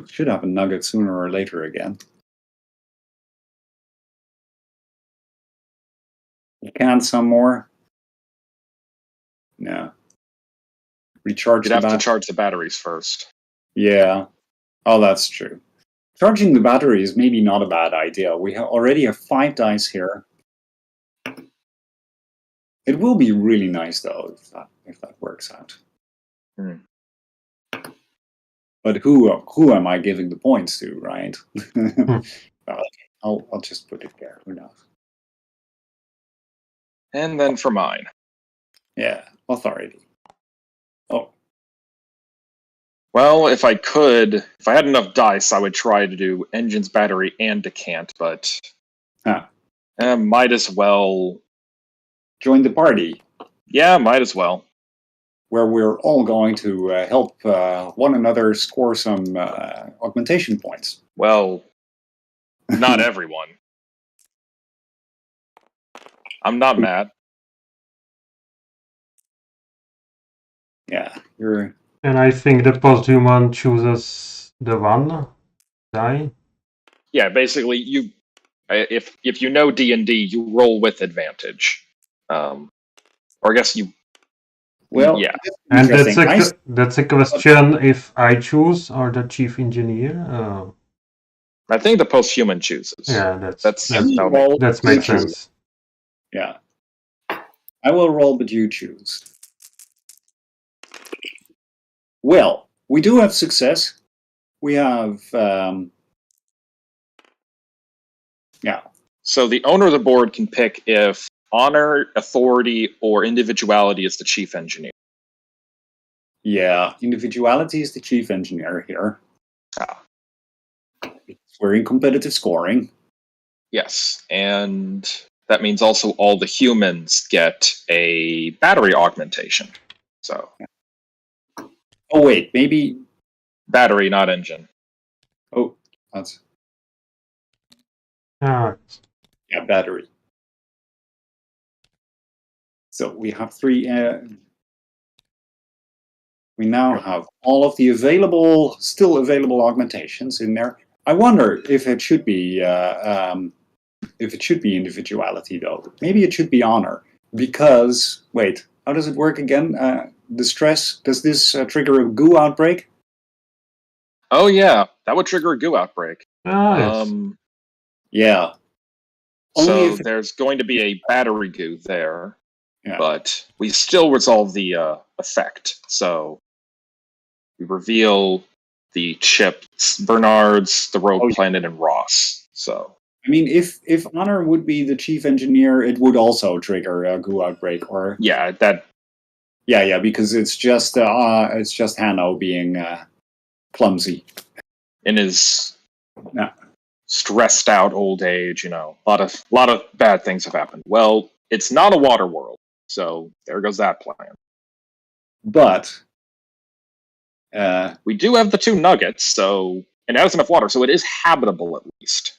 should have a nugget sooner or later again. You can some more? No. Recharge You'd have to charge the batteries first. Yeah. Oh, that's true. Charging the battery is maybe not a bad idea. We already have 5 dice here. It will be really nice, though, if that works out. Hmm. But who am I giving the points to, right? Well, okay. I'll just put it there. Who knows? And then for mine. Yeah, authority. Oh. Well, if I had enough dice, I would try to do engines, battery, and decant, but might as well join the party. Yeah, might as well. Where we're all going to help one another score some augmentation points. Well, not everyone. I'm not mad. Yeah, you're. And I think the posthuman chooses the one die. Yeah, basically, if you know D&D, you roll with advantage. Or I guess you. Well, yeah. And that's a question if I choose or the chief engineer. I think the posthuman chooses. Yeah, that makes sense. Yeah. I will roll, but you choose. Well, we do have success. We have, yeah. So the owner of the board can pick if honor, authority, or individuality is the chief engineer. Yeah, individuality is the chief engineer here. We're in competitive scoring. Yes, and that means also all the humans get a battery augmentation. So. Oh wait, maybe battery, not engine. Oh, that's. Yeah, battery. So we have 3. We now have all of the still available augmentations in there. I wonder if it should be individuality though. Maybe it should be honor because wait, how does it work again? The stress, does this trigger a goo outbreak? Oh yeah, that would trigger a goo outbreak. Yes. Yeah. So there's going to be a battery goo there, but we still resolve the effect. So we reveal the chips, Barnard's, the Rogue Planet, and Ross. So I mean, if Honor would be the chief engineer, it would also trigger a goo outbreak, or Yeah, because it's just Hanno being clumsy in his Yeah. stressed out old age. A lot of bad things have happened. Well, it's not a water world, so there goes that plan. But we do have the 2 nuggets, and it has enough water, so it is habitable at least.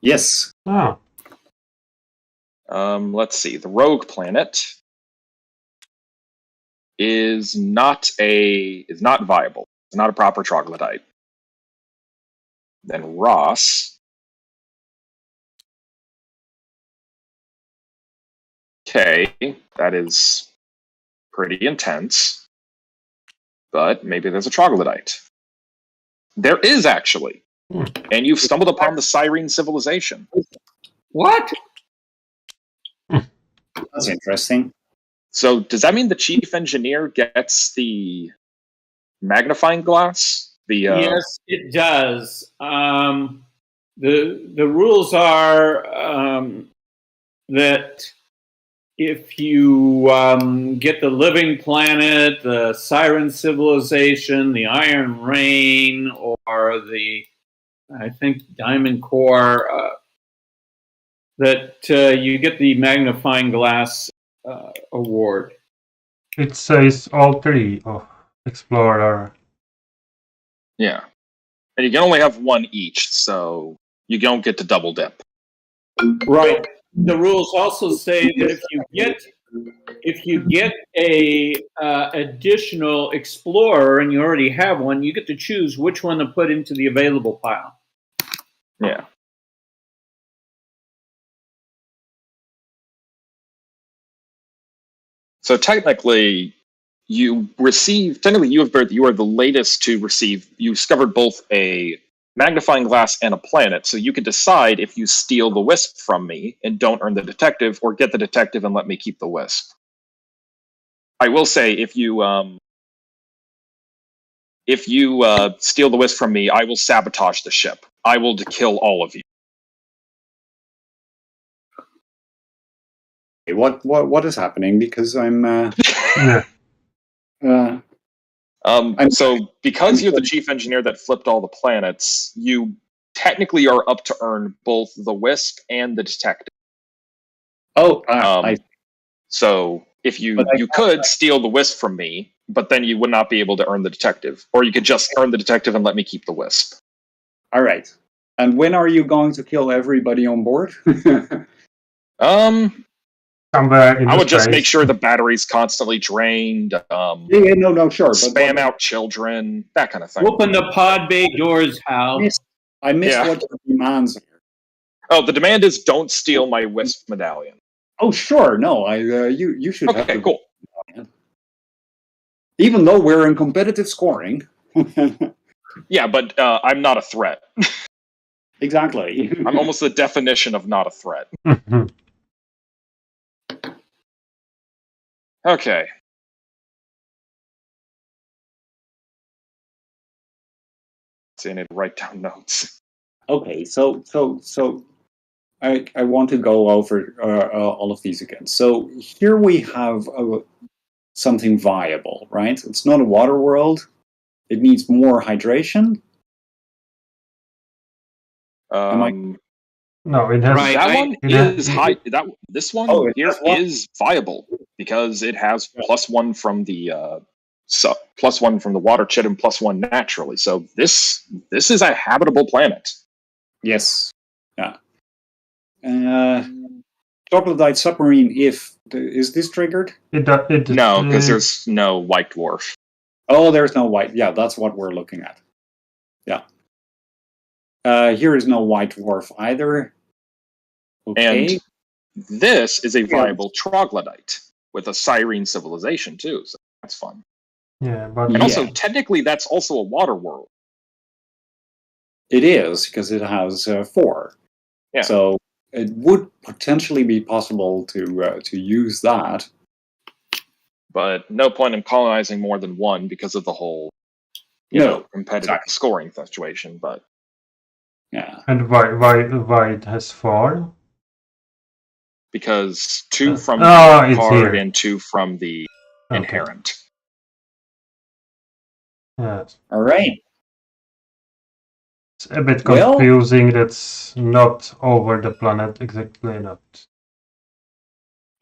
yes. Oh. Let's see. The rogue planet is not viable. It's not a proper troglodyte. Then Ross. Okay, that is pretty intense. But maybe there's a troglodyte. There is, actually. And you've stumbled upon the Cyrene civilization. What? That's interesting. So does that mean the chief engineer gets the magnifying glass? Yes, it does. The rules are that if you get the living planet, the Siren civilization, the Iron Rain, or the, I think, Diamond Core, that you get the magnifying glass award. It says all 3 of Explorer. Yeah. And you can only have 1 each, so you don't get to double dip. Right. The rules also say that if you get a additional Explorer and you already have one, you get to choose which one to put into the available pile. Yeah. So technically, you are the latest to receive. You discovered both a magnifying glass and a planet, so you could decide if you steal the wisp from me and don't earn the detective, or get the detective and let me keep the wisp. I will say, if you steal the wisp from me, I will sabotage the ship. I will kill all of you. What is happening? Because I'm. So because you're the chief engineer that flipped all the planets, you technically are up to earn both the wisp and the detective. So if you could steal the wisp from me, but then you would not be able to earn the detective, or you could just earn the detective and let me keep the wisp. All right. And when are you going to kill everybody on board? I would just make sure the battery's constantly drained. No, sure. Spam out children, that kind of thing. Open the pod bay doors, Hal. I missed what the demands are. Oh, the demand is don't steal my wisp medallion. Oh, sure. No, you should have. Okay, cool. Even though we're in competitive scoring. Yeah, but I'm not a threat. Exactly. I'm almost the definition of not a threat. Okay. See, I need to write down notes. Okay, so I want to go over all of these again. So here we have something viable, right? It's not a water world. It needs more hydration. No, it has. Right. That one is high. This one here is viable because it has +1 from the +1 from the water chit and +1 naturally. So this is a habitable planet. Yes. Yeah. Troglodyte submarine. Is this triggered? No, because there's no white dwarf. Oh, there's no white. Yeah, that's what we're looking at. Yeah. Here is no white dwarf either. Okay. And this is a viable troglodyte with a Cyrene civilization too, so that's fun. Yeah, but and also technically that's also a water world. It is because it has 4. Yeah. So it would potentially be possible to use that. But no point in colonizing more than 1 because of the whole, competitive scoring situation. But Yeah. And why it has 4? Because 2 from it's the card here. and 2 from the Okay. inherent. Yes. All right. It's a bit Well- confusing. That's not over the planet exactly. Not.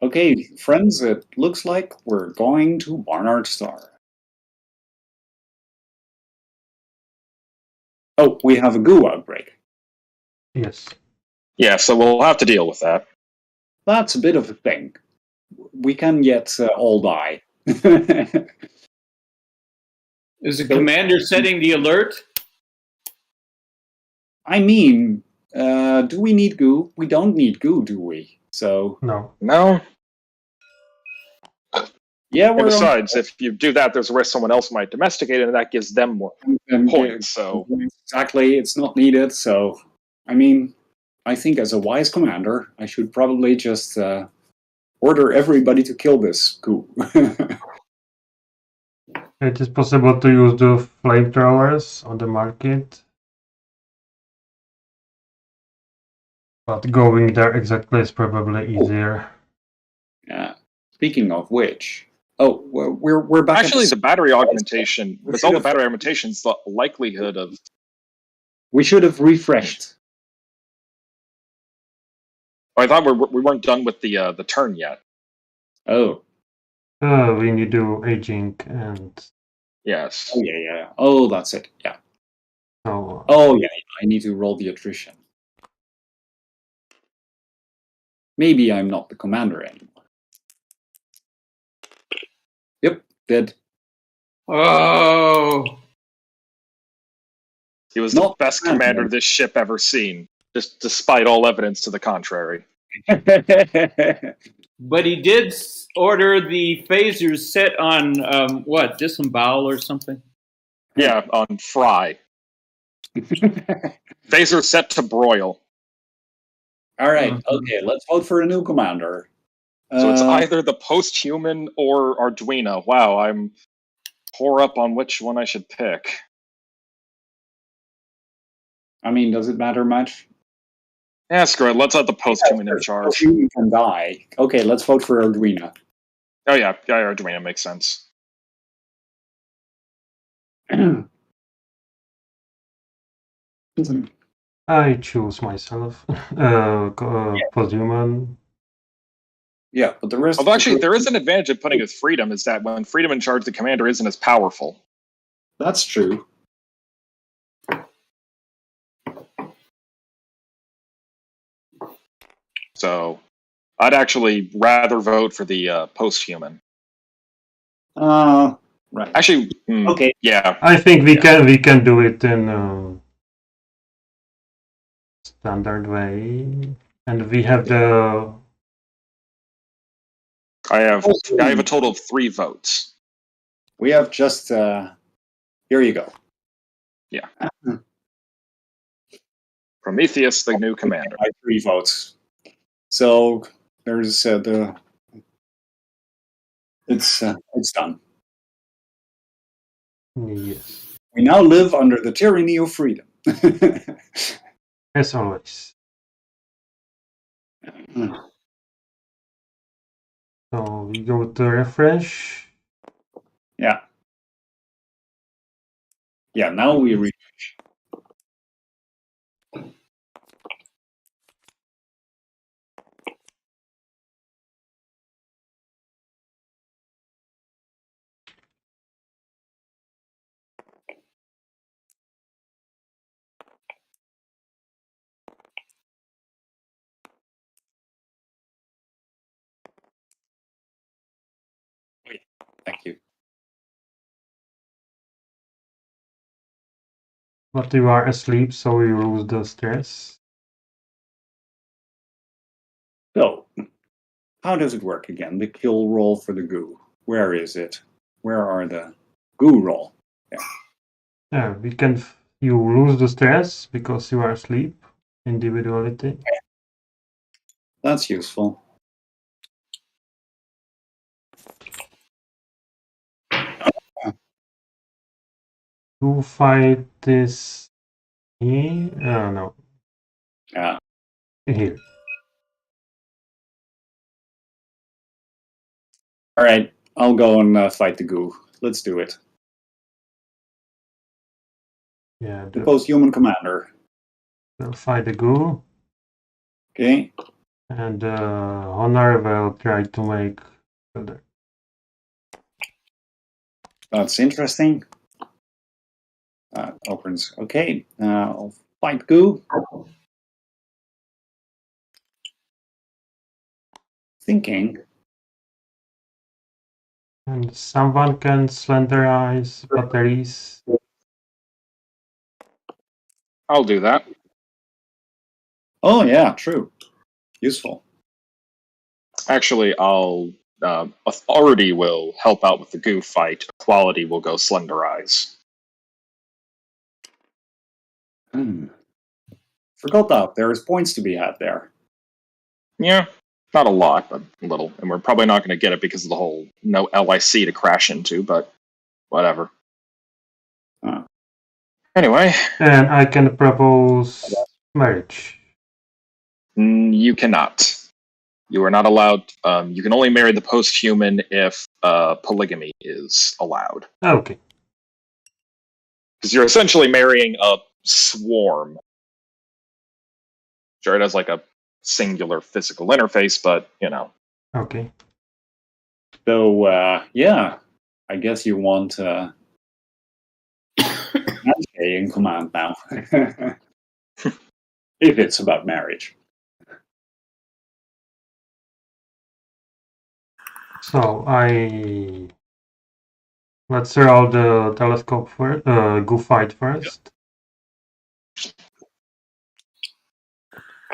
Okay, friends, it looks like we're going to Barnard Star. Oh, we have a goo outbreak. Yes. Yeah, so we'll have to deal with that. That's a bit of a thing. We can yet all die. Is the commander setting the alert? I mean, do we need goo? We don't need goo, do we? So, No. No. yeah, And we're besides, if you do that, there's a risk someone else might domesticate it, and that gives them more points. So exactly, it's not needed. So, I mean, I think as a wise commander, I should probably just order everybody to kill this goo. It is possible to use the flamethrowers on the market. But going there exactly is probably easier. Yeah. Speaking of which, we're back. actually, the battery augmentation, with all the battery augmentations, the likelihood of we should have refreshed. Oh, I thought we weren't done with the turn yet. Oh. We need to do aging and. Yes. Oh yeah. Oh, that's it. Yeah. Oh yeah. I need to roll the attrition. Maybe I'm not the commander anymore. Yep, dead. Oh. He was the best commander this ship ever seen, just despite all evidence to the contrary. But he did order the phasers set on what, disembowel or something? Yeah, on fry. Phaser set to broil. All right. Okay, let's vote for a new commander. So it's either the posthuman or Arduino. Wow, I'm poor up on which one I should pick. I mean, does it matter much? Yeah, screw it. Let's let the posthuman in charge. Posthuman can die. Okay, let's vote for Arduino. Oh yeah, Arduino makes sense. I choose myself. Posthuman. Yeah, but the rest. Although actually, there is an advantage of putting with Freedom, is that when Freedom in charge, the commander isn't as powerful. That's true. So, I'd actually rather vote for the posthuman. Right. Actually, okay. Yeah. I think we can do it in standard way, and we have the. I have a total of 3 votes. We have just. Here you go. Yeah. Prometheus, the new commander. 3 votes. So there's the. It's done. Yes. We now live under the tyranny of freedom. As always. So we go to refresh. Yeah. Yeah, now we refresh. Thank you. But you are asleep, so you lose the stress. So, how does it work again? The kill roll for the goo. Where is it? Where are the goo roll? Yeah, we can. You lose the stress because you are asleep. Individuality. That's useful. To fight this Here? No. Yeah. Here. All right, I'll go and fight the goo. Let's do it. Yeah. The posthuman commander. We'll fight the goo. Okay. And Honor will try to make builder. That's interesting. Opens. Okay. I'll fight goo. Thinking. And someone can slenderize batteries. I'll do that. Oh yeah, true. Useful. Actually, I'll authority will help out with the goo fight. Quality will go slenderize. Forgot that. There's points to be had there. Yeah, not a lot, but a little. And we're probably not going to get it because of the whole no LIC to crash into, but whatever. Anyway. And I can propose marriage. You cannot. You are not allowed. You can only marry the posthuman if polygamy is allowed. Okay. Because you're essentially marrying a swarm. Sure, it has like a singular physical interface, but you know. Okay. So yeah, I guess you want in command now. If it's about marriage. So let's roll the telescope first. Goo fight first.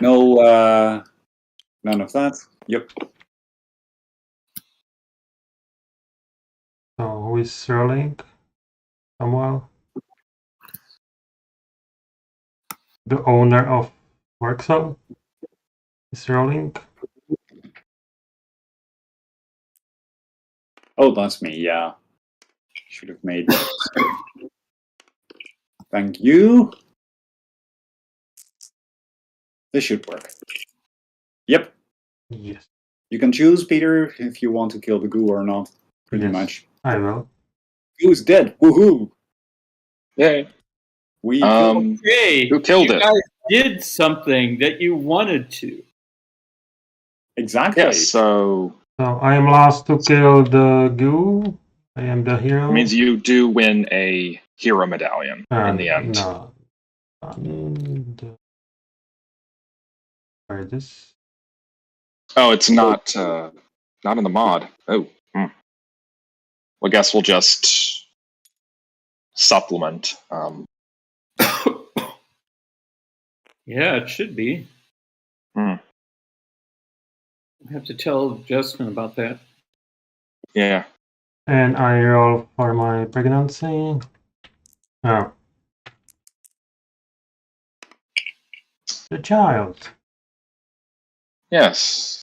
No, none of that. Yep. So who is rolling? Samuel, the owner of Workcell, is rolling. Oh, that's me. Yeah, should have made that. Thank you. This should work. Yep. Yes. You can choose, Peter, if you want to kill the goo or not. Pretty Yes, much. I will. Goo's dead. Woohoo! Yay. We killed. Okay. Who killed you it? guys did something that you wanted to. Exactly. Yes, so I am last to kill the goo. I am the hero. it means you do win a hero medallion in the end. No. Where is this? Oh, it's not in the mod. Oh. Well, I guess we'll just supplement. Yeah, it should be. I have to tell Justin about that. Yeah. And I roll for my pregnancy. Oh. The child. Yes.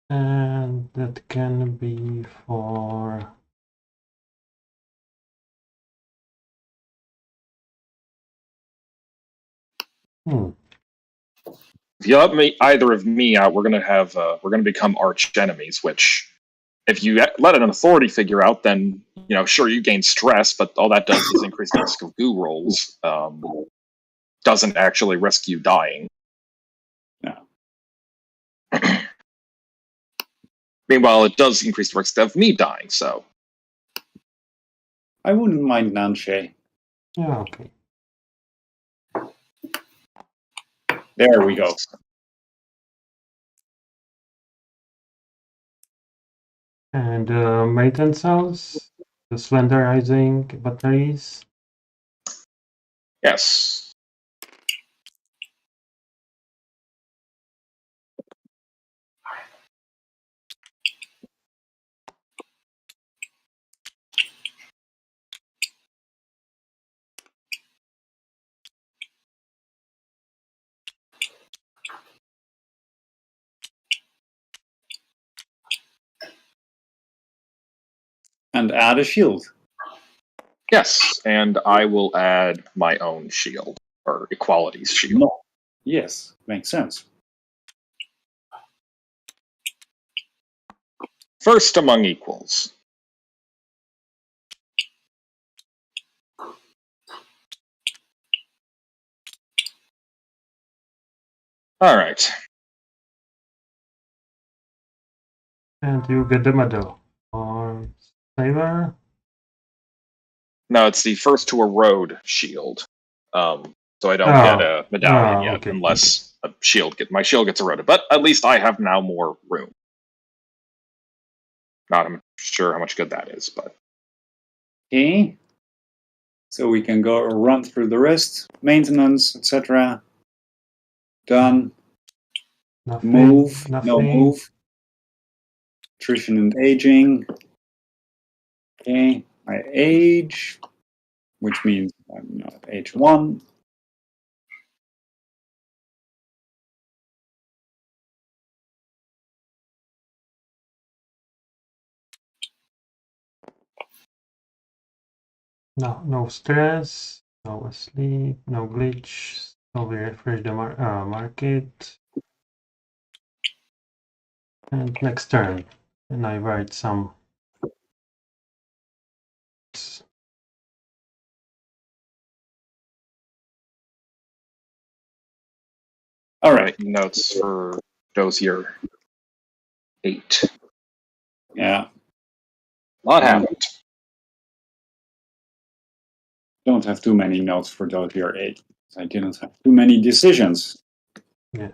And that can be for... If you let either of me out, we're gonna become arch enemies. Which, if you let an authority figure out, then sure you gain stress, but all that does is increase the risk of goo rolls. Doesn't actually risk you dying. No. Meanwhile, it does increase the risk of me dying. So I wouldn't mind Nanche. Yeah, okay. There we go. And maintenance cells, the slenderizing batteries. yes. And add a shield. Yes, and I will add my own shield, or equalities shield. No. Yes, makes sense. First among equals. All right. And you get the medal. Or saver? No, it's the first to erode shield. So I don't get a medallion yet, okay. unless my shield gets eroded. But at least I have now more room. Not sure how much good that is, but Okay. So we can go run through the rest. Maintenance, etc. Done. Nothing, Move. nothing. No move. Attrition and aging. Okay. My age, which means I'm not age 1. No stress, no sleep, no glitch. So we refresh the market. And next turn. And I write some. All right. Notes for Dozier 8. Yeah. What happened? Don't have too many notes for Dozier 8. I didn't have too many decisions. Yeah.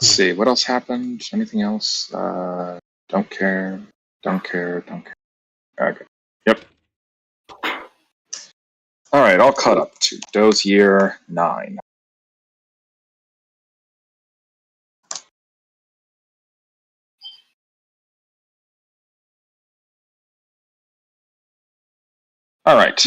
Let's see, what else happened? Anything else? Don't care. Don't care. Don't care. Okay. Yep. All right, all caught up to Dozier 9. All right.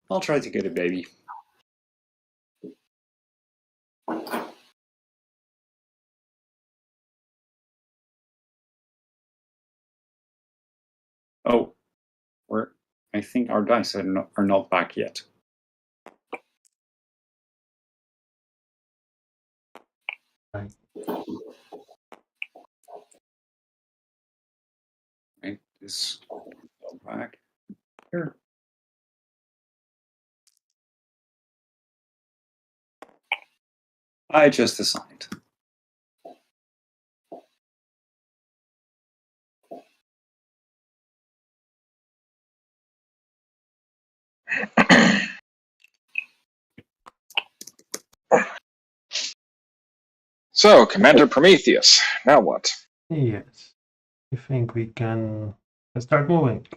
I'll try to get a baby. Oh, I think our dice are not back yet. Right. Right, this go back here. I just assigned. So, Commander Prometheus, now what? Yes. I think we can start moving.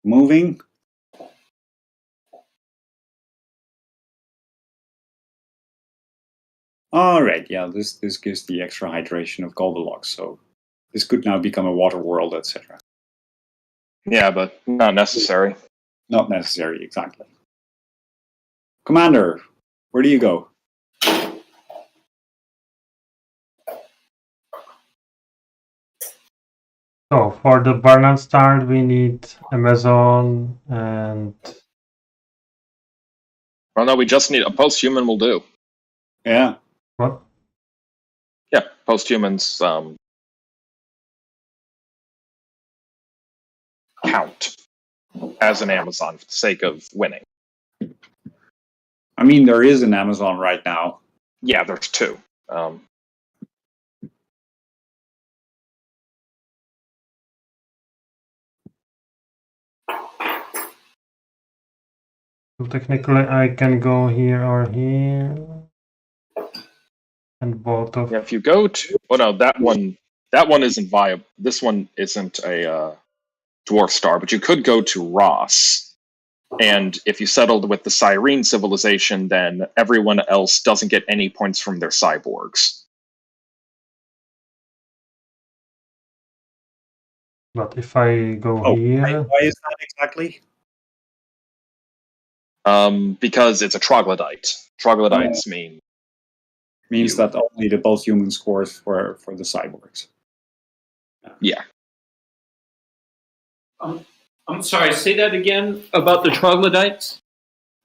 Moving. All right, yeah, this gives the extra hydration of Goldilocks, so this could now become a water world, etc. Yeah, but not necessary. Not necessary, exactly. Commander, where do you go? So for the Barnard start, we need Amazon and. Well, no, we just need a posthuman will do. Yeah. What? Yeah, posthumans count as an Amazon for the sake of winning. I mean, there is an Amazon right now. Yeah, there's 2. So technically, I can go here or here, and both of. Yeah, if you go to, no, that one isn't viable. This one isn't a dwarf star, but you could go to Ross, and if you settled with the Cyrene civilization, then everyone else doesn't get any points from their cyborgs. But if I go here, why is that exactly? Because it's a troglodyte. Troglodytes means that only the posthuman scores for the cyborgs. Yeah. I'm sorry, say that again about the troglodytes?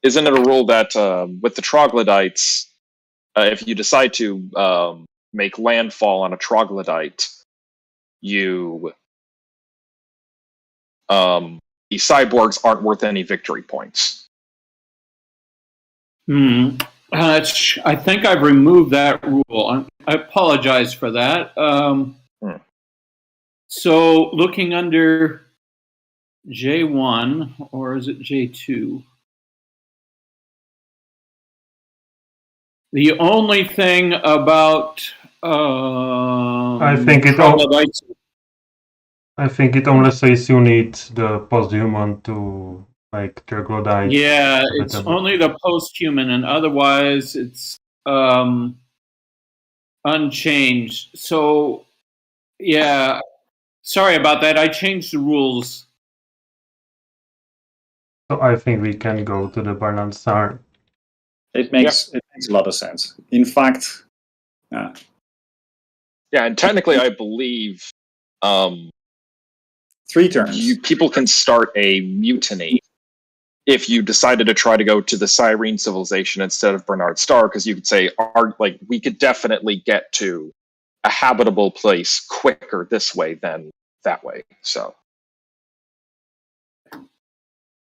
Isn't it a rule that with the troglodytes, if you decide to make landfall on a troglodyte, the cyborgs aren't worth any victory points? I think I've removed that rule. I apologize for that. So looking under J1, or is it J2? The only thing about I think it only says you need the posthuman to make troglodyte. Yeah, it's only the posthuman, and otherwise it's unchanged. So, yeah, sorry about that. I changed the rules. So I think we can go to the Barnard star. It makes a lot of sense. In fact, yeah, and technically, I believe 3 turns. People can start a mutiny if you decided to try to go to the Cyrene civilization instead of Barnard Star, because you could say, we could definitely get to a habitable place quicker this way than that way. So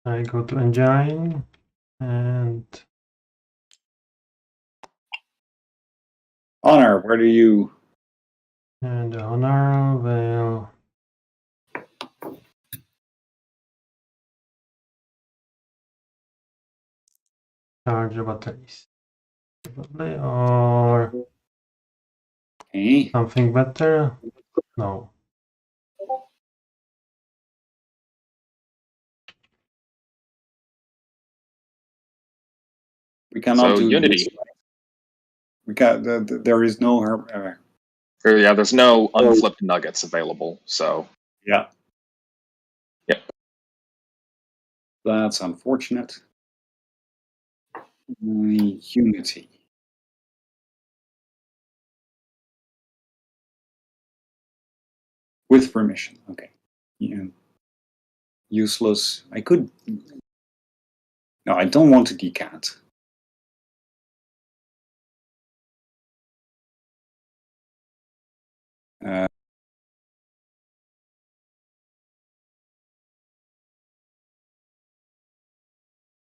I go to engine and honor. Where do you? And honor will. Charge the batteries. Or something better? No. We cannot do Unity. We got there is no. There's no unflipped nuggets available. So yeah. That's unfortunate. Unity. With permission. Okay. Yeah. Useless. I could. No, I don't want to decant.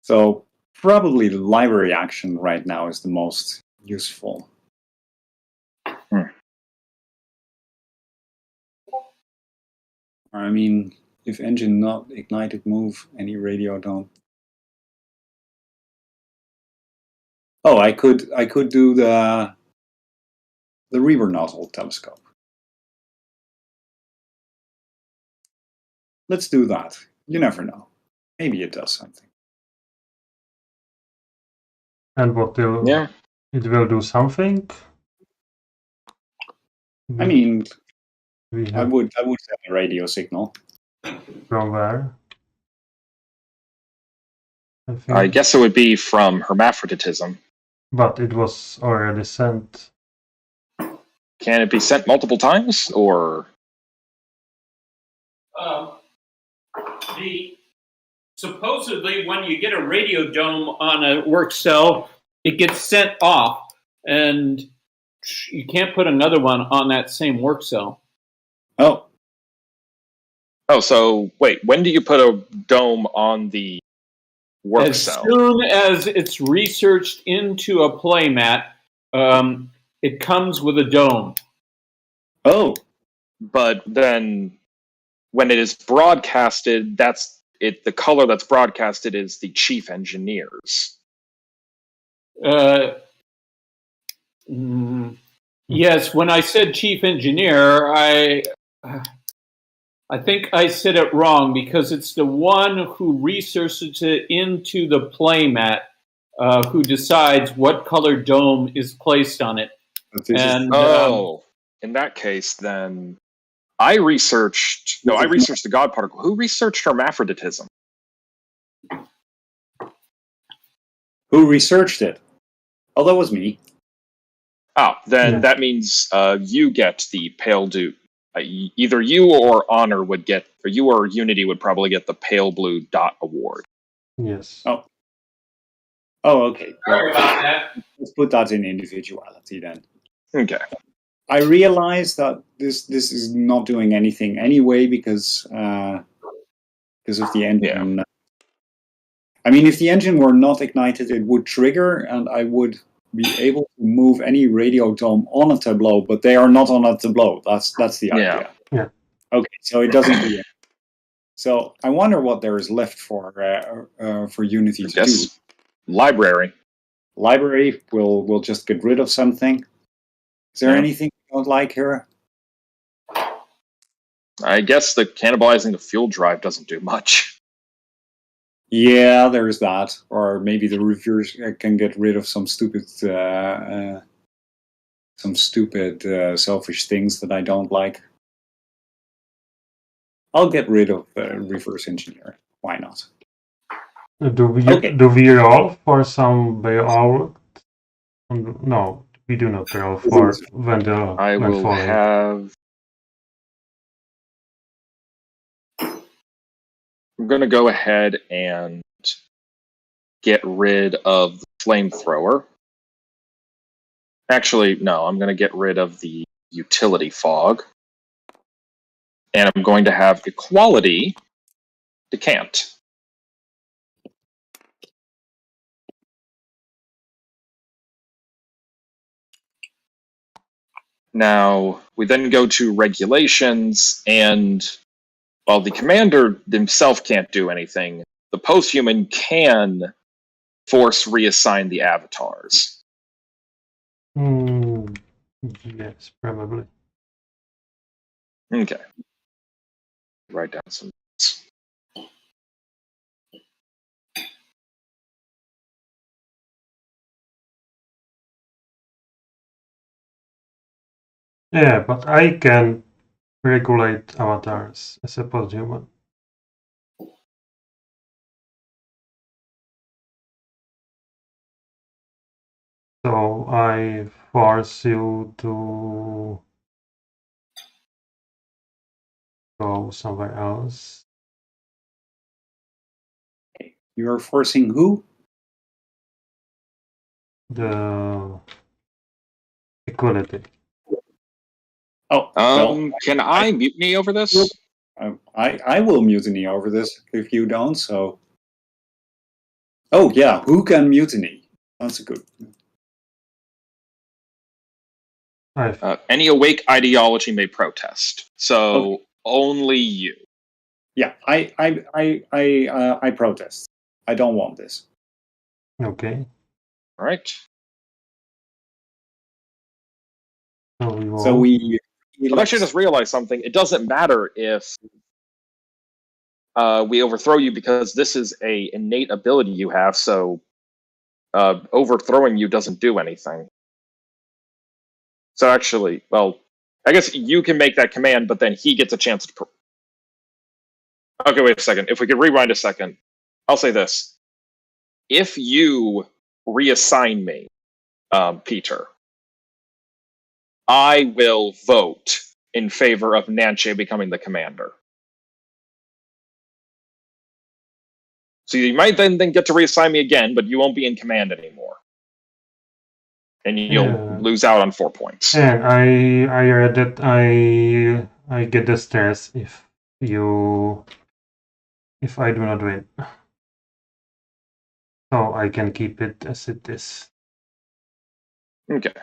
So probably the library action right now is the most useful. I mean, if engine not ignited, move any radio don't. Oh, I could do the reaver nozzle telescope. Let's do that. You never know. Maybe it does something. And what will? Yeah. It will do something. I mean, I would send a radio signal. From where? I guess it would be from hermaphroditism. But it was already sent. Can it be sent multiple times, or? Supposedly, when you get a radio dome on a work cell, it gets sent off, and you can't put another one on that same work cell. Oh. Oh, so wait, when do you put a dome on the work cell? As soon as it's researched into a playmat, it comes with a dome. Oh. But then when it is broadcasted, that's the color that's broadcasted is the chief engineers. Yes, when I said chief engineer, I think I said it wrong because it's the one who researches it into the playmat who decides what color dome is placed on it. In that case, then I researched the God particle. Who researched hermaphroditism? Who researched it? Oh, that was me. Oh, then that means you get the pale blue. Either you or Honor would get, or you or Unity would probably get the pale blue dot award. Yes. Oh, okay. Sorry about that. Let's put that in individuality then. Okay. I realize that this is not doing anything anyway because of the engine. Yeah. I mean, if the engine were not ignited, it would trigger, and I would be able to move any radio dome on a tableau, but they are not on a tableau. That's the idea. Yeah. Okay, so it doesn't do it. So I wonder what there is left for Unity to do. Library. Library will just get rid of something. Is there anything you don't like here? I guess the cannibalizing the fuel drive doesn't do much. Yeah, there's that. Or maybe the reviewers can get rid of some stupid selfish things that I don't like. I'll get rid of reverse engineering. Why not? Do we roll for some bailout? No, we do not roll for when the I will falling. have. I'm going to go ahead and get rid of the flamethrower. Actually, no, I'm going to get rid of the utility fog. And I'm going to have equality decant. Now, we then go to regulations, and while the commander himself can't do anything, the posthuman can force reassign the avatars. Yes, probably. Okay. Write down some notes. Yeah, but I can regulate avatars as a posthuman. So I force you to go somewhere else. You're forcing who? The equality. Oh, well, can I mutiny over this? I will mutiny over this if you don't. So, oh yeah, who can mutiny? That's a good. Any awake ideology may protest. So only you. Yeah, I protest. I don't want this. Okay. All right. So we I've actually just realized something. It doesn't matter if we overthrow you because this is a innate ability you have. So overthrowing you doesn't do anything. So actually, well, I guess you can make that command, but then he gets a chance to. Okay, wait a second. If we could rewind a second, I'll say this. If you reassign me, Peter, I will vote in favor of Nanche becoming the commander. So you might then get to reassign me again, but you won't be in command anymore. And you'll lose out on 4 points. And I read that I get the stairs if I do not win. So I can keep it as it is. Okay.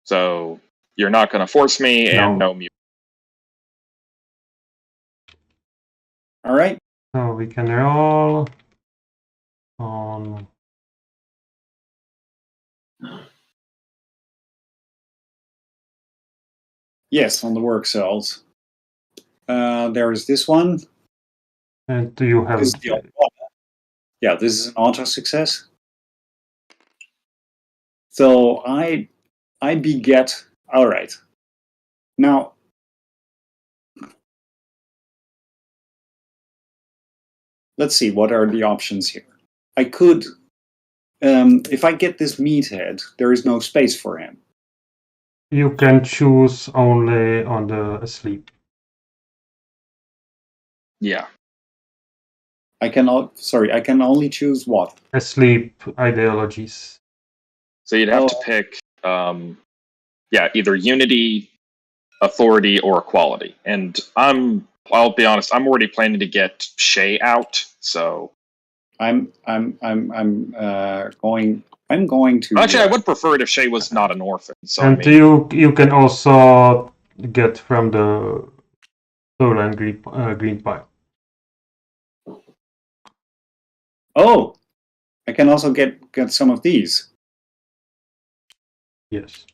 So you're not going to force me and no mute. All right. So we can roll on. Yes, on the work cells. There's this one. And do you have? Yeah, this is an auto success. So I beget. All right. Now, let's see, what are the options here? I could, if I get this meathead, there is no space for him. You can choose only on the asleep. Yeah. I can only choose what? Asleep ideologies. So you'd have to pick, either unity, authority, or equality. And I'll be honest, I'm already planning to get Shay out. So I'm going to. Actually, I would prefer it if Shay was not an orphan. So And you can also get from the stolen green pile. Oh, I can also get some of these. Yes.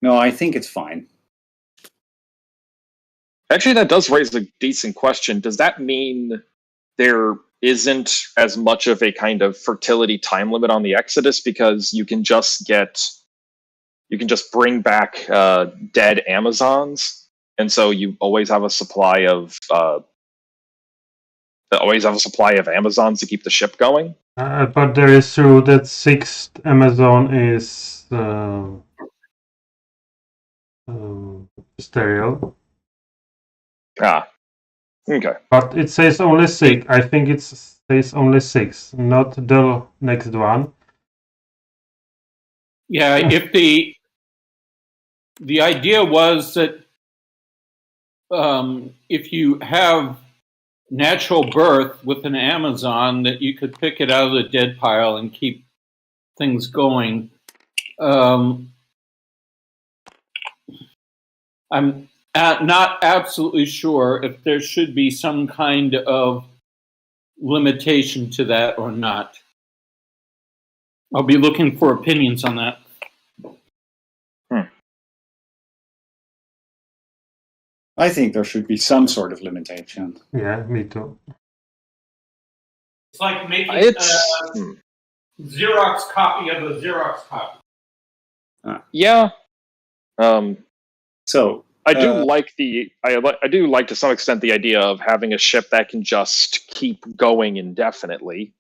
No, I think it's fine. Actually, that does raise a decent question. Does that mean there isn't as much of a kind of fertility time limit on the Exodus because you can just bring back dead Amazons, and so you always have a supply of Amazons to keep the ship going? But there is true that sixth Amazon is sterile. Ah, okay. But it says only 6. I think it says only 6, not the next one. Yeah, if the idea was that if you have natural birth with an Amazon, that you could pick it out of the dead pile and keep things going. I'm not absolutely sure if there should be some kind of limitation to that or not. I'll be looking for opinions on that. I think there should be some sort of limitation. Yeah, me too. It's like making a Xerox copy of a Xerox copy. Yeah. So I do like I do like to some extent the idea of having a ship that can just keep going indefinitely.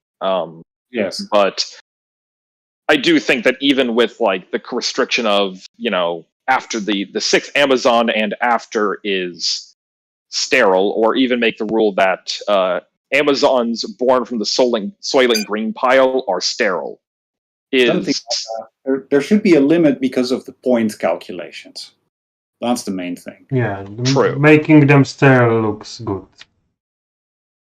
Yes, but I do think that even with like the restriction of after the sixth Amazon and after is sterile, or even make the rule that Amazons born from the soiling green pile are sterile. There should be a limit because of the point calculations. That's the main thing. Yeah, true. Making them sterile looks good.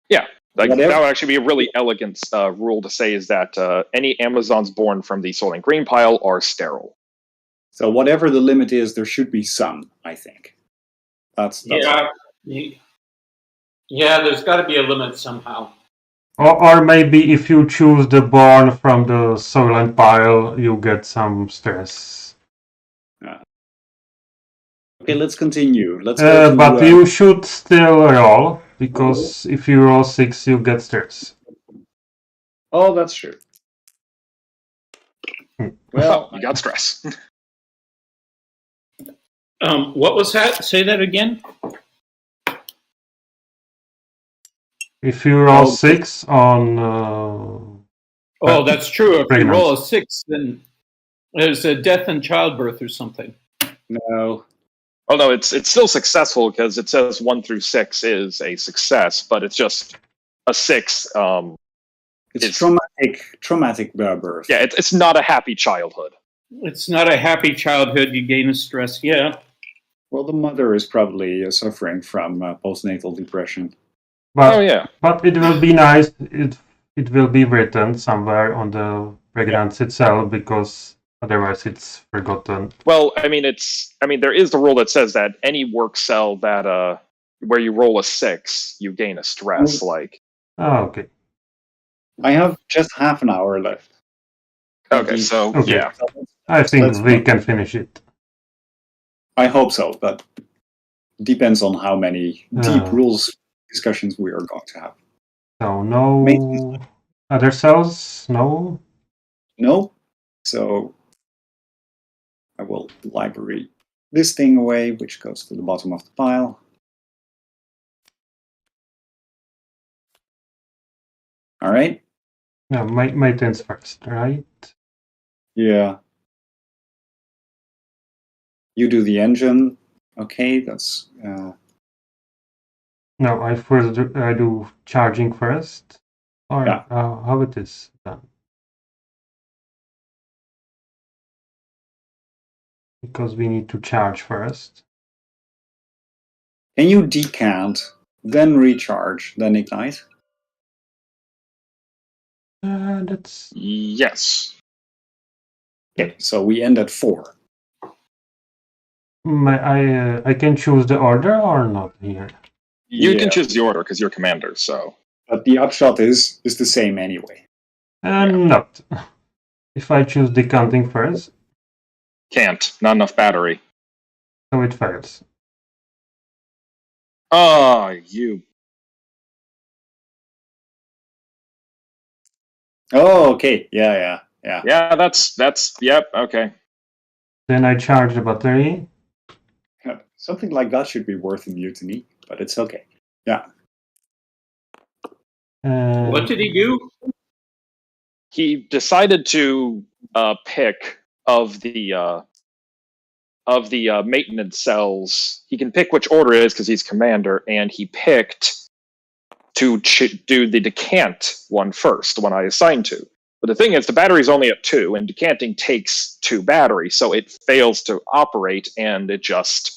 Yeah, that would actually be a really elegant rule to say, is that any Amazons born from the soiling green pile are sterile. So whatever the limit is, there should be some, I think. That's yeah, there's got to be a limit somehow. Or maybe if you choose the born from the soiling pile, you get some stress. Okay, let's continue. But you should still roll, because if you roll 6, you get stress. Oh, that's true. Well, you got stress. What was that? Say that again. If you roll 6 on... that's true. If you roll a 6, then there's a death in childbirth or something. No. Oh no, it's still successful because it says 1 through 6 is a success, but it's just a 6. It's traumatic birth. Yeah, it's not a happy childhood. It's not a happy childhood. You gain a stress. Yeah. Well, the mother is probably suffering from postnatal depression. But, But it will be nice. It will be written somewhere on the pregnancy itself, because otherwise it's forgotten. Well, there is the rule that says that any work cell that where you roll a 6, you gain a stress. Like, okay. I have just half an hour left. okay, so Okay. yeah, I think Let's we go. can finish it. I hope so, but depends on how many deep Uh. rules discussions we are going to have. So no other cells? No? No? So I will library this thing away, which goes to the bottom of the pile. All right. No, maintenance first, right? Yeah. You do the engine. Okay, that's... No, I do charging first. Or Yeah. how it is done? Because we need to charge first. Can you decant, then recharge, then ignite? That's... yes. Okay, so we end at 4. I can choose the order or not here? You can choose the order because you're commander, so. But the upshot is the same anyway. Not. If I choose decanting first, Can't. Not enough battery. so it fails. Oh, you. Oh, okay. Yeah. Yeah, that's, yep, okay. Then I charge the battery. Something like that should be worth a mutiny, but it's okay. Yeah. What did he do? He decided to pick of the maintenance cells. He can pick which order it is because he's commander, and he picked to do the decant one first, the one I assigned to. But the thing is, the battery's only at 2, and decanting takes 2 batteries, so it fails to operate, and it just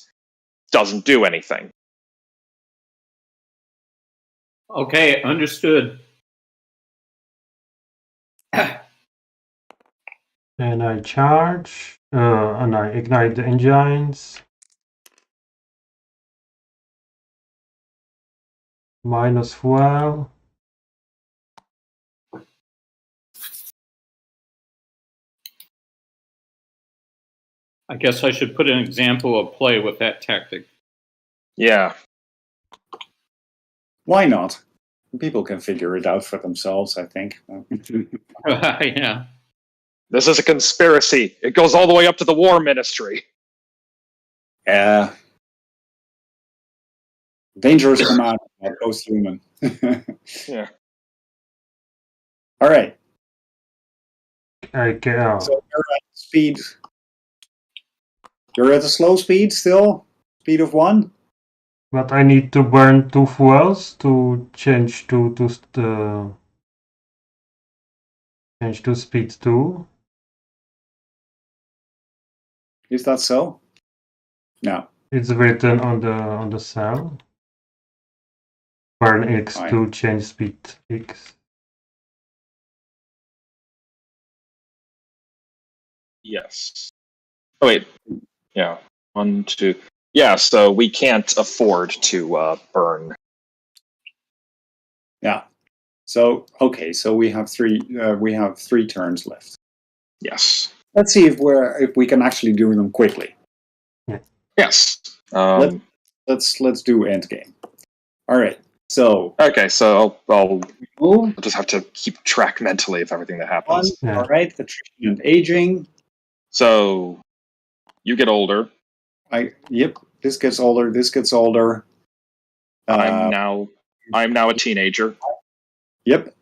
doesn't do anything. Okay, understood. And I charge, and I ignite the engines. Minus fuel. I guess I should put an example of play with that tactic. Yeah. Why not? People can figure it out for themselves, I think. Yeah. This is a conspiracy. It goes all the way up to the War Ministry. Yeah. Dangerous command, posthuman. Yeah. All right. Okay. So you're at speed. You're at a slow speed still? Speed of 1? But I need to burn 2 fuels to change to speed 2. Is that so? No. It's written on the cell. Burn X to change speed X. Yes. Oh, wait. Yeah. 1, 2. Yeah, so we can't afford to burn. Yeah. So okay, so we have 3 turns left. Yes. Let's see if we can actually do them quickly. Yeah. Yes. Let's do end game. All right. So okay, so I'll move. just have to keep track mentally of everything that happens. Yeah. All right, attrition and aging. So you get older. Yep. This gets older. This gets older. I'm now a teenager. Yep.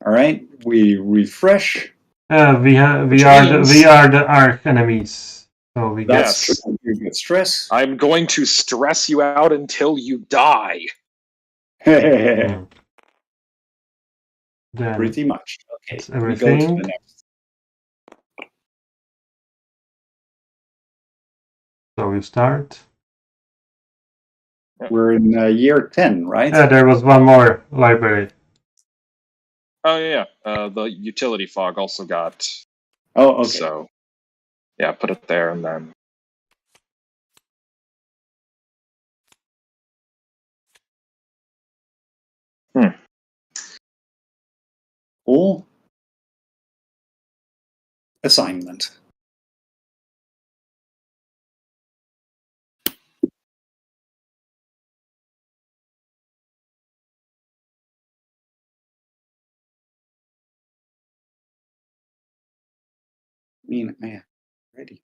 All right. We refresh. We are the arch enemies. So we get You get stress. I'm going to stress you out until you die. Then pretty much. Okay. Everything. We go to the next. So we start. We're in year 10, right? Yeah, there was one more library. Oh yeah, the utility fog also got. Oh, okay. So, yeah, put it there and then. assignment. I mean, I have already.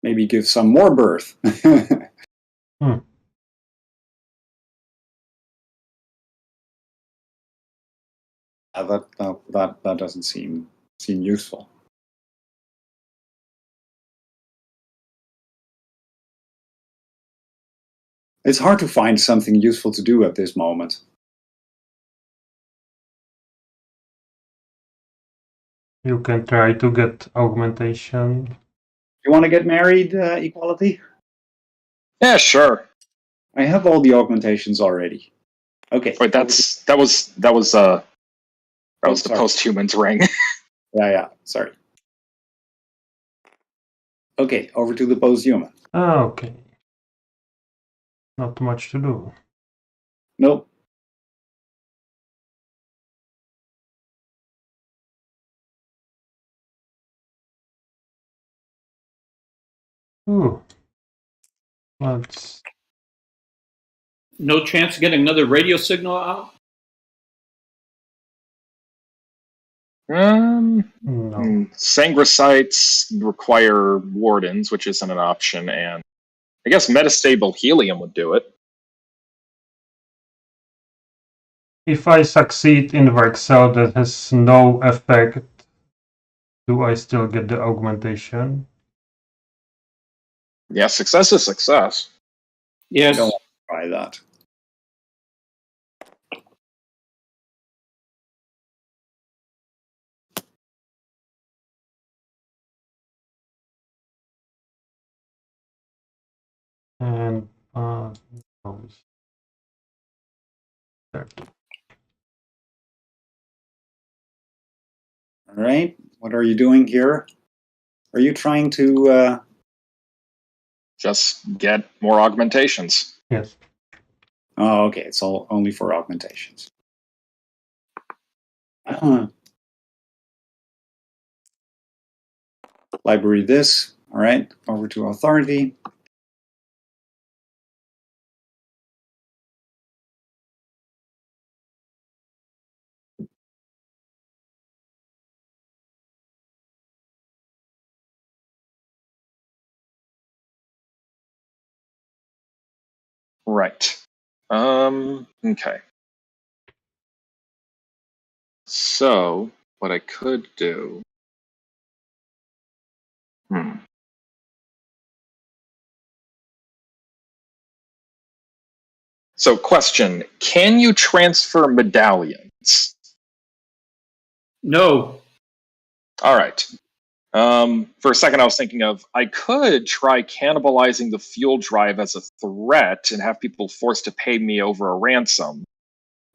Maybe give some more birth. That doesn't seem useful. It's hard to find something useful to do at this moment. You can try to get augmentation. You want to get married, Equality? Yeah, sure. I have all the augmentations already. Okay. Wait, that was the posthuman's ring. Yeah. Sorry. Okay, over to the posthuman. Okay. Not much to do. Nope. Ooh. Let's... No chance of getting another radio signal out? No. Sangricites require wardens, which isn't an option, and I guess metastable helium would do it. If I succeed in Verxel that has no effect, do I still get the augmentation? Yeah, success is success. Yes. I don't want to try that. And All right. What are you doing here? Are you trying to... Just get more augmentations. Yes. Oh, okay. It's all only for augmentations. Library this. All right. Over to authority. Right. Okay. So, what I could do... So, question, can you transfer medallions? No. All right. For a second, I was thinking of, I could try cannibalizing the fuel drive as a threat and have people forced to pay me over a ransom.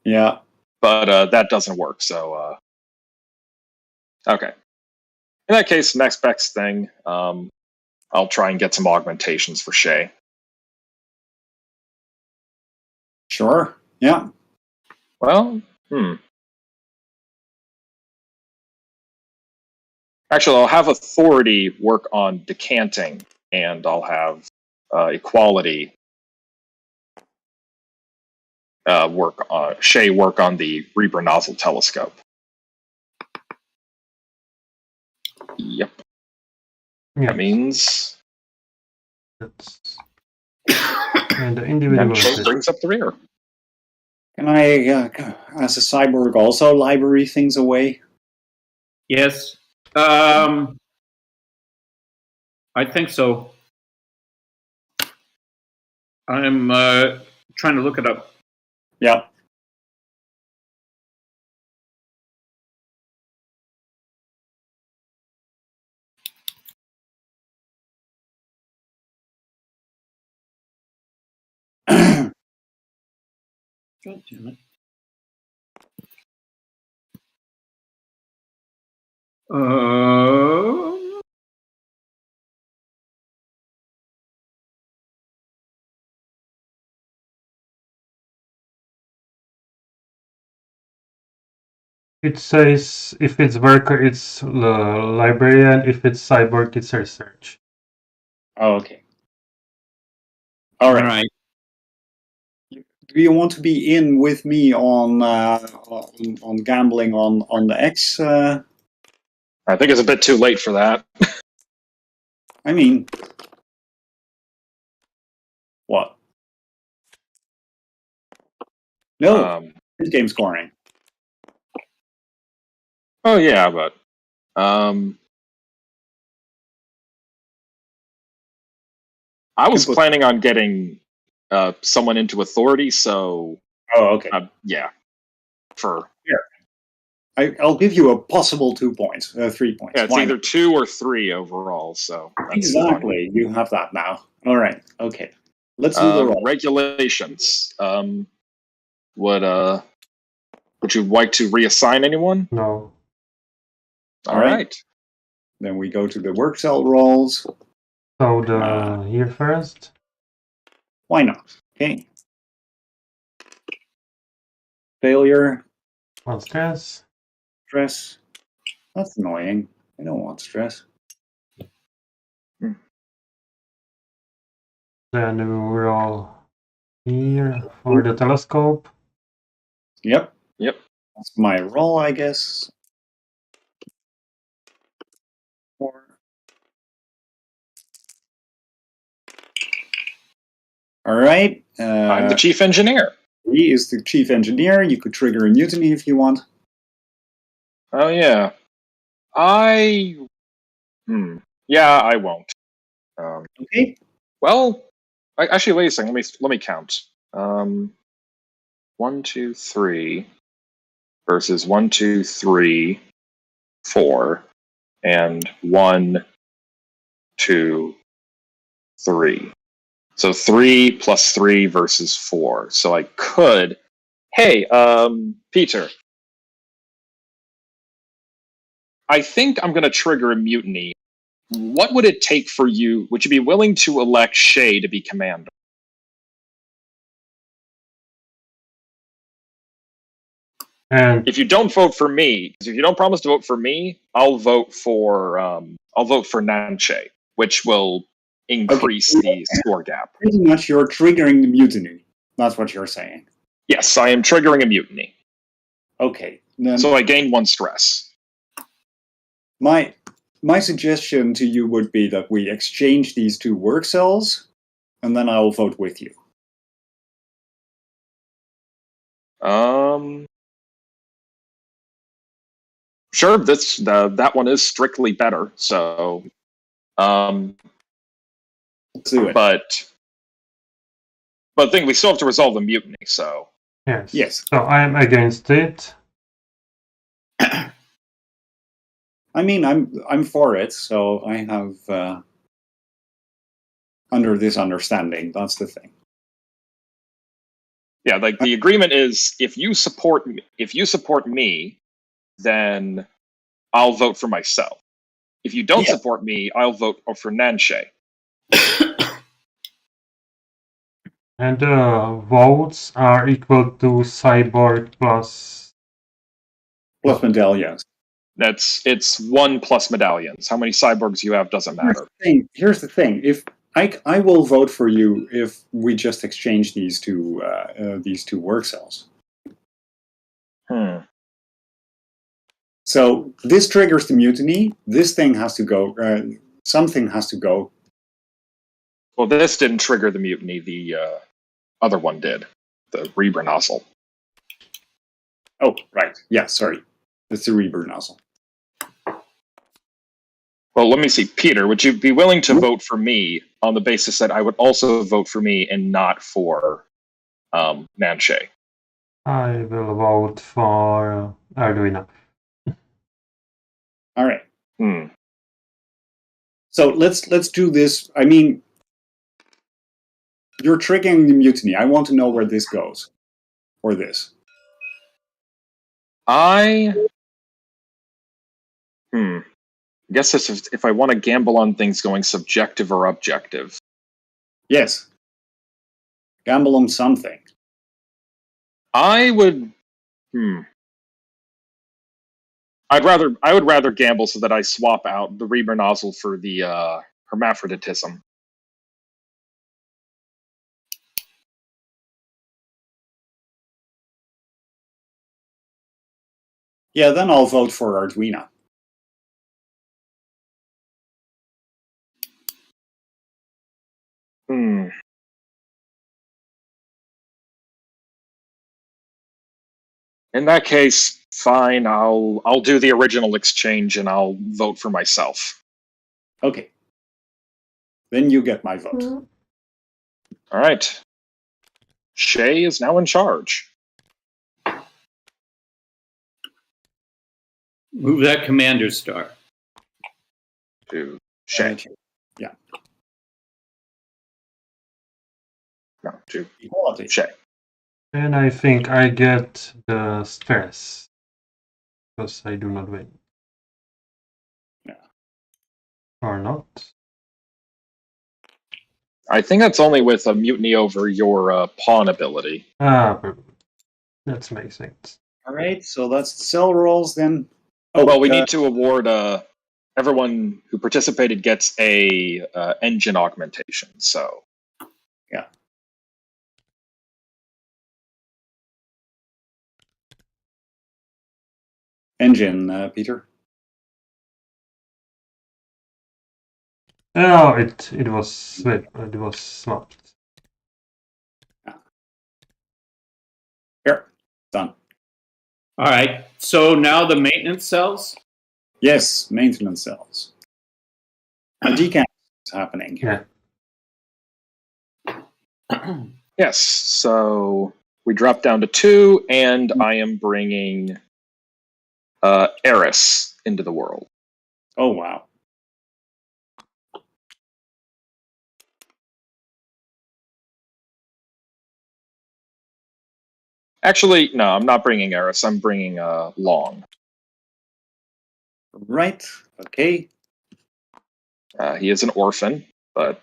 Yeah. But that doesn't work, so... Okay. In that case, next best thing, I'll try and get some augmentations for Shay. Sure. Yeah. Well, Actually, I'll have authority work on decanting, and I'll have equality Shay work on the Reaper nozzle telescope. Yep. Yes. That means... And the individual... Shay brings up the rear. Can I, as a cyborg, also library things away? Yes. I think so. I'm trying to look it up. Yeah. God damn it. It says if it's worker, it's librarian. If it's cyborg, it's research. Oh, okay. All right. Do you want to be in with me on gambling on the X? I think it's a bit too late for that. I mean, what? No, it's game scoring. Oh yeah, but I was planning on getting someone into authority, so oh, okay. Yeah, for I'll give you a possible 2 points, 3 points. yeah, it's either 2 or 3 overall. So that's exactly, you have that now. All right, okay. Let's do the roll. Regulations. Would you like to reassign anyone? No. All right. Then we go to the work cell rolls. So here first. Why not? Okay. Failure. One stress. Stress. That's annoying. I don't want stress. Then we roll here for the telescope. Yep. That's my roll, I guess. 4. All right. I'm the chief engineer. He is the chief engineer. You could trigger a mutiny if you want. Oh yeah. Yeah, I won't. Okay. Well, actually, wait a second. Let me count. 1, 2, 3 versus 1, 2, 3, 4, and 1, 2, 3. So 3 plus 3 versus 4. So I could. Hey, Peter. I think I'm going to trigger a mutiny. What would it take for you? Would you be willing to elect Shay to be commander? And if you don't vote for me, if you don't promise to vote for me, I'll vote for Nanche, which will increase the score gap. Pretty much, you're triggering the mutiny. That's what you're saying. Yes, I am triggering a mutiny. Okay. Then so I gain 1 stress. My suggestion to you would be that we exchange these 2 work cells, and then I will vote with you. Sure. That one is strictly better. So, let's do it. But the thing, we still have to resolve the mutiny. So yes. So I am against it. I mean, I'm for it, so I have under this understanding. That's the thing. Yeah, like the agreement is, if you support me, then I'll vote for myself. If you don't support me, I'll vote for Nanche. And votes are equal to cyborg plus medallions. It's 1 plus medallions. How many cyborgs you have doesn't matter. Here's the thing. If I will vote for you if we just exchange these two work cells. So this triggers the mutiny. This thing has to go. Something has to go. Well, this didn't trigger the mutiny. The other one did. The Reaper nozzle. Oh, right. Yeah, sorry. It's the Reaper nozzle. Well, let me see. Peter, would you be willing to vote for me on the basis that I would also vote for me and not for Nanche? I will vote for Arduino. All right. So let's do this. I mean, you're triggering the mutiny. I want to know where this goes. Or this. I guess if I want to gamble on things going subjective or objective. Yes. Gamble on something. I would. I would rather gamble so that I swap out the Reamer nozzle for the hermaphroditism. Yeah, then I'll vote for Arduino. Hmm. In that case, fine. I'll do the original exchange and I'll vote for myself. Okay. Then you get my vote. All right. Shay is now in charge. Move that commander star. To Shay. Yeah. No, to Equality. Shay. And I think I get the stress. Because I do not win. Yeah. Or not. I think that's only with a mutiny over your pawn ability. That makes sense. All right, so that's the cell rolls then. Oh, well, we need to award everyone who participated gets a engine augmentation. So yeah. Engine, Peter. Oh, it was swapped. Yeah. Here, done. All right. So now the maintenance cells? Yes, maintenance cells. A decant is happening here. Yeah. yes, so we drop down to 2, and I am bringing Eris into the world. Oh, wow. Actually, no, I'm not bringing Eris. I'm bringing Long. Right, okay. He is an orphan, but...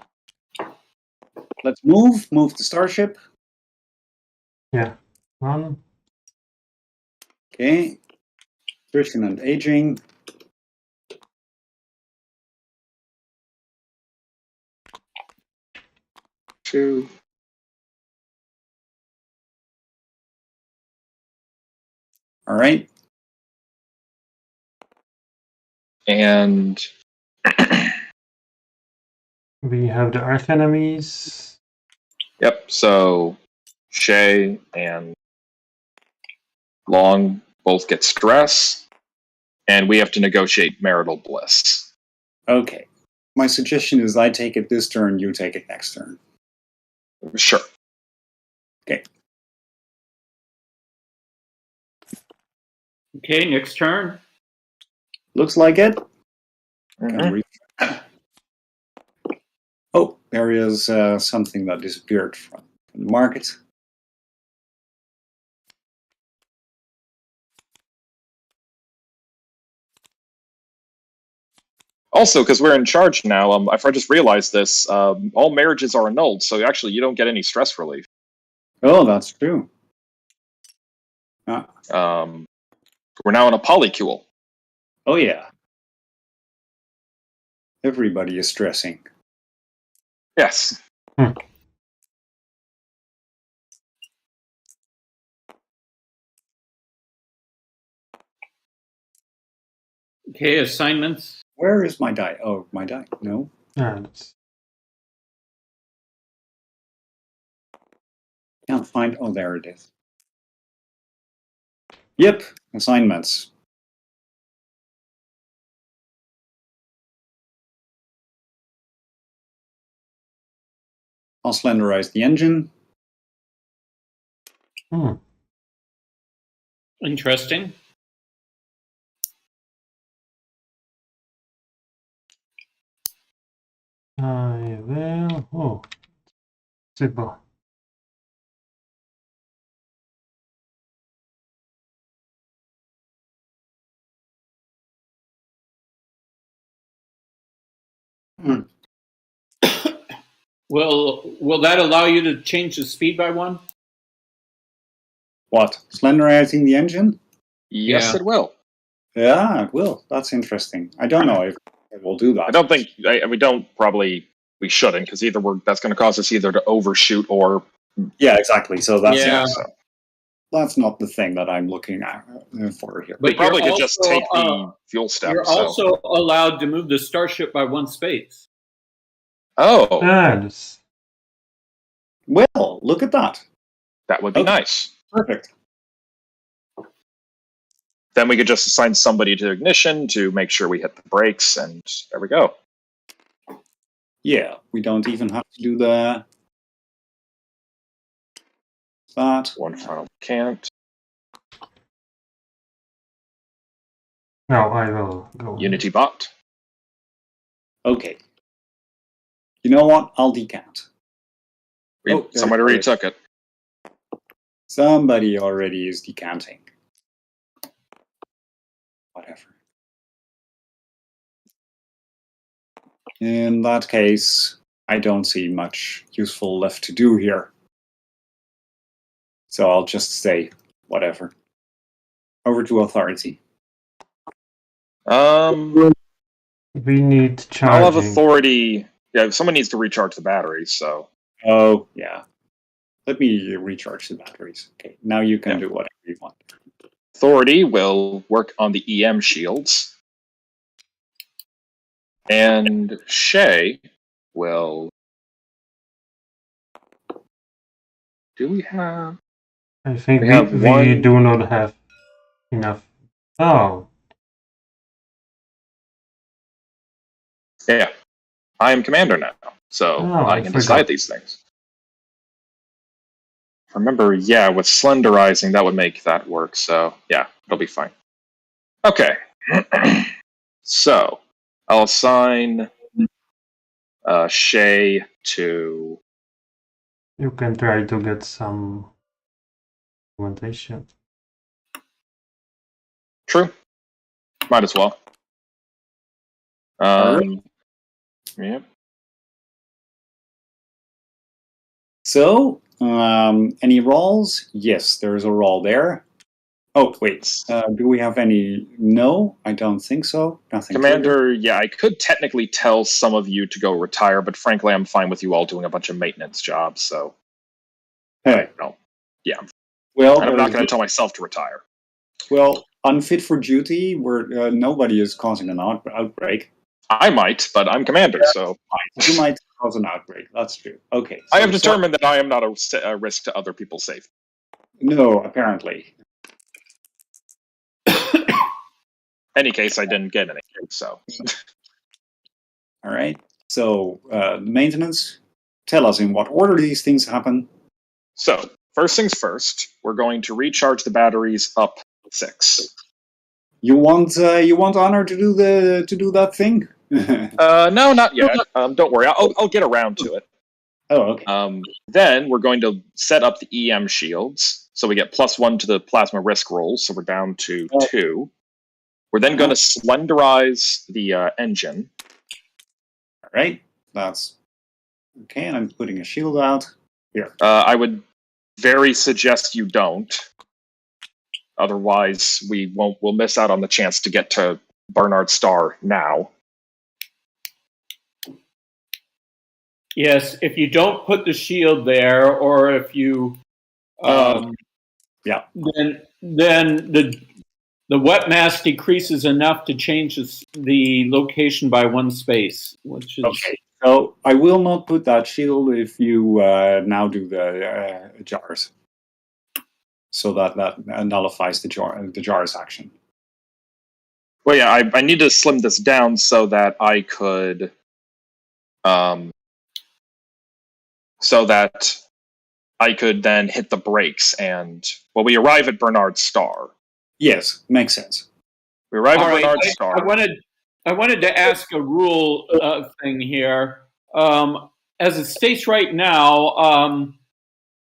Let's move the starship. Yeah, 1. Okay. Nutrition and aging. Two. All right. And we have the Earth enemies. Yep, so Shay and Long both get stress, and we have to negotiate marital bliss. Okay. My suggestion is I take it this turn, you take it next turn. Sure. Okay. Okay, next turn. Looks like it. Mm-hmm. Oh, there is something that disappeared from the market. Also, because we're in charge now, I just realized this, all marriages are annulled, so actually you don't get any stress relief. Oh, that's true. We're now in a polycule. Oh, yeah. Everybody is stressing. Yes. Okay, assignments. Where is my die? Oh, my die. No. That's... Can't find. Oh, there it is. Yep. Assignments. I'll slenderize the engine. Interesting. I will... Oh. Super. Will that allow you to change the speed by 1? What? Slenderizing the engine? Yes, Yeah. it will. Yeah, it will. That's interesting. I don't know if it will do that. I don't think we shouldn't, because that's going to cause us either to overshoot or Yeah, exactly. So that's so. that's not the thing that I'm looking at for here. But we probably could just take the fuel step. You're also allowed to move the starship by 1 space. Oh. Yes. Well, look at that. That would be nice. Perfect. Then we could just assign somebody to ignition to make sure we hit the brakes, and there we go. Yeah, we don't even have to do that. One final can't. Now I will go. Unity bot. Okay. You know what? I'll decant. Somebody already took it. Somebody already is decanting. Whatever. In that case, I don't see much useful left to do here. So I'll just say whatever. Over to authority. We need charging. I'll have authority. Yeah, someone needs to recharge the batteries, so. Oh, yeah. Let me recharge the batteries. Okay, now you can do whatever you want. Authority will work on the EM shields. And Shay will... Do we have... I think we do not have enough. Oh. Yeah. I am commander now, so I can decide these things. Remember, yeah, with slenderizing, that would make that work, so yeah, it'll be fine. Okay. So, I'll assign Shay to... You can try to get some documentation. True. Might as well. Yep. So, any rolls? Yes, there's a roll there. Oh, wait. Do we have any? No, I don't think so. Nothing. Commander, yeah, I could technically tell some of you to go retire, but frankly, I'm fine with you all doing a bunch of maintenance jobs, so. Hey. No. Yeah. Well, I'm not going to tell myself to retire. Well, unfit for duty, where nobody is causing an outbreak. I might, but I'm commander, so. You might cause an outbreak. That's true. Okay. So I have determined that I am not a risk to other people's safety. No, apparently. Any case, I didn't get any, so. All right. So, maintenance. Tell us in what order these things happen. So, first things first, we're going to recharge the batteries up 6. You want Honor to do that thing? No, not yet. Don't worry. I'll get around to it. Oh, okay. Then we're going to set up the EM shields, so we get +1 to the plasma risk rolls. So we're down to 2. We're then going to slenderize the engine. All right. That's okay. And I'm putting a shield out here. I would very suggest you don't. Otherwise, we'll miss out on the chance to get to Barnard Star now. Yes, if you don't put the shield there, or if you, then the wet mass decreases enough to change the location by 1 space, which is okay. So I will not put that shield if you now do the jars. So that nullifies the jars action. Well, yeah, I need to slim this down so that I could, then hit the brakes and we arrive at Barnard Star. Yes, makes sense. We arrive at Barnard Star. I wanted to ask a rule thing here. As it states right now,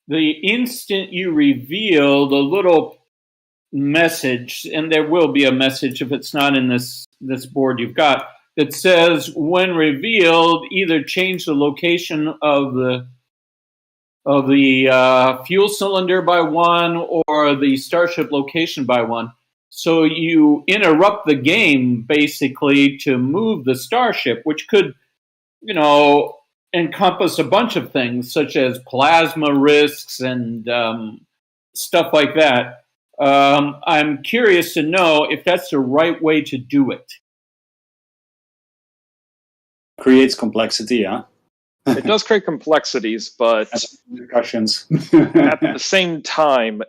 the instant you reveal the little message, and there will be a message if it's not in this board you've got, that says, when revealed, either change the location of the fuel cylinder by 1 or the starship location by 1. So you interrupt the game basically to move the starship, which could, encompass a bunch of things such as plasma risks and stuff like that. I'm curious to know if that's the right way to do it. Creates complexity, huh? It does create complexities, but discussions. at the same time,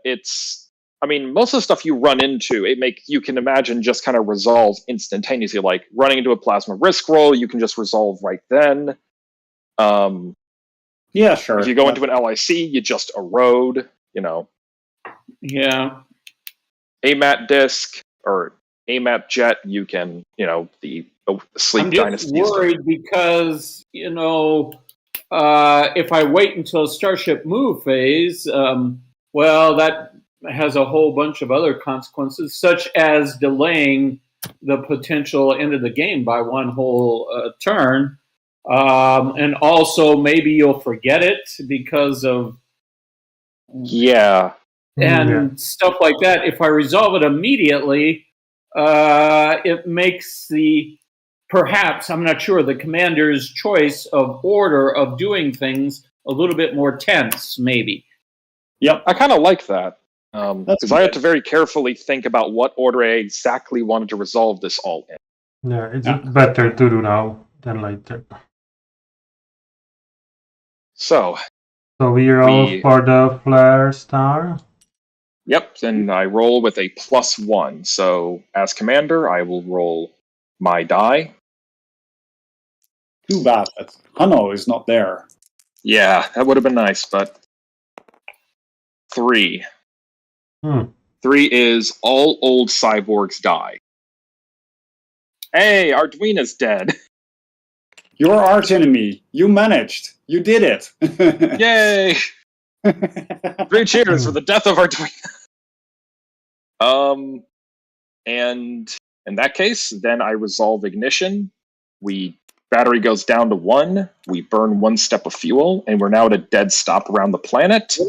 most of the stuff you run into, you can imagine just kind of resolves instantaneously. Like running into a plasma risk roll, you can just resolve right then. Yeah, sure. If you go into an LIC, you just erode, Yeah. AMAT disk or AMAT jet, you can, the Sleep Dynasty. I'm just worried because, if I wait until Starship move phase, that has a whole bunch of other consequences, such as delaying the potential end of the game by one whole turn. And also maybe you'll forget it because of stuff like that. If I resolve it immediately, it makes perhaps, I'm not sure, the commander's choice of order of doing things a little bit more tense, maybe. Yep, I kind of like that. Because I had to very carefully think about what order I exactly wanted to resolve this all in. Yeah, it's better to do now than later. So we roll for the flare star? Yep, and I roll with a +1. So as commander, I will roll my die. Too bad that Hanno is not there. Yeah, that would have been nice, but 3. 3 is all old cyborgs die. Hey, Arduino's dead. Your arch enemy. You managed. You did it. Yay! 3 cheers for the death of Arduino. And in that case, then I resolve ignition. Battery goes down to 1. We burn 1 step of fuel, and we're now at a dead stop around the planet.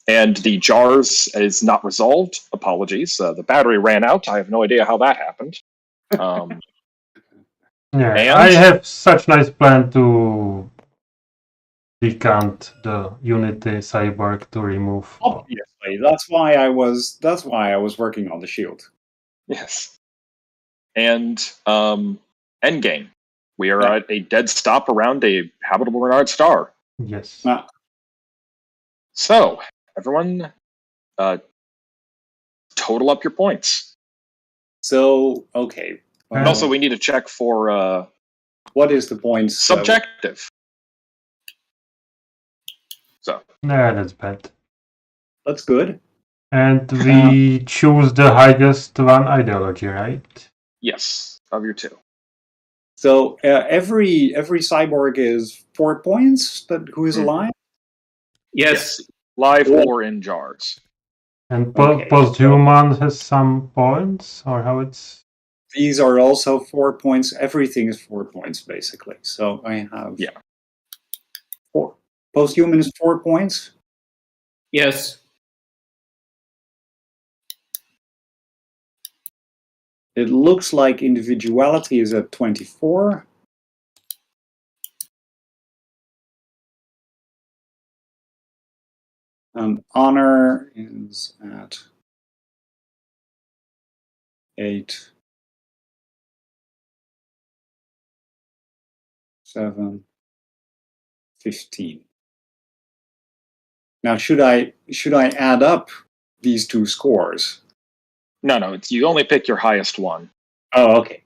And the jars is not resolved. Apologies. The battery ran out. I have no idea how that happened. I have such nice plan to decant the Unity cyborg to remove. Obviously, that's why I was working on the shield. Yes. And endgame. We are at a dead stop around a habitable Barnard star. Yes. So, everyone, total up your points. So, okay. And also, we need to check for what is the points? Subjective. So. Yeah, that's bad. That's good. And we choose the highest one ideology, right? Yes, of your 2. So every cyborg is 4 points. Who is alive? Yes. Live or in jars. And posthuman has some points, or how it's. These are also 4 points. Everything is 4 points, basically. So I have 4. Posthuman is 4 points. Yes. It looks like individuality is at 24. Honor is at 8. 7. 15. Now, should I add up these 2 scores? No. You only pick your highest one. Oh, okay.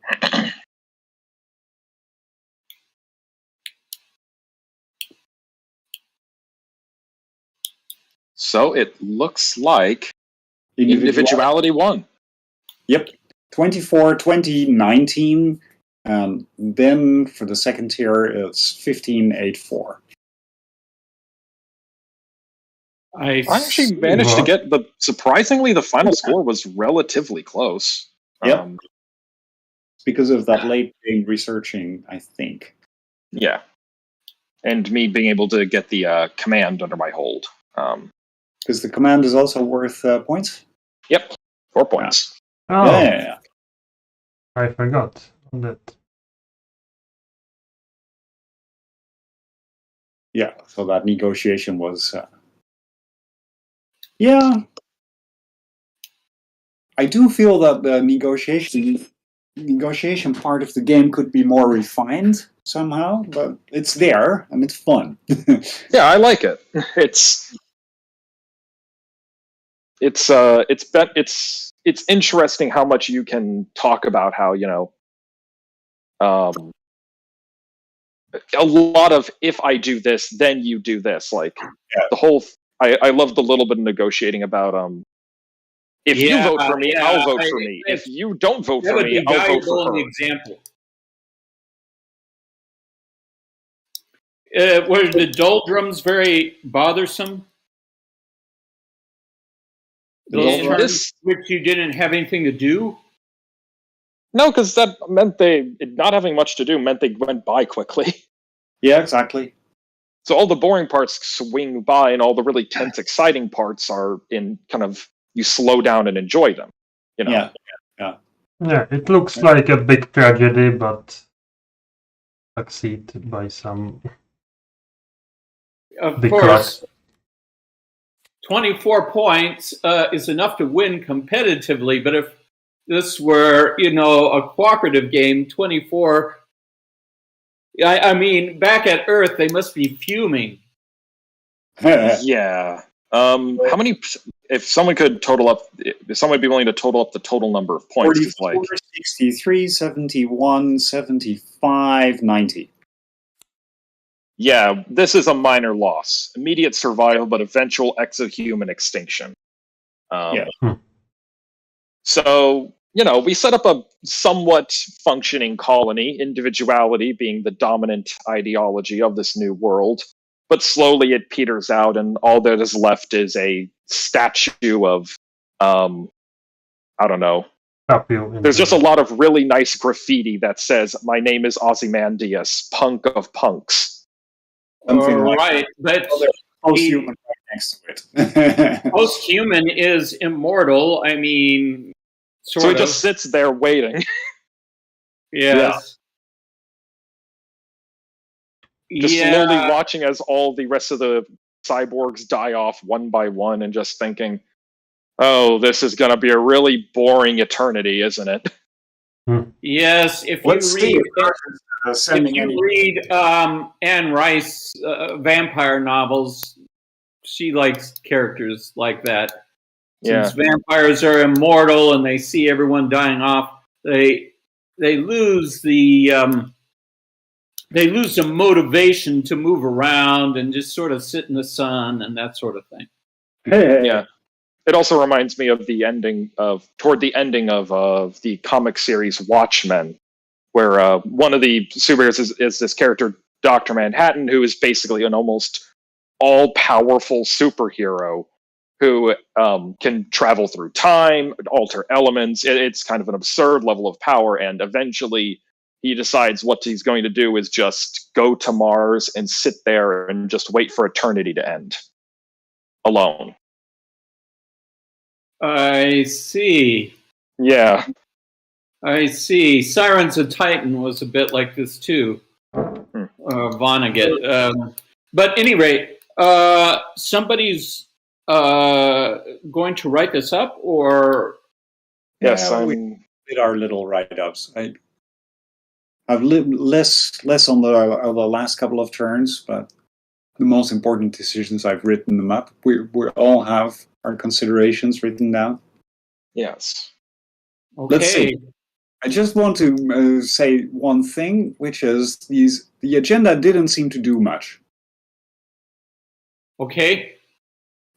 So it looks like individuality won. Yep. 24, 20, 19. Then for the second tier, it's 15, 8, 4. I actually managed to get surprisingly, the final score was relatively close. Yep. Because of that late game researching, I think. Yeah. And me being able to get the command under my hold. Because the command is also worth points? Yep. 4 points. Oh, Yeah. I forgot that. Yeah, so that negotiation was... yeah. I do feel that the negotiation part of the game could be more refined somehow, but it's there and it's fun. Yeah, I like it. It's interesting how much you can talk about how, a lot of if I do this, then you do this. Like the whole. I love the little bit of negotiating about if you vote for me, I'll vote for me. If you don't vote for me, I'll vote for her. Example. Were the doldrums very bothersome? Those turns which you didn't have anything to do? No, because that meant not having much to do meant they went by quickly. Yeah, exactly. So all the boring parts swing by, and all the really tense, exciting parts are in kind of you slow down and enjoy them. Yeah. Yeah, it looks like a big tragedy, but succeed by some. Of course, 24 points is enough to win competitively, but if this were, a cooperative game, 24. I mean, back at Earth, they must be fuming. Yeah. How many? If someone could total up, if someone would be willing to total up the total number of points, 44, 63, 71, 75, 90. Yeah, this is a minor loss. Immediate survival, but eventual exohuman extinction. So, we set up a somewhat functioning colony, individuality being the dominant ideology of this new world. But slowly it peters out, and all that is left is a statue of, I don't know. There's just a lot of really nice graffiti that says, "My name is Ozymandias, punk of punks." Right, but posthuman right next to it. Posthuman is immortal. I mean, so he just sits there waiting. Yes. Just slowly watching as all the rest of the cyborgs die off one by one, and just thinking, "Oh, this is going to be a really boring eternity, isn't it?" Yes, if you read Anne Rice vampire novels, she likes characters like that. Since vampires are immortal and they see everyone dying off, they lose the motivation to move around and just sort of sit in the sun and that sort of thing. Yeah. It also reminds me of toward the ending of the comic series Watchmen, where one of the superheroes is this character, Dr. Manhattan, who is basically an almost all-powerful superhero who can travel through time, alter elements. It's kind of an absurd level of power, and eventually he decides what he's going to do is just go to Mars and sit there and just wait for eternity to end. Alone. I see. Yeah. I see. Sirens of Titan was a bit like this too. Vonnegut. But at any rate, somebody's going to write this up, or? Yes, we did our little write-ups. I've lived less on the last couple of turns, but the most important decisions, I've written them up. We all have our considerations written down. Yes. Okay. Let's see. I just want to say one thing, which is the agenda didn't seem to do much. Okay.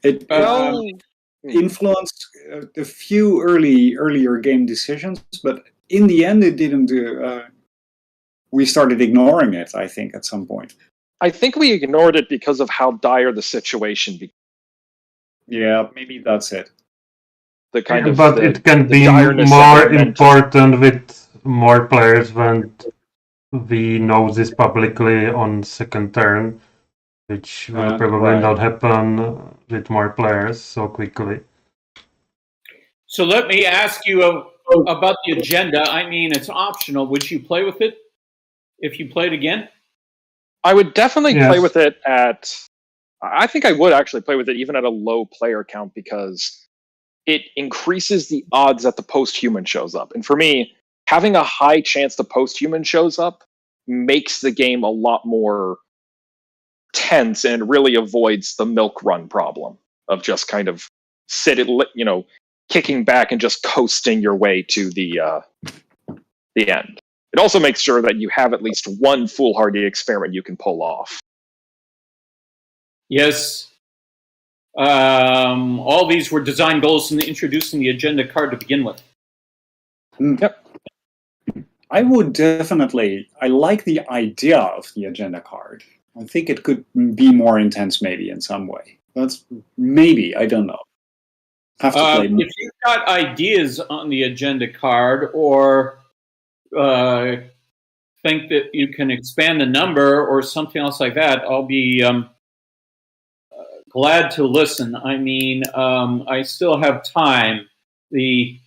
It influenced a few earlier game decisions, but in the end, it didn't do. We started ignoring it, I think, at some point. I think we ignored it because of how dire the situation became. Yeah, maybe that's it. It can be more important with more players when we know this publicly on second turn, which will probably not happen with more players so quickly. So let me ask you about the agenda, I mean, it's optional. Would you play with it if you played again? I would definitely play with it I think I would actually play with it even at a low player count because it increases the odds that the posthuman shows up. And for me, having a high chance the posthuman shows up makes the game a lot more tense and really avoids the milk run problem of just kind of kicking back and just coasting your way to the end. It also makes sure that you have at least one foolhardy experiment you can pull off. Yes. All these were design goals in introducing the agenda card to begin with. Yep. I would definitely. I like the idea of the agenda card. I think it could be more intense, maybe in some way. That's maybe, I don't know. Have to play. If you've got ideas on the agenda card, or think that you can expand the number or something else like that, I'll be glad to listen. I mean, I still have time. The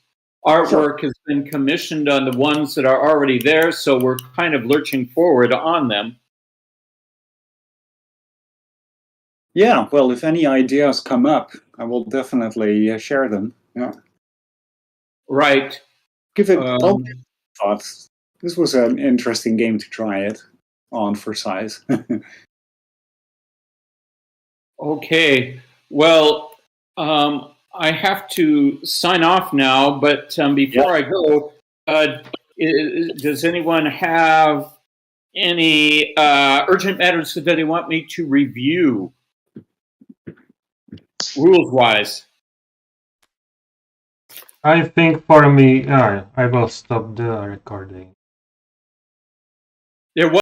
artwork has been commissioned on the ones that are already there, so we're kind of lurching forward on them. Yeah, well, if any ideas come up, I will definitely share them. Yeah. Right. Give it thoughts. This was an interesting game to try it on for size. Okay. Well, I have to sign off now, but before I go, does anyone have any urgent matters that they want me to review, rules-wise? I think for me, I will stop the recording. There was